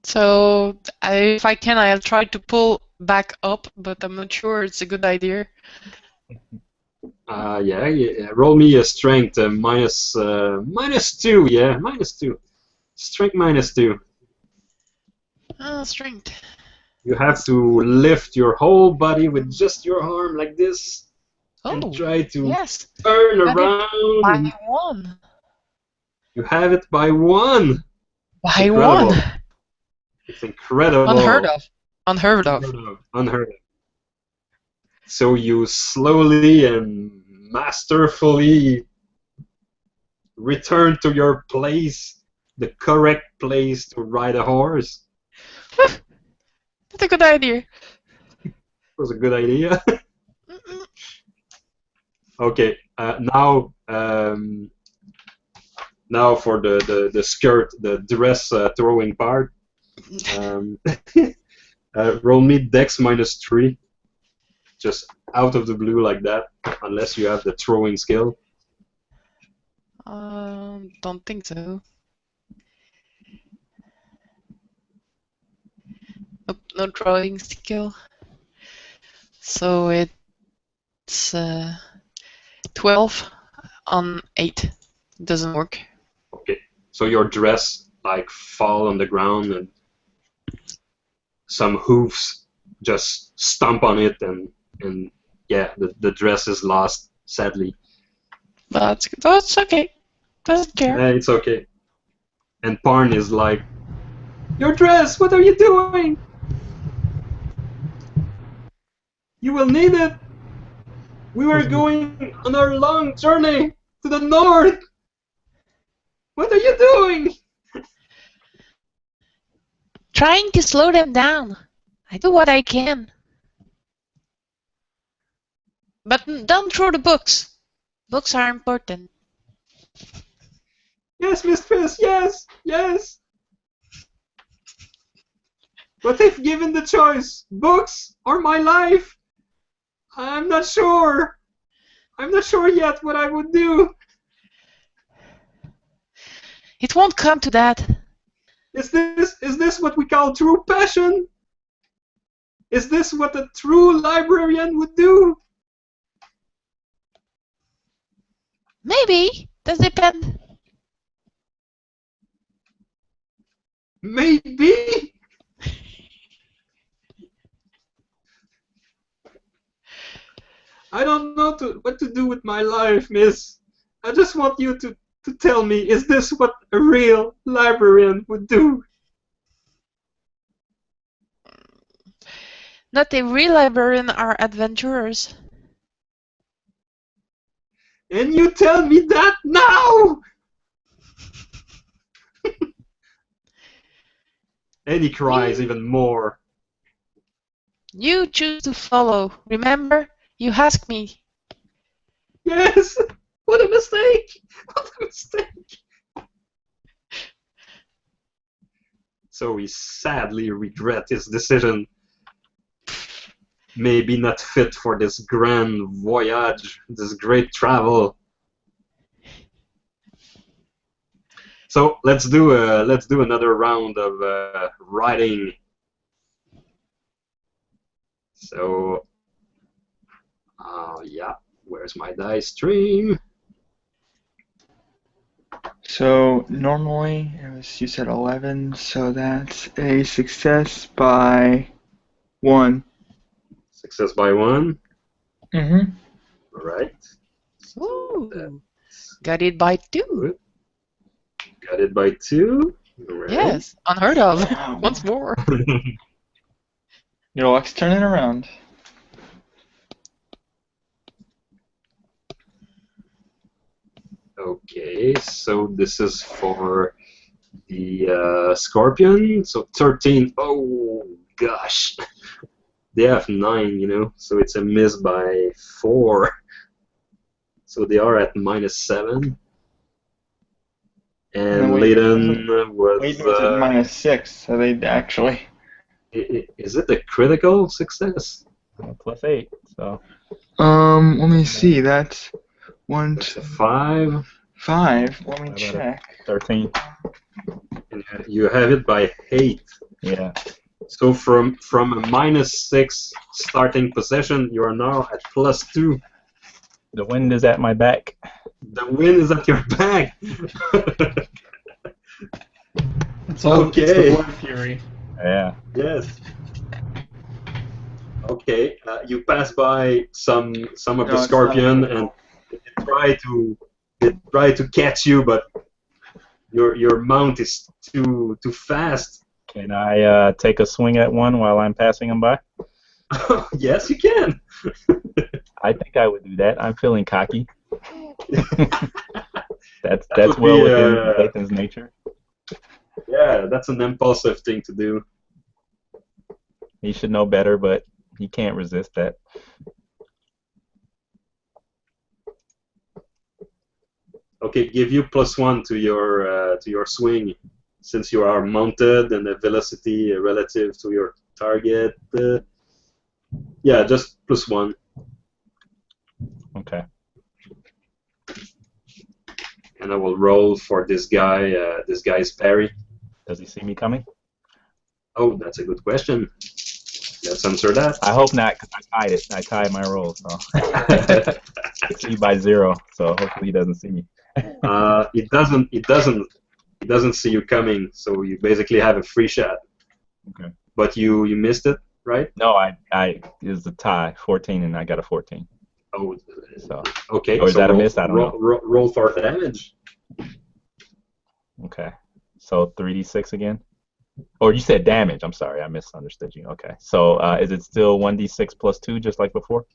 So, if I can, I'll try to pull back up, but I'm not sure it's a good idea. Yeah. Roll me a strength minus -2. Yeah, -2. Strength -2. Strength. You have to lift your whole body with just your arm like this, and Oh, try to yes. turn Got it around. by And one. you have it by one. By incredible. one. It's incredible. Unheard of. Unheard of. Unheard of. So you slowly and masterfully return to your place, the correct place to ride a horse. That's a good idea. Was a good idea. Okay, now for the skirt, the dress throwing part. Roll me dex -3, just out of the blue like that, unless you have the throwing skill. Don't think so. Nope, no drawing skill. So it's 12 on 8. Doesn't work. Okay, so your dress like fall on the ground and some hoofs just stomp on it, and yeah, the dress is lost, sadly. But that's okay. Doesn't care. It's okay. And Parn is like, your dress, what are you doing? You will need it. We were going on our long journey to the north. What are you doing? Trying to slow them down. I do what I can. But don't throw the books. Books are important. Yes, mistress, yes. But if given the choice, books or my life, I'm not sure. I'm not sure yet what I would do. It won't come to that. Is this what we call true passion? Is this what a true librarian would do? Maybe. Does depend. Maybe. I don't know what to do with my life, miss. I just want you to tell me, is this what a real librarian would do? Not every librarian are adventurers. And you tell me that now! And he cries even more. You choose to follow. Remember, you asked me. Yes! What a mistake! What a mistake! So he sadly regrets his decision. Maybe not fit for this grand voyage, this great travel. So let's do another round of writing. So, yeah, where's my dice stream? So normally it was, you said 11, so that's a success by 1. Success by 1. Mm-hmm. All right. So Ooh. Got it by 2. good. Got it by 2. All right. Yes, unheard of. Wow. Once more. Your luck's turning around. Okay, so this is for the Scorpion. So 13. Oh gosh, they have 9, you know. So it's a miss by 4. So they are at -7. And Laythan was. Laythan was at -6, so they actually. Is it a critical success? +8. So. Let me see. That's 1, That's 2, a 5. 5. Let me How about check. 13. And you have it by 8. Yeah. So from a -6 starting position, you are now at +2. The wind is at my back. The wind is at your back. It's all Okay. it's the blood fury. Yeah. Yes. Okay. You pass by some of the it's Scorpion, not. and they try to catch you, but your mount is too fast. Can I take a swing at one while I'm passing them by? Yes, you can. I think I would do that. I'm feeling cocky. That's would well be, within Laythan's nature. Yeah, that's an impulsive thing to do. He should know better, but he can't resist that. Okay, give you +1 to your swing, since you are mounted and the velocity relative to your target. Yeah, just +1. Okay. And I will roll for this guy. This guy's parry. Does he see me coming? Oh, that's a good question. Let's answer that. I hope not, because I tied it. I tied my roll, so see by 0. So hopefully he doesn't see me. It doesn't see you coming. So you basically have a free shot. Okay. But you missed it, right? No, it was a tie, 14, and I got a 14. Oh, So okay. or is so that a roll, miss? I don't know. Roll for damage. Okay. So 3d6 again? Or you said damage. I'm sorry. I misunderstood you. Okay. So is it still 1d6 + 2 just like before?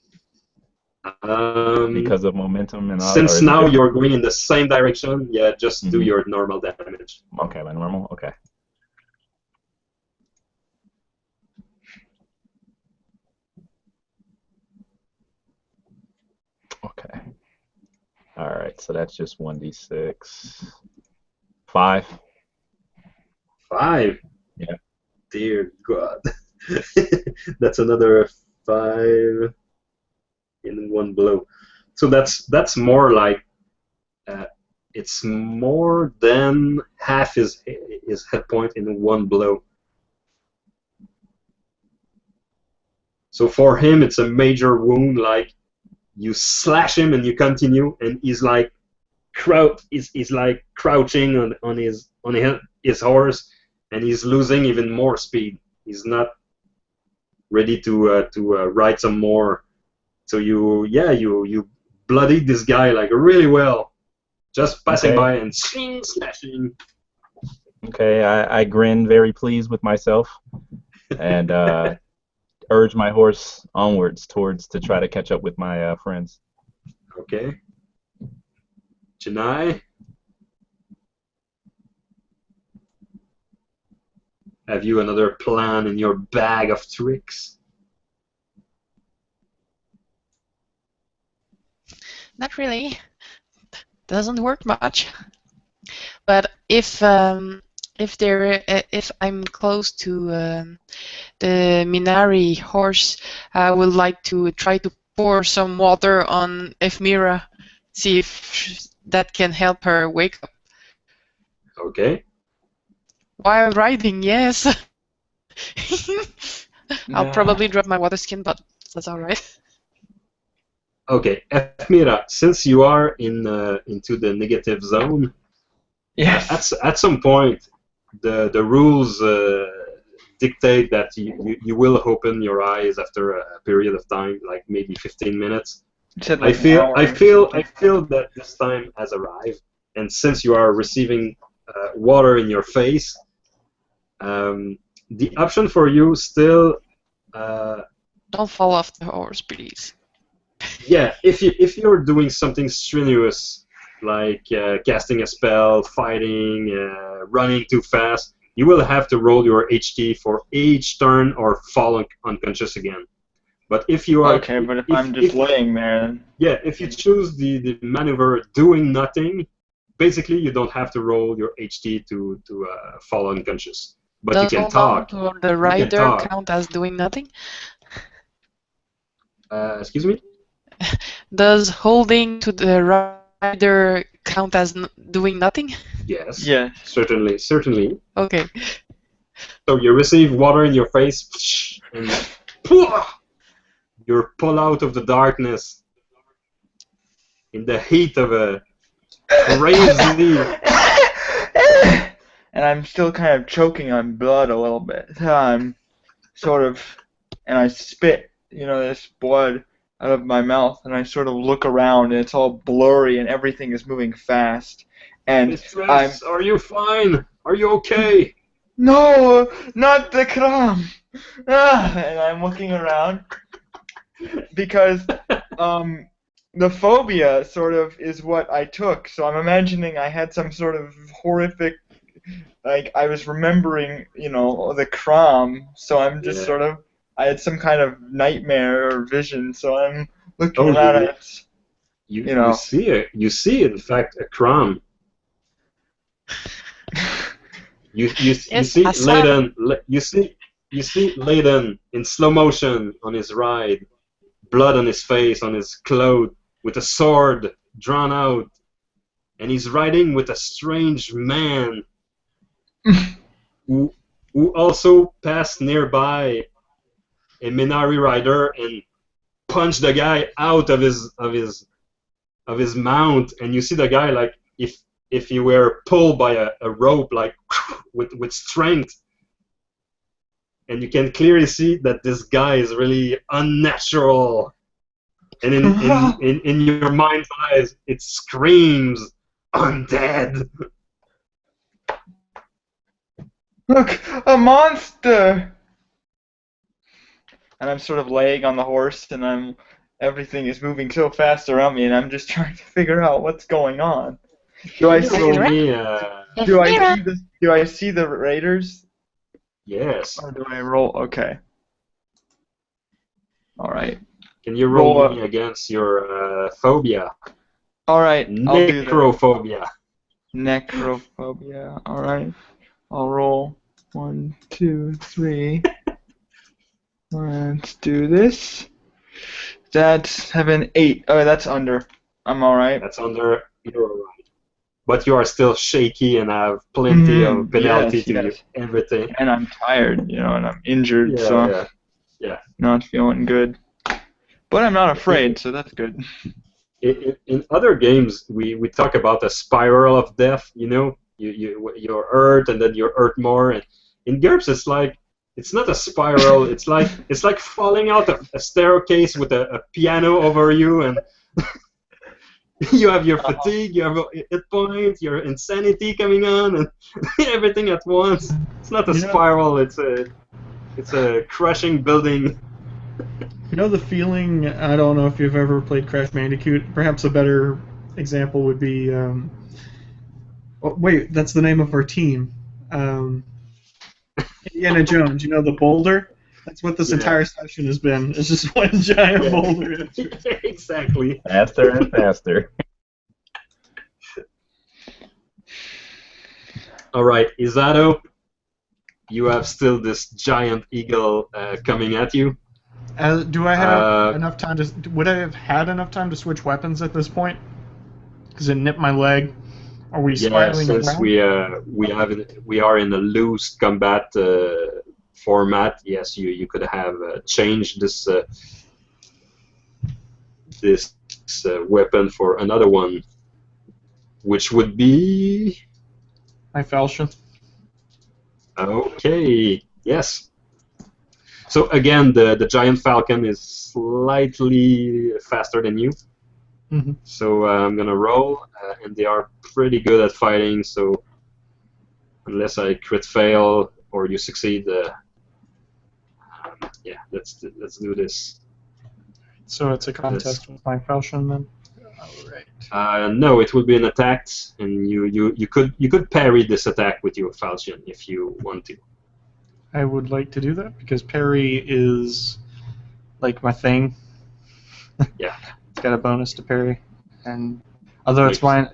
Because of momentum and all? Since now you're going in the same direction, yeah, just do your normal damage. Okay, my normal? Okay. Okay. All right, so that's just 1d6. 5. 5? Yeah. Dear God. That's another 5 in one blow. So that's more like it's more than half his hit point in one blow. So for him, it's a major wound. Like you slash him and you continue, and he's like crouching on his horse, and he's losing even more speed. He's not ready to ride some more. So you bloodied this guy like really well, just passing by and slashing. Okay, I grin, very pleased with myself, and urge my horse onwards to try to catch up with my friends. Okay. Chennai, have you another plan in your bag of tricks? Not really. doesn't work much. But if I'm close to the Minari horse, I would like to try to pour some water on Eff'Meera, see if that can help her wake up. Okay. While riding, yes. I'll Yeah. probably drop my water skin, but that's alright. Okay, Eff'Meera, since you are into the negative zone, Yes. at some point, the rules dictate that you will open your eyes after a period of time, like maybe 15 minutes. You said I like an hour or feel something. that this time has arrived, and since you are receiving water in your face, the option for you still, Don't fall off the horse, please. yeah, if you're doing something strenuous like casting a spell, fighting, running too fast, you will have to roll your HT for each turn or fall unconscious again. But if you are Okay, but if I'm just laying there, then... Yeah, if you choose the maneuver doing nothing, basically you don't have to roll your HT to fall unconscious. But Does you can hold on talk. to the rider talk. count as doing nothing? Excuse me? Does holding to the rider count as doing nothing? Yes. Yeah. Certainly. Okay. So you receive water in your face, and you're pulled out of the darkness in the heat of a crazy... And I'm still kind of choking on blood a little bit. So I'm sort of... And I spit, this blood out of my mouth, and I sort of look around, and it's all blurry, and everything is moving fast. And Mistress, are you fine? Are you okay? No, not the Kram! And I'm looking around because the phobia sort of is what I took. So I'm imagining I had some sort of horrific, like I was remembering, the Kram. So I'm just sort of, I had some kind of nightmare or vision. So I'm looking around at, you see in fact a Kram. You see Laythan. You see Laythan in slow motion on his ride, blood on his face, on his clothes, with a sword drawn out, and he's riding with a strange man who also passed nearby a Minari rider and punched the guy out of his mount, and you see the guy like if he were pulled by a rope, like with strength, and you can clearly see that this guy is really unnatural, and in your mind's eyes it screams undead. Look, a monster! And I'm sort of laying on the horse, and everything is moving so fast around me, and I'm just trying to figure out what's going on. Do I see the raiders? Yes. Or do I roll? Okay. All right. Can you roll me against your phobia? All right. Necrophobia. Necrophobia. All right. I'll roll 1, 2, 3. Let's do this. That's 7, 8. Oh, that's under. I'm all right. That's under. You're all right. But you are still shaky and have plenty of penalty to everything. And I'm tired, and I'm injured, so not feeling good. But I'm not afraid, so that's good. In other games, we talk about a spiral of death. You're hurt and then you're hurt more. And in GURPS, it's not a spiral. It's like falling out of a staircase with a piano over you, and you have your fatigue, you have hit points, your insanity coming on, and everything at once. It's not a spiral. It's a crushing building. You know the feeling, I don't know if you've ever played Crash Bandicoot, perhaps a better example would be, wait, that's the name of our team. Indiana Jones, the boulder? That's what this entire session has been. It's just one giant boulder. Exactly. Faster and faster. All right, Izado, you have still this giant eagle coming at you. Do I have enough time to? Would I have had enough time to switch weapons at this point? Because it nipped my leg. Are we Yeah, spiraling since around? we are in a loose combat format. Yes, you could have changed this weapon for another one, which would be My falchion. okay. Yes. So again, the giant falcon is slightly faster than you. Mhm. So I'm gonna roll, and they are pretty good at fighting. So unless I crit fail or you succeed, yeah, let's do this. So it's a contest with my falchion then. All right. No, it would be an attack, and you could parry this attack with your falchion if you want to. I would like to do that because parry is like my thing. Yeah. It's got a bonus to parry, and although it's Makes-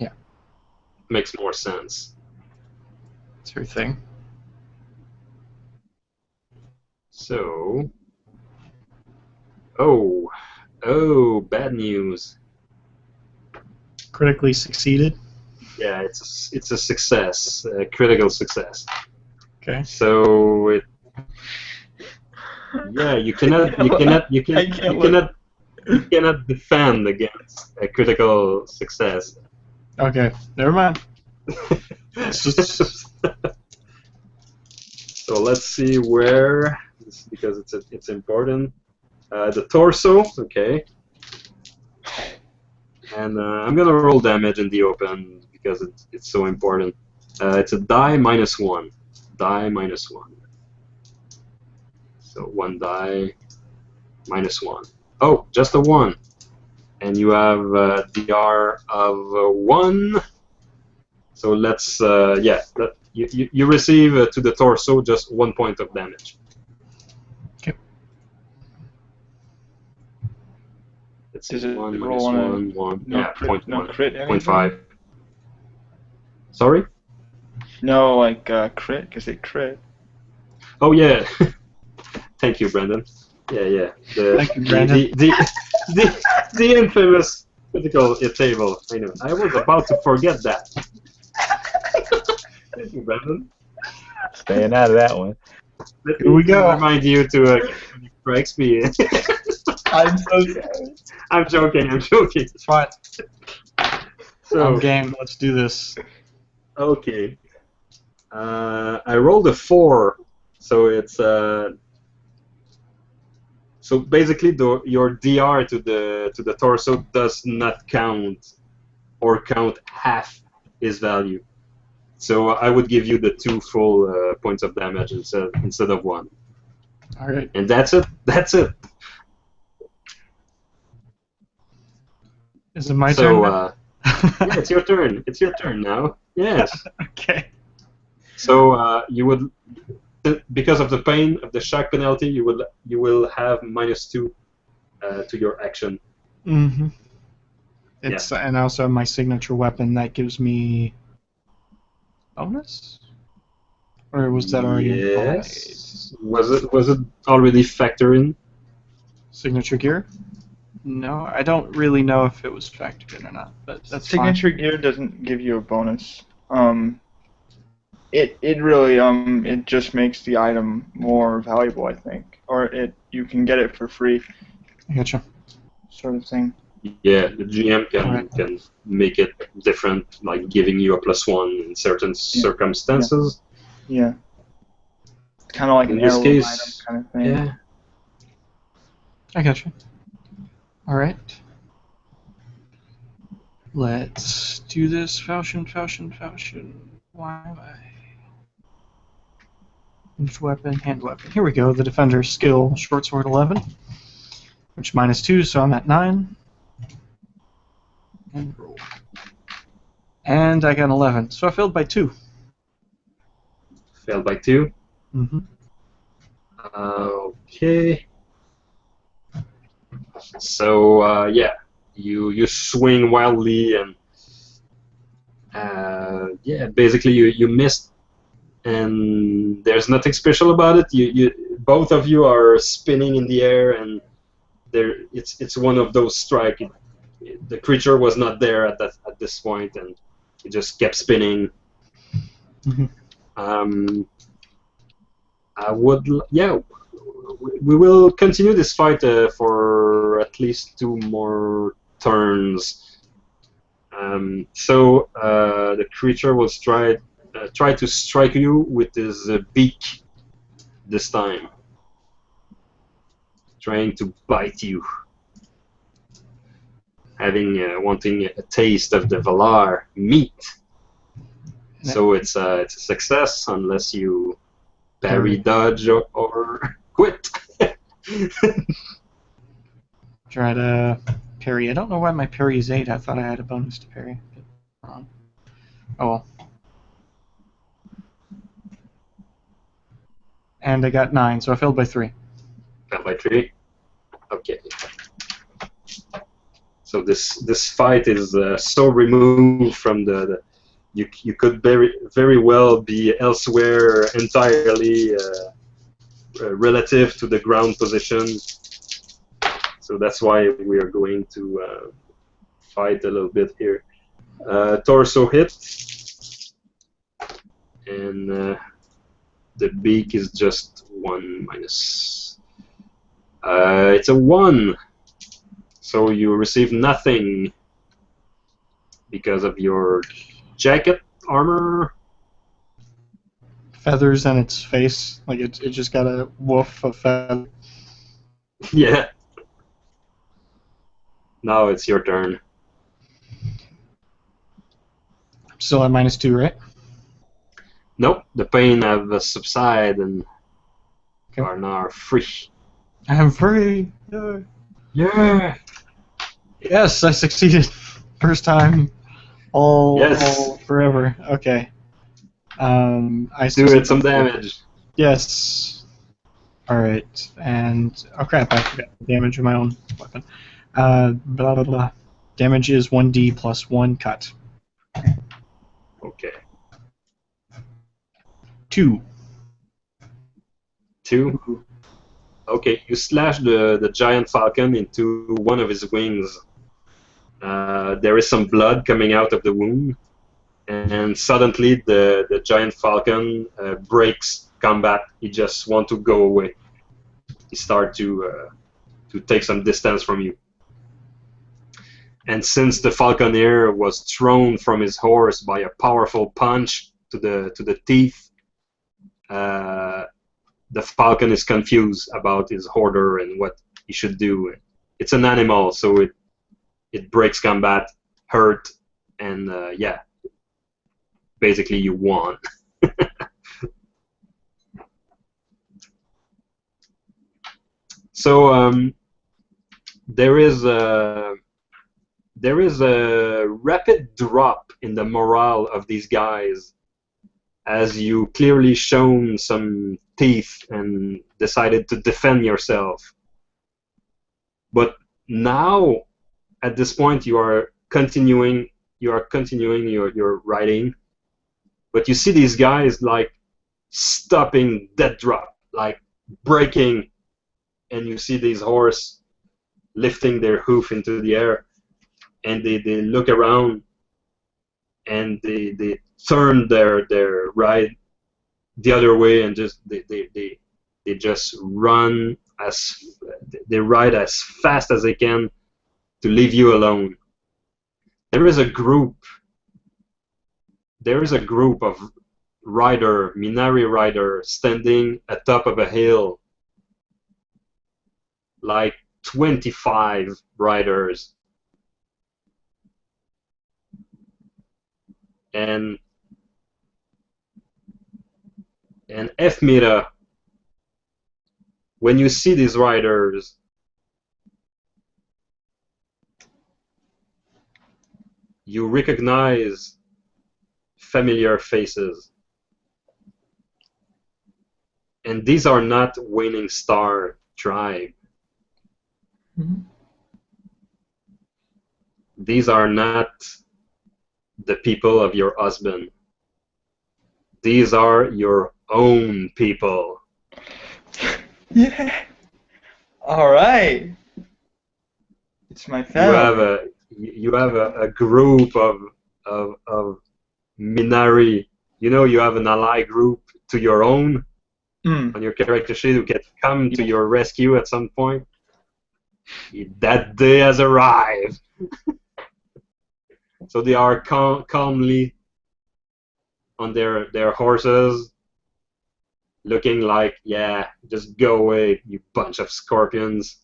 mine, Makes more sense. it's her thing. So, bad news. Critically succeeded. Yeah, it's a success, a critical success. Okay. So you cannot defend against a critical success. Okay. Never mind. It's just So let's see where, because it's important. The torso, okay. And I'm gonna roll damage in the open because it's so important. It's a die -1. Die -1. So 1 die -1. Oh, just a 1. And you have DR of 1. So let's you receive to the torso just 1 point of damage. Okay. Let's Does see, it 1 roll on a 1. no Yeah, crit, point no 1. crit anything? 0.5. Sorry? No, like crit, because they crit. Oh yeah. Thank you, Brandon. Yeah. Thank you, Brandon. The infamous critical table. I know. I was about to forget that. Thank you, Brandon. Staying out of that one. Let Here we me go. remind you to get for XP. I'm so sorry. I'm joking. It's fine. So I'm game. Let's do this. okay. I rolled a 4, so it's so basically your DR to the torso does not count, or count half his value. So I would give you the 2 full points of damage instead of 1. All right. And that's it. Is it my turn? So now? yeah, it's your turn. It's your turn now. Yes. Okay. So you would, because of the pain of the shock penalty, you will have -2 to your action. Mm-hmm. It's and also my signature weapon that gives me bonus. Or was that already in Yes. Was it already factored in? signature gear? No, I don't really know if it was factored in or not, but that's Signature gear doesn't give you a bonus. It really it just makes the item more valuable, I think, or you can get it for free, fine. I gotcha. sort of thing. Yeah, the GM Alright. can make it different, like giving you a +1 in certain circumstances. Yeah. Kind of like In an this heirloom case, item kind of thing. Yeah. I gotcha. All right. Let's do this. Falchion. Why am I? Ranged weapon, hand weapon. Here we go. The defender skill, short sword 11, which -2, so I'm at 9. And roll. And I got an 11, so I failed by 2. Failed by 2. Mm-hmm. Okay. So yeah, you swing wildly, and Yeah, basically you missed, and there's nothing special about it. Both of you are spinning in the air, and it's one of those strike. The creature was not there at this point, and it just kept spinning. Mhm. Yeah, we will continue this fight for at least 2 more turns. So the creature will try to strike you with his beak this time, trying to bite you, wanting a taste of the Valar meat. So it's a success unless you parry, dodge, or quit. Try to parry. I don't know why my parry is 8. I thought I had a bonus to parry. Wrong. Oh well. And I got 9, so I failed by 3. Failed by 3. Okay. So this fight is so removed from you could very well be elsewhere entirely relative to the ground position. So that's why we are going to fight a little bit here. Torso hit, and the beak is just 1 minus. It's a 1, so you receive nothing because of your jacket armor. Feathers on its face, like it just got a woof of feathers. Yeah. Now it's your turn. Still at -2, right? Nope, the pain have subsided and Okay. you are now free. I'm free. Yeah. Yes, I succeeded. First time. All forever. Okay. I Do it some damage. Yes. Alright, and oh crap, I forgot the damage of my own weapon. Blah blah blah. Damage is 1d plus 1 cut. Okay. 2. 2. Okay, you slash the giant falcon into one of his wings. There is some blood coming out of the wound, and suddenly the giant falcon breaks combat. He just wants to go away. He starts to take some distance from you. And since the falconer was thrown from his horse by a powerful punch to the teeth, the falcon is confused about his order and what he should do. It's an animal, so it breaks combat, hurt, and yeah, basically you won. So there is a rapid drop in the morale of these guys as you clearly shown some teeth and decided to defend yourself. But now, at this point, you are continuing your riding, but you see these guys like stopping dead drop, like breaking, and you see these horse lifting their hoof into the air, and they look around, and they turn their ride the other way, and just they just run they ride as fast as they can to leave you alone. There is a group of Minari rider standing atop of a hill, like 25 riders, and Eff'Meera, when you see these riders, you recognize familiar faces. And these are not Waning Star tribe. Mm-hmm. These are not the people of your husband. These are your own people. Yeah. All right. It's my family. You have a group of Minari. You know, you have an ally group to your own on your character sheet who can come to your rescue at some point. That day has arrived. So they are calmly on their horses, looking like, yeah, just go away, you bunch of scorpions,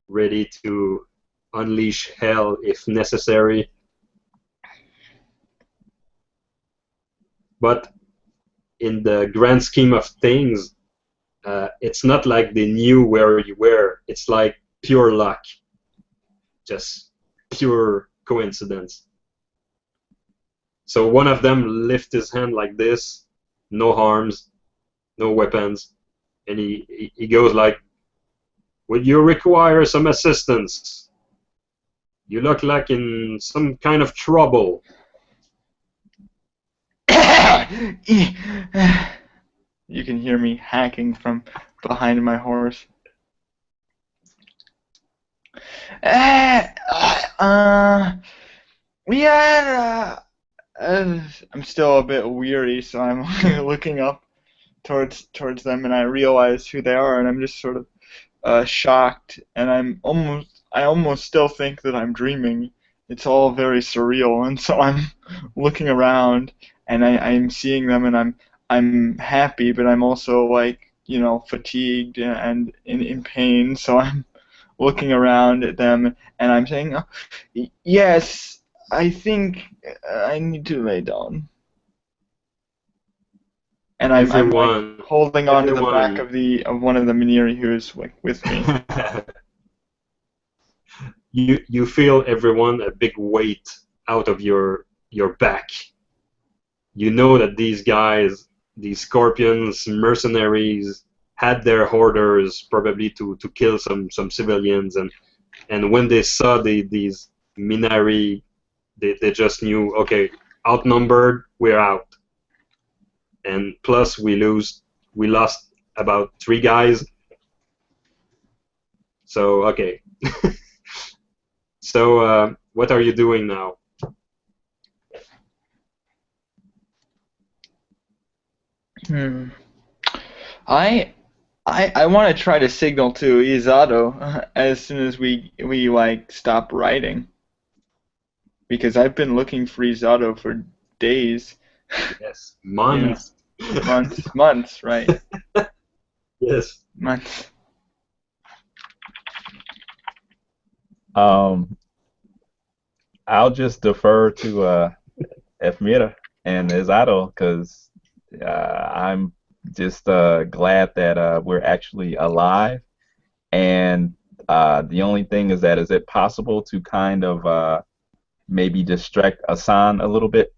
ready to unleash hell if necessary. But in the grand scheme of things, it's not like they knew where you were. It's like pure luck, just pure coincidence. So one of them lifts his hand like this, no arms, no weapons, and he goes like, "Would you require some assistance? You look like in some kind of trouble." You can hear me hacking from behind my horse. We had. I'm still a bit weary, so I'm looking up towards them, and I realize who they are, and I'm just sort of shocked, and I almost still think that I'm dreaming. It's all very surreal, and so I'm looking around, and I'm seeing them, and I'm happy, but I'm also like, you know, fatigued and in pain, so I'm looking around at them, and I'm saying, yes, I think I need to lay down. And I'm like holding on to the back of one of the Miniri who's like with me. You feel everyone a big weight out of your back. You know that these guys, these scorpions, mercenaries, had their orders probably to kill some civilians, and when they saw these Minari, they just knew, okay, outnumbered, we're out. And plus we lost about 3 guys. So okay. So what are you doing now? I want to try to signal to Izado as soon as we like stop riding, because I've been looking for Izado for days. Yes, months. Yeah. Months, right? Yes. Months. I'll just defer to Eff'Meera and Izado, because I'm just glad that we're actually alive. And the only thing is that, is it possible to kind of maybe distract Asan a little bit,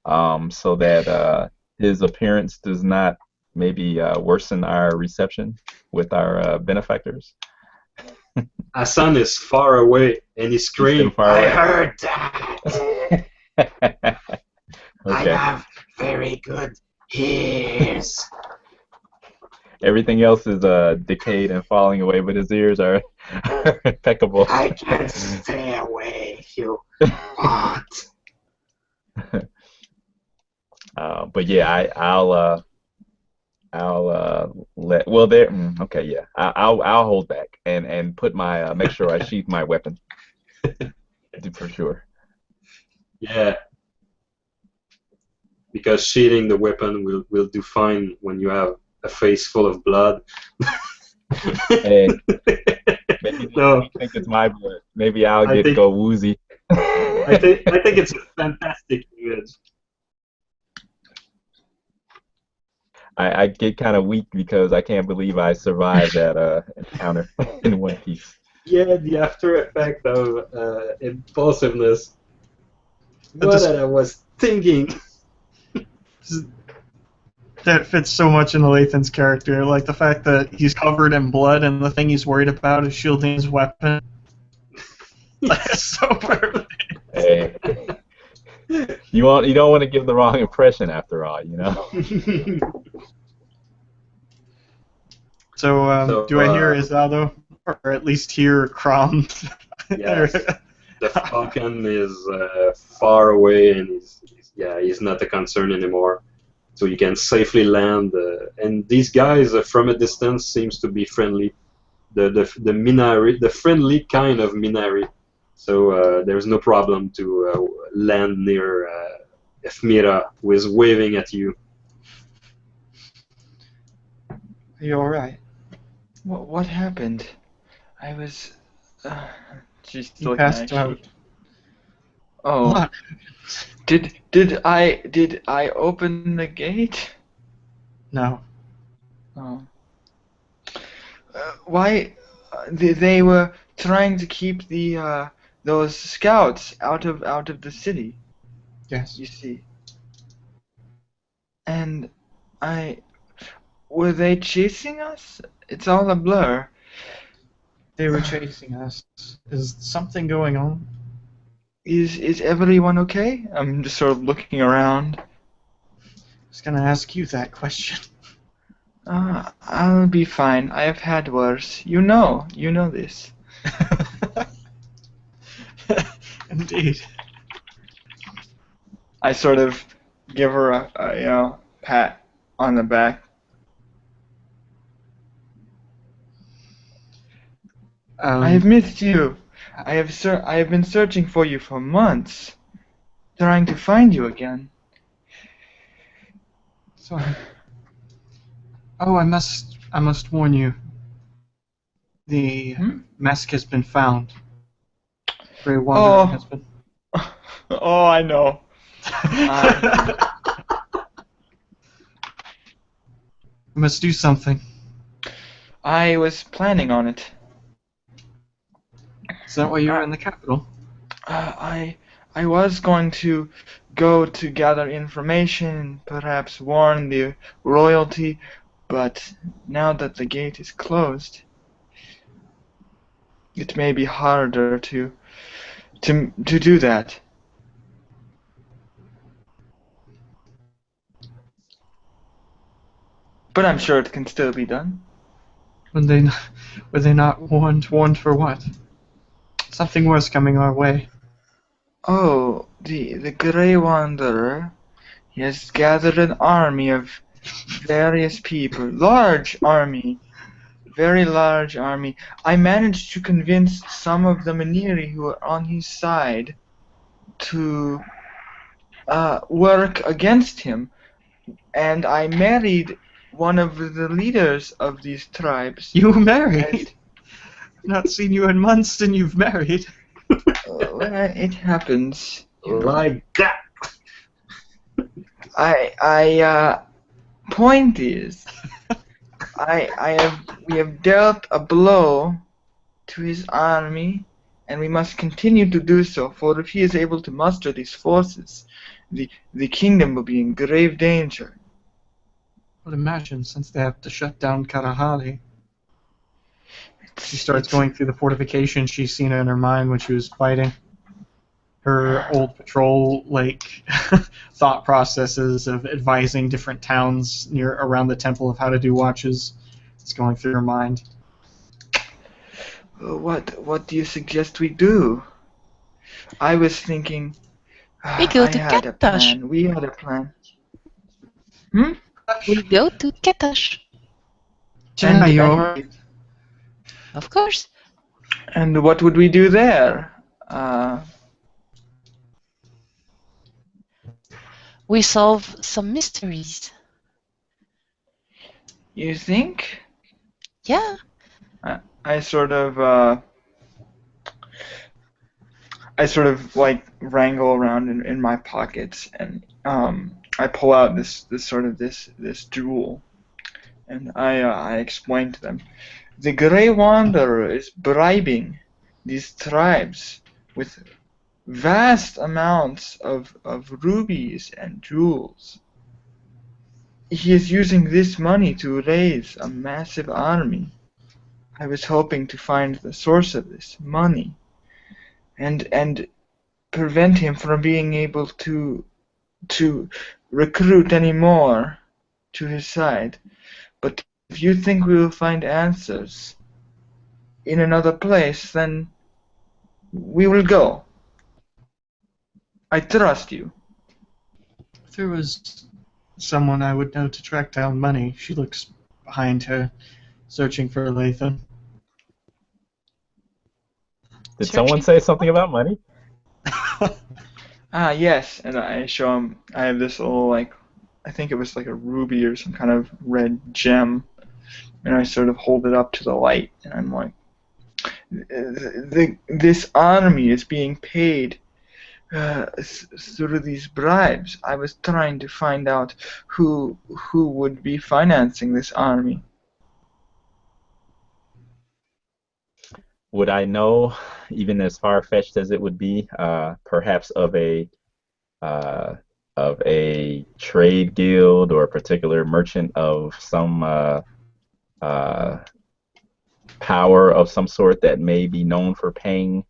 so that his appearance does not maybe worsen our reception with our benefactors? Asan is far away, and he screams, "I heard that! Okay. I have very good ears." Everything else is decayed and falling away, but his ears are impeccable. I can stay away if you want. But yeah, I'll let. Well, there. Okay, yeah. I'll hold back and put my make sure I sheath my weapon for sure. Yeah, because sheathing the weapon will do fine when you have a face full of blood. Hey, maybe you think it's my blood. Maybe I'll go woozy. I think it's a fantastic image. I get kind of weak because I can't believe I survived that encounter in one piece. Yeah, the after effect of impulsiveness. What I was thinking. That fits so much into Laythan's character, like the fact that he's covered in blood and the thing he's worried about is shielding his weapon. That's so perfect. Hey. You don't want to give the wrong impression after all, you know. So, do I hear Izado, or at least hear Crom? Yes. The Falcon is far away, and he's not a concern anymore. So you can safely land. And these guys, from a distance, seems to be friendly. The Minari, the friendly kind of Minari. So there's no problem to land near Eff'Meera, who is waving at you. Are you all right? What happened? I was. She's still You passed out. Oh. What? Did I open the gate? No. Oh. Why? They were trying to keep those scouts out of the city. Yes. You see. And were they chasing us? It's all a blur. They were chasing us. Is something going on? Is everyone okay? I'm just sort of looking around. I was gonna ask you that question. I'll be fine. I've had worse. You know this. Indeed. I sort of give her a pat on the back. I have missed you. I have been searching for you for months, trying to find you again. Sorry. Oh, I must warn you. The mask has been found. Grey Wanderer has been. Oh, I know. We must do something. I was planning on it. Is that why you were in the capital? I was going to go to gather information, perhaps warn the royalty, but now that the gate is closed, it may be harder to do that. But I'm sure it can still be done. Were they not warned? Warned for what? Something worse coming our way. Oh, the Grey Wanderer, he has gathered an army of various people, large army, very large army. I managed to convince some of the Miniri who are on his side to work against him, and I married one of the leaders of these tribes. You married? I've not seen you in months, and you've married. It happens. Like that. Point is, we have dealt a blow to his army, and we must continue to do so. For if he is able to muster these forces, the kingdom will be in grave danger. I would imagine, since they have to shut down Karahali. She starts going through the fortifications she's seen in her mind when she was fighting. Her old patrol, thought processes of advising different towns around the temple of how to do watches. It's going through her mind. What do you suggest we do? I was thinking. We go to Katash. We had a plan. We go to Katash. Chennai, you alright? Of course. And what would we do there? We solve some mysteries. You think? Yeah. I sort of wrangle around in my pockets, and I pull out this jewel, and I explain to them. The Grey Wanderer is bribing these tribes with vast amounts of rubies and jewels. He is using this money to raise a massive army. I was hoping to find the source of this money, and prevent him from being able to recruit any more to his side. But if you think we will find answers in another place, then we will go. I trust you. If there was someone I would know to track down money, she looks behind her, searching for Laythan. Did someone say something about money? Ah, yes, and I show him, I have this little, like, I think it was like a ruby or some kind of red gem, and I sort of hold it up to the light, and I'm like, this army is being paid through these bribes. I was trying to find out who would be financing this army. Would I know, even as far-fetched as it would be, perhaps of a trade guild or a particular merchant of some power of some sort that may be known for paying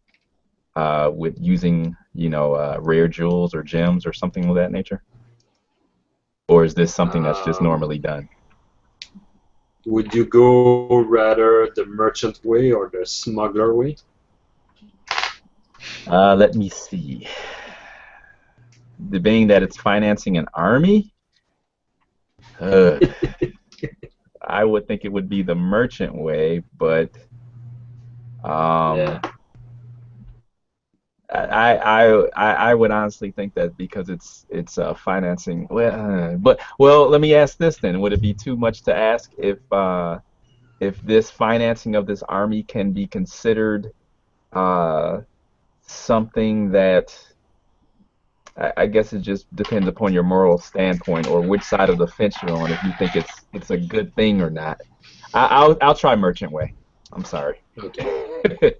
with using, rare jewels or gems or something of that nature? Or is this something that's just normally done? Would you go rather the merchant way or the smuggler way? Let me see. Being that it's financing an army, I would think it would be the merchant way, but Yeah. I would honestly think that because it's financing. Well, let me ask this then: would it be too much to ask if this financing of this army can be considered something that I guess it just depends upon your moral standpoint or which side of the fence you're on, if you think it's a good thing or not. I'll try merchant way. I'm sorry. Okay.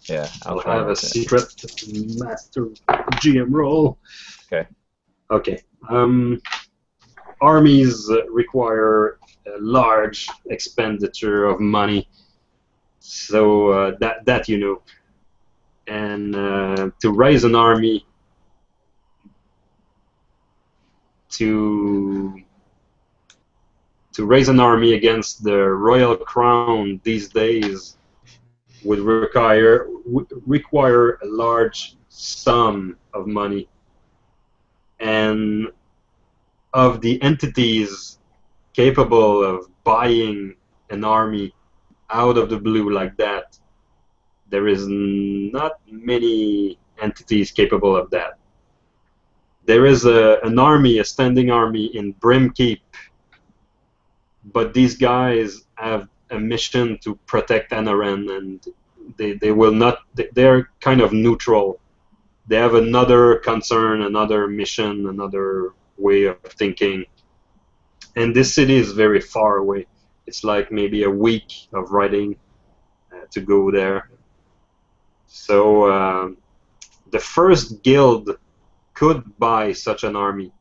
Yeah, I'll try have a merchant. secret master GM role. Okay. Okay. Armies require a large expenditure of money, so that you know. And to raise an army, to raise an army against the royal crown these days would require a large sum of money, and of the entities capable of buying an army out of the blue like that, there is not many entities capable of that. There is a standing army in Brimkeep, but these guys have a mission to protect Anoren, and they will not. They're kind of neutral. They have another concern, another mission, another way of thinking. And this city is very far away. It's like maybe a week of riding to go there. So the first guild could buy such an army,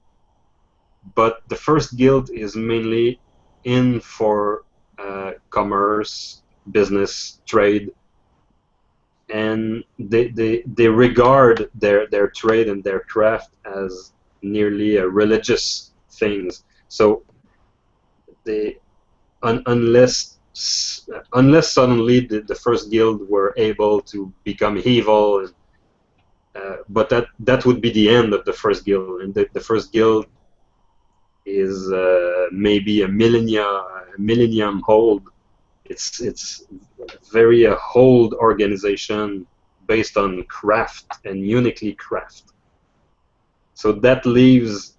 but the first guild is mainly in for commerce, business, trade, and they regard their trade and their craft as nearly a religious things. So they unless suddenly the first guild were able to become evil, but that would be the end of the first guild, and the first guild is maybe a millennium old. It's very old organization based on craft and uniquely craft. So that leaves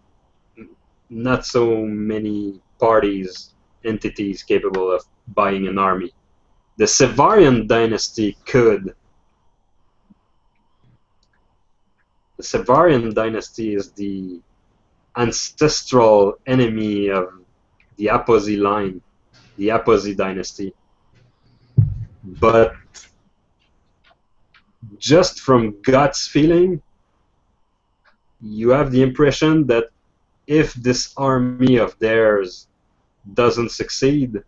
not so many entities capable of buying an army. The Sevarian dynasty could. The Sevarian dynasty is the ancestral enemy of the Aposi line, the Aposi dynasty. But just from God's feeling, you have the impression that if this army of theirs doesn't succeed,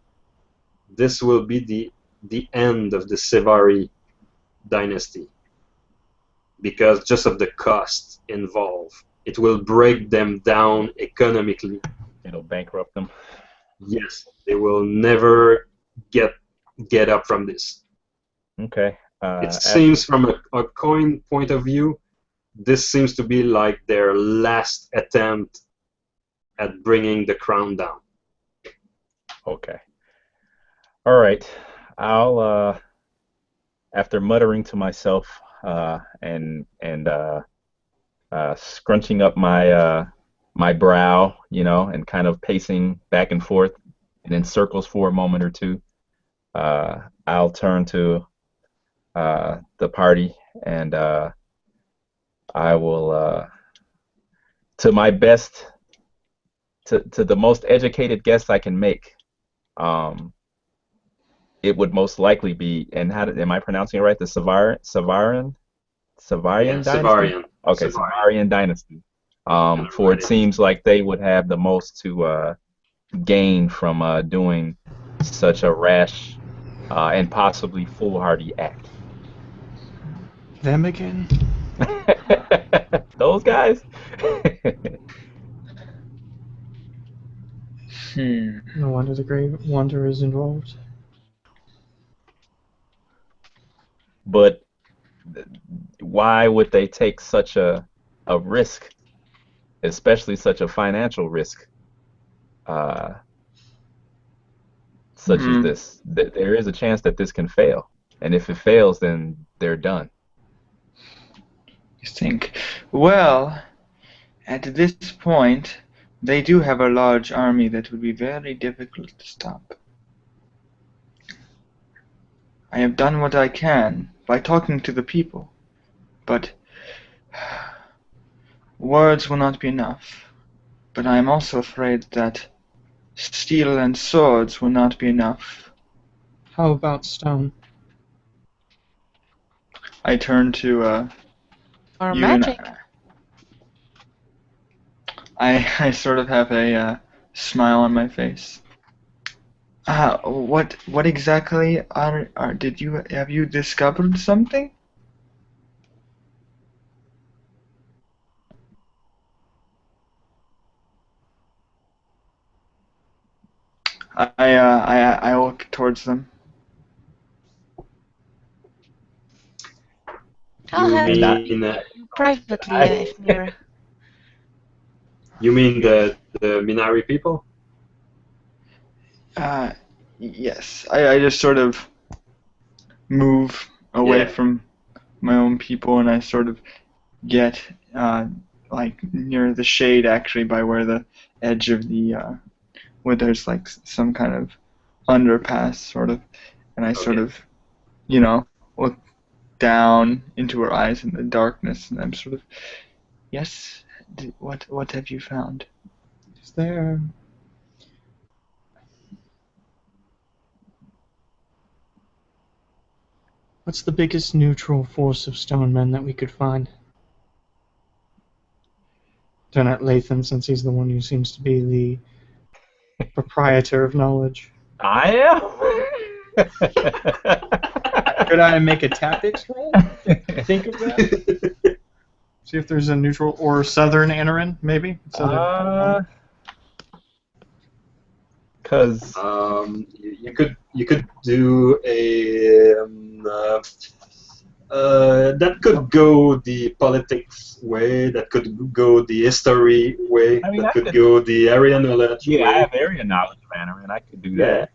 this will be the end of the Sevari dynasty. because just of the cost involved. It will break them down economically. It'll bankrupt them. Yes, they will never get up from this. Okay. It seems from a coin point of view, this seems to be like their last attempt at bringing the crown down. Okay. All right. I'll after muttering to myself and scrunching up my my brow, and kind of pacing back and forth and in circles for a moment or two, I'll turn to the party and I will, to my best, to the most educated guess I can make. It would most likely be, and am I pronouncing it right? The Savarian dynasty. Savarian. Okay, Savarian dynasty. For it seems like they would have the most to gain from doing such a rash and possibly foolhardy act. Them again? Those guys? No wonder the Great Wonder is involved. But why would they take such a risk, especially such a financial risk, such as this? There is a chance that this can fail, and if it fails, then they're done. You think, well, at this point, they do have a large army that would be very difficult to stop. I have done what I can by talking to the people, but words will not be enough. But I am also afraid that steel and swords will not be enough. How about stone? I turn to Or you magic. and I sort of have a smile on my face. What exactly have you discovered something? I look towards them. I'll have You to mean privately, Eff'Meera. you mean the Minari people? Yes. I just sort of move away from my own people, and I sort of get like near the shade, actually, by where the edge of the where there's like some kind of underpass, sort of, and I sort of, look down into her eyes in the darkness, and I'm sort of, yes. What have you found? Is there... What's the biggest neutral force of stone men that we could find? Turn at Laythan, since he's the one who seems to be the proprietor of knowledge. I am? Could I make a tactics roll? Think of that? See if there's a neutral or southern Anoren, maybe? Because you could do a that could go the politics way, that could go the history way, that could go the area knowledge way. Yeah, I have area knowledge of Anoren. I could do that.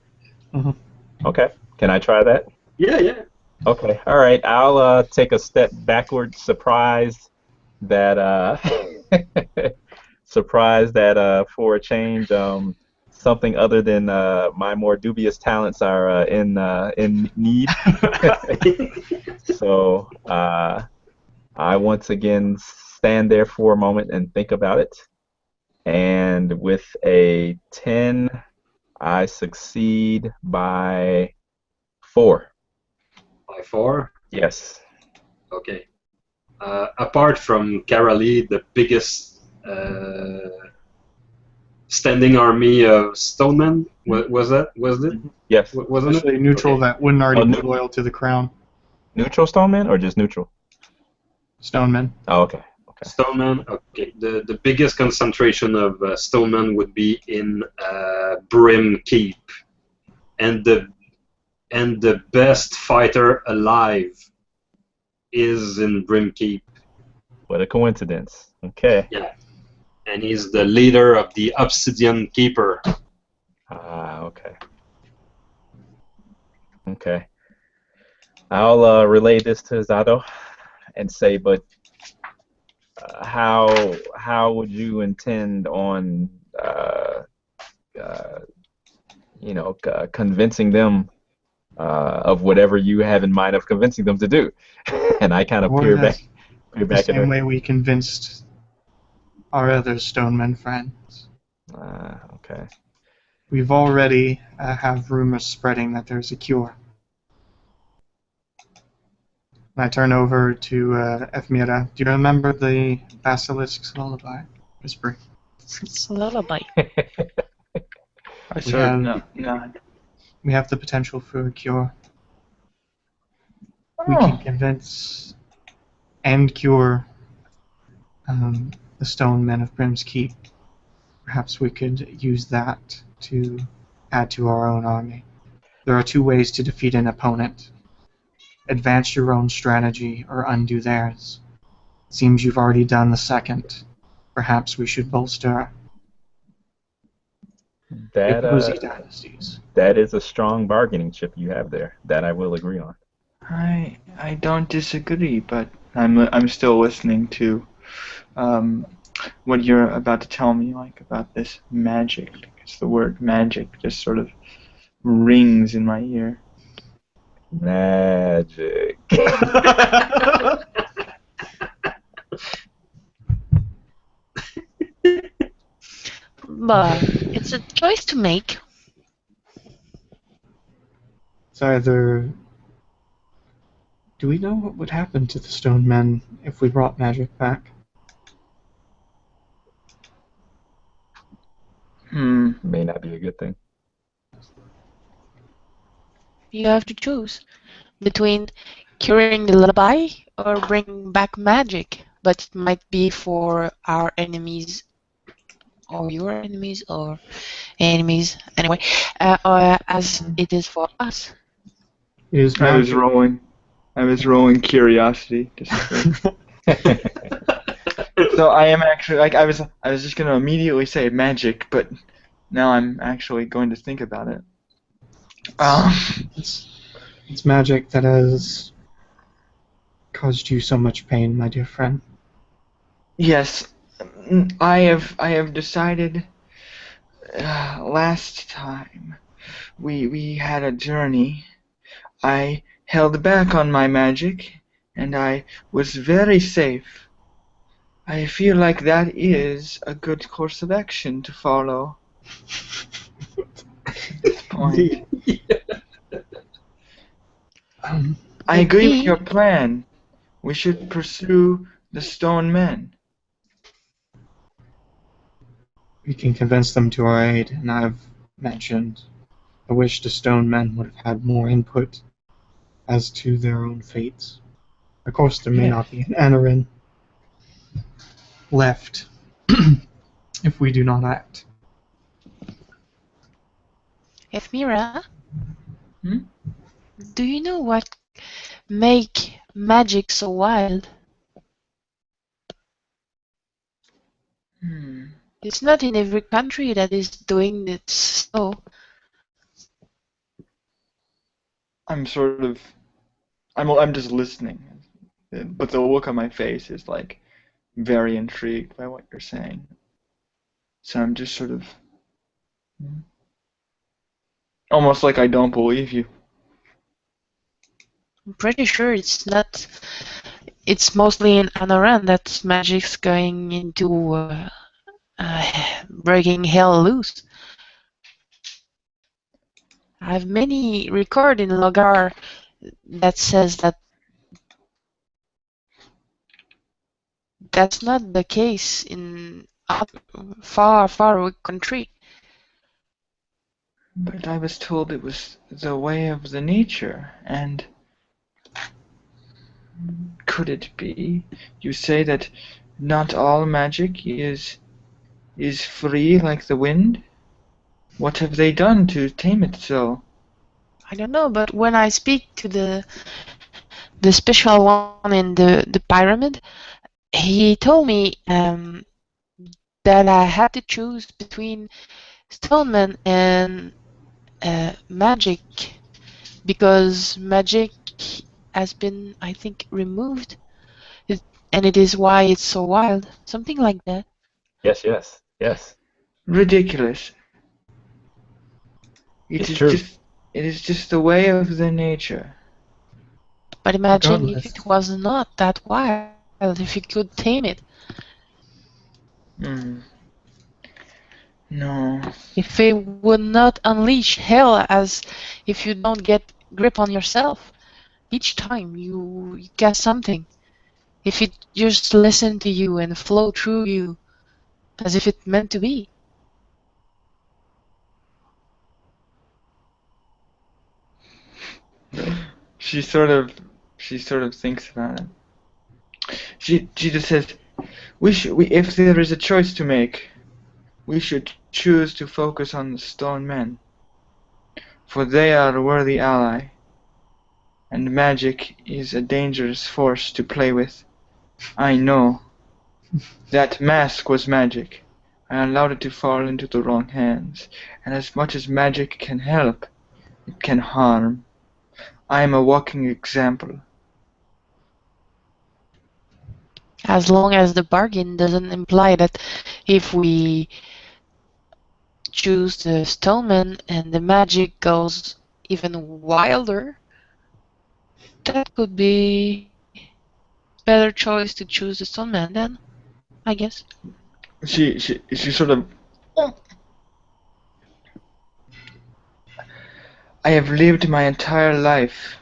Mm-hmm. Okay, can I try that? Yeah. Okay, all right. I'll take a step backward, surprised that for a change, something other than my more dubious talents are in need. So I once again stand there for a moment and think about it. And with a 10, I succeed by 4. By 4? Yes. Okay. Apart from Karalee, the biggest standing army of stonemen, was it? Yes. Wasn't Especially it? neutral Okay. that wouldn't already be loyal to the crown. Neutral stoneman or just neutral? Stonemen. Oh, okay. Okay. Stoneman. Okay. The biggest concentration of stonemen would be in Brim Keep, and the best fighter alive is in Brim Keep. What a coincidence. Okay. Yeah, and he's the leader of the Obsidian Keeper. Ah, okay. Okay. I'll relay this to Izado and say, but how would you intend on uh, convincing them of whatever you have in mind of convincing them to do? And I kind of Or peer that's the back at same her. way we convinced our other Stonemen friends. Okay. We've already have rumors spreading that there's a cure. I turn over to Eff'Meera. Do you remember the basilisk's lullaby? Whispering. It's a lullaby. I sort of nod. We have the potential for a cure. We can Oh, convince and cure the Stone Men of Brim's Keep. Perhaps we could use that to add to our own army. There are two ways to defeat an opponent. Advance your own strategy or undo theirs. Seems you've already done the second. Perhaps we should bolster the That opposing dynasties. that is a strong bargaining chip you have there. That I will agree on. I don't disagree, but I'm still listening to what you're about to tell me, like about this magic. Because the word magic just sort of rings in my ear. Magic. But it's a choice to make. It's either... Do we know what would happen to the Stone Men if we brought magic back? May not be a good thing. You have to choose between curing the lullaby or bringing back magic. But it might be for our enemies, or your enemies, or enemies anyway, or as it is for us. It is I was magic. rolling curiosity. So I am actually I was just gonna immediately say magic, but now I'm actually going to think about it. It's magic that has caused you so much pain, my dear friend. Yes, I have decided. Last time we had a journey, I held back on my magic, and I was very safe. I feel like that is a good course of action to follow. At this point, I agree with your plan. We should pursue the Stone Men. We can convince them to our aid, and I've mentioned I wish the Stone Men would have had more input as to their own fates. Of course, there may not be an Anoren left if we do not act. Eff'Meera, Hmm? do you know what make magic so wild? It's not in every country that is doing it so. I'm just listening, but the look on my face is like very intrigued by what you're saying. So I'm just sort of almost like I don't believe you. I'm pretty sure it's not. It's mostly in Anoren that magic's going into breaking hell loose. I have many record in Logar that says that that's not the case in far, far away country. But I was told it was the way of the nature, and could it be? You say that not all magic is free like the wind? What have they done to tame it so? I don't know, but when I speak to the special one in the pyramid, he told me that I had to choose between Stoneman and magic, because magic has been, I think, removed, and it is why it's so wild. Something like that. Yes, yes, yes. Ridiculous. It's true. It is just the way of the nature. But imagine if Regardless. it was not that wild, if you could tame it. Hmm. No. If it would not unleash hell as if you don't get grip on yourself each time you cast something. If it just listened to you and flow through you as if it meant to be. She sort of thinks about it. She just says, if there is a choice to make, we should choose to focus on the stone men, for they are a worthy ally, and magic is a dangerous force to play with. I know. That mask was magic. I allowed it to fall into the wrong hands, and as much as magic can help, it can harm. I am a walking example. As long as the bargain doesn't imply that if we choose the stoneman and the magic goes even wilder, that could be better choice to choose the stoneman then, I guess. She sort of. I have lived my entire life,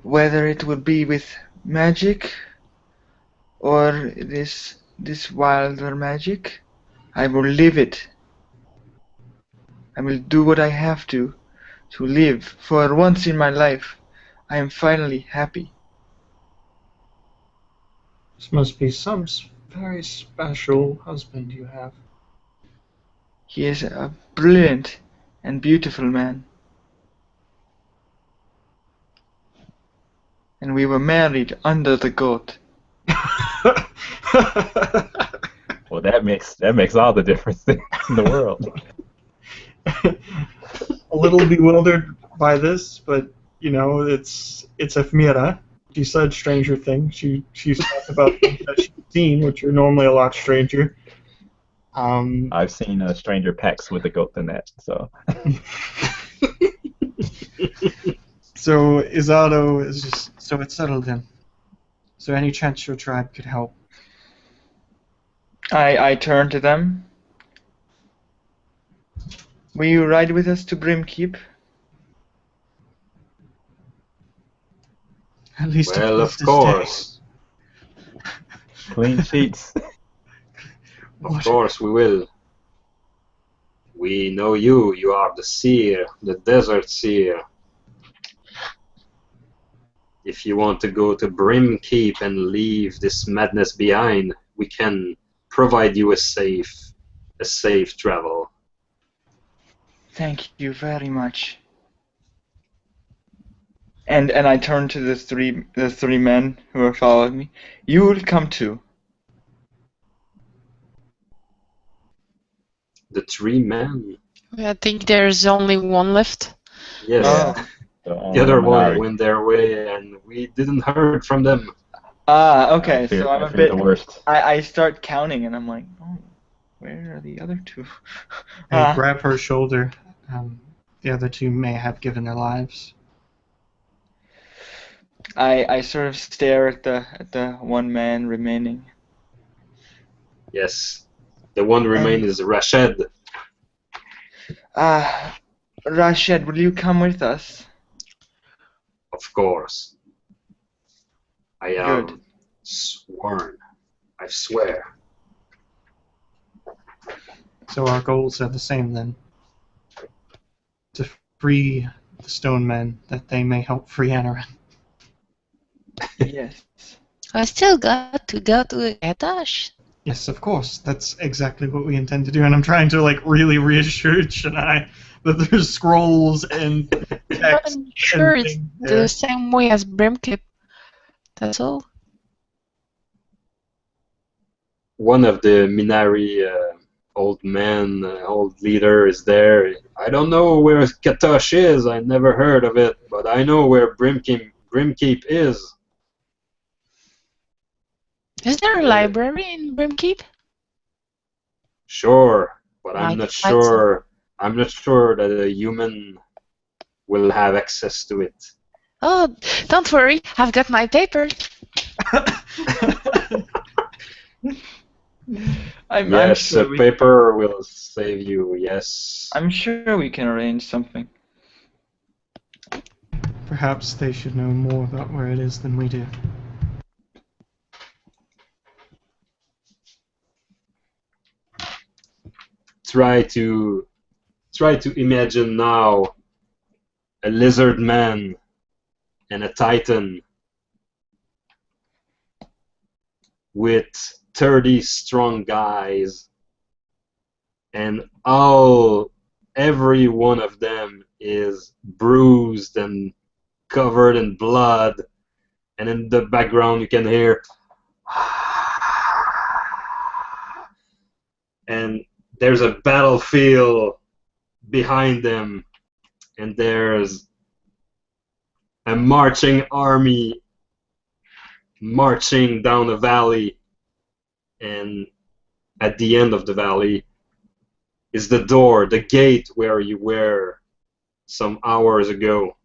whether it would be with magic or this wilder magic. I will live it. I will do what I have to live. For once in my life, I am finally happy. This must be some very special husband you have. He is a brilliant and beautiful man. And we were married under the goat. Well, that makes all the difference in the world. A little bewildered by this, but you know, it's Eff'Meera. She said stranger things. She's talked about things that she's seen, which are normally a lot stranger. I've seen stranger packs with a goat than that. So So Izado is just so it's settled in. So any chance your tribe could help? I turn to them. Will you ride with us to Brimkeep? At least a Well, place of to course. clean sheets. Of course we will. We know you. You are the seer, the desert seer. If you want to go to Brimkeep and leave this madness behind, we can provide you a safe travel. Thank you very much. And I turn to the three men who are following me. You will come too. The 3 men. I think there's only one left. Yes. Oh. The other one went their way, and we didn't heard from them. Okay. So I'm I a fear bit. the worst. I start counting, and I'm like, oh, where are the other two? I grab her shoulder. The other two may have given their lives. I sort of stare at the one man remaining. Yes. The one remain is Rashid. Rashid, will you come with us? Of course. I am Good. sworn. I swear. So our goals are the same then. To free the stone men, that they may help free Anoren. Yes. I still got to go to Etash. Yes, of course. That's exactly what we intend to do, and I'm trying to like really reassure Chennai that there's scrolls and text I'm sure and it's things the there. same way as Brimkip. That's all. One of the Minari old men, old leader is there. I don't know where Katosh is. I never heard of it, but I know where Brimkeep is. Is there a library in Brimkeep? Sure, but I I'm not could find some. sure. I'm not sure that a human will have access to it. Oh, don't worry. I've got my papers. I'm Yes, sure a paper will save you. Yes. I'm sure we can arrange something. Perhaps they should know more about where it is than we do. Try to imagine now a lizard man and a titan with 30 strong guys, and every one of them is bruised and covered in blood, and in the background you can hear and there's a battlefield behind them, and there's a marching army marching down a valley, and at the end of the valley is the door, the gate where you were some hours ago,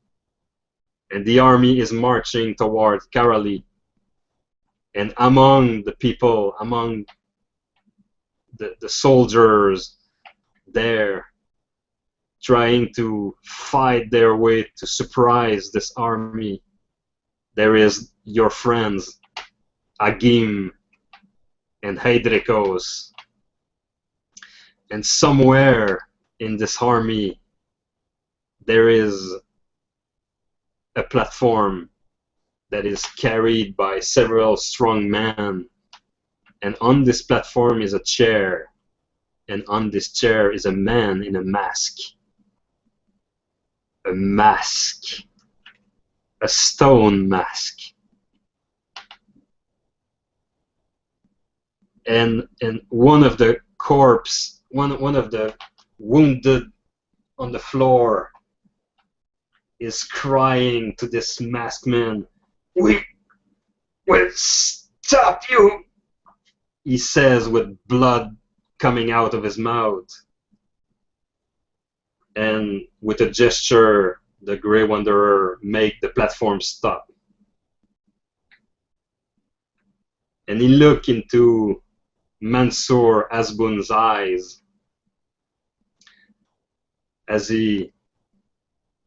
and the army is marching toward Karali, and among the people, among the soldiers there, trying to fight their way to surprise this army, there is your friends Agim and Heidrikos. And somewhere in this army there is a platform that is carried by several strong men, and on this platform is a chair, and on this chair is a man in a mask. A mask. A stone mask. And one of the corpse, one of the wounded on the floor is crying to this masked man. "We will stop you," he says with blood coming out of his mouth. And with a gesture, the Grey Wanderer make the platform stop. And he look into Mansour Asbun's eyes as he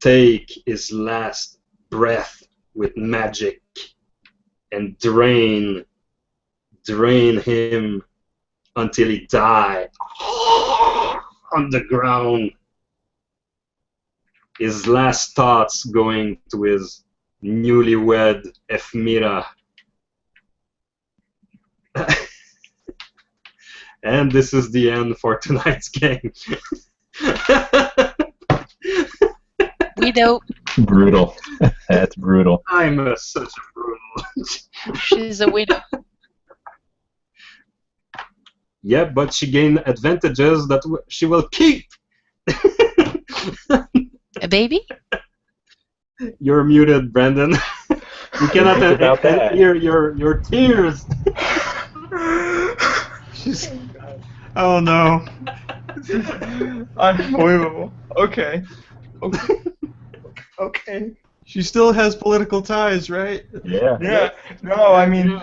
take his last breath with magic and drain him until he die on the ground. His last thoughts going to his newlywed Eff'Meera. And this is the end for tonight's game. Widow. Brutal. That's brutal. I'm such a brutal. She's a widow. Yeah, but she gained advantages that she will keep. A baby? You're muted, Brandon. You cannot Think about that. hear your tears. She's... Oh no. Unbelievable. Okay. Okay. She still has political ties, right? Yeah. Yeah. No, I mean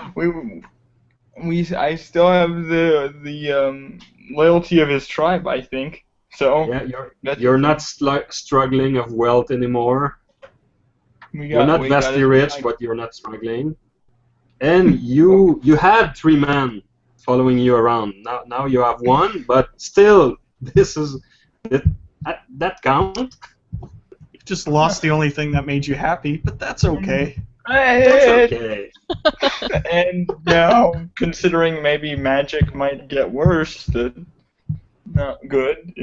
I still have the loyalty of his tribe, I think. So Yeah, you're not struggling of wealth anymore. You're not we got vastly it. rich, but you're not struggling. And you had 3 men following you around. Now you have 1, but still, this is that count. You just lost the only thing that made you happy, but that's okay. That's okay. And now, considering maybe magic might get worse, that not good,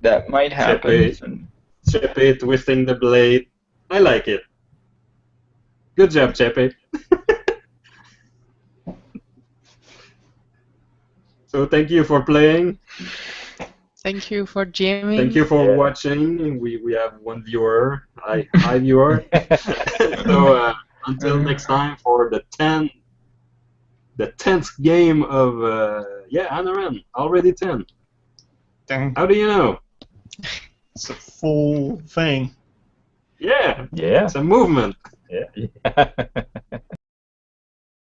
that might happen. Chepe. Chepe twisting the blade. I like it. Good job, Chepe. So thank you for playing. Thank you for jamming. Thank you for watching. We have one viewer. Hi viewer. So until next time for the 10th game of Anoren. Already 10. Dang. How do you know? It's a full thing. Yeah. Yeah. It's a movement. Yeah.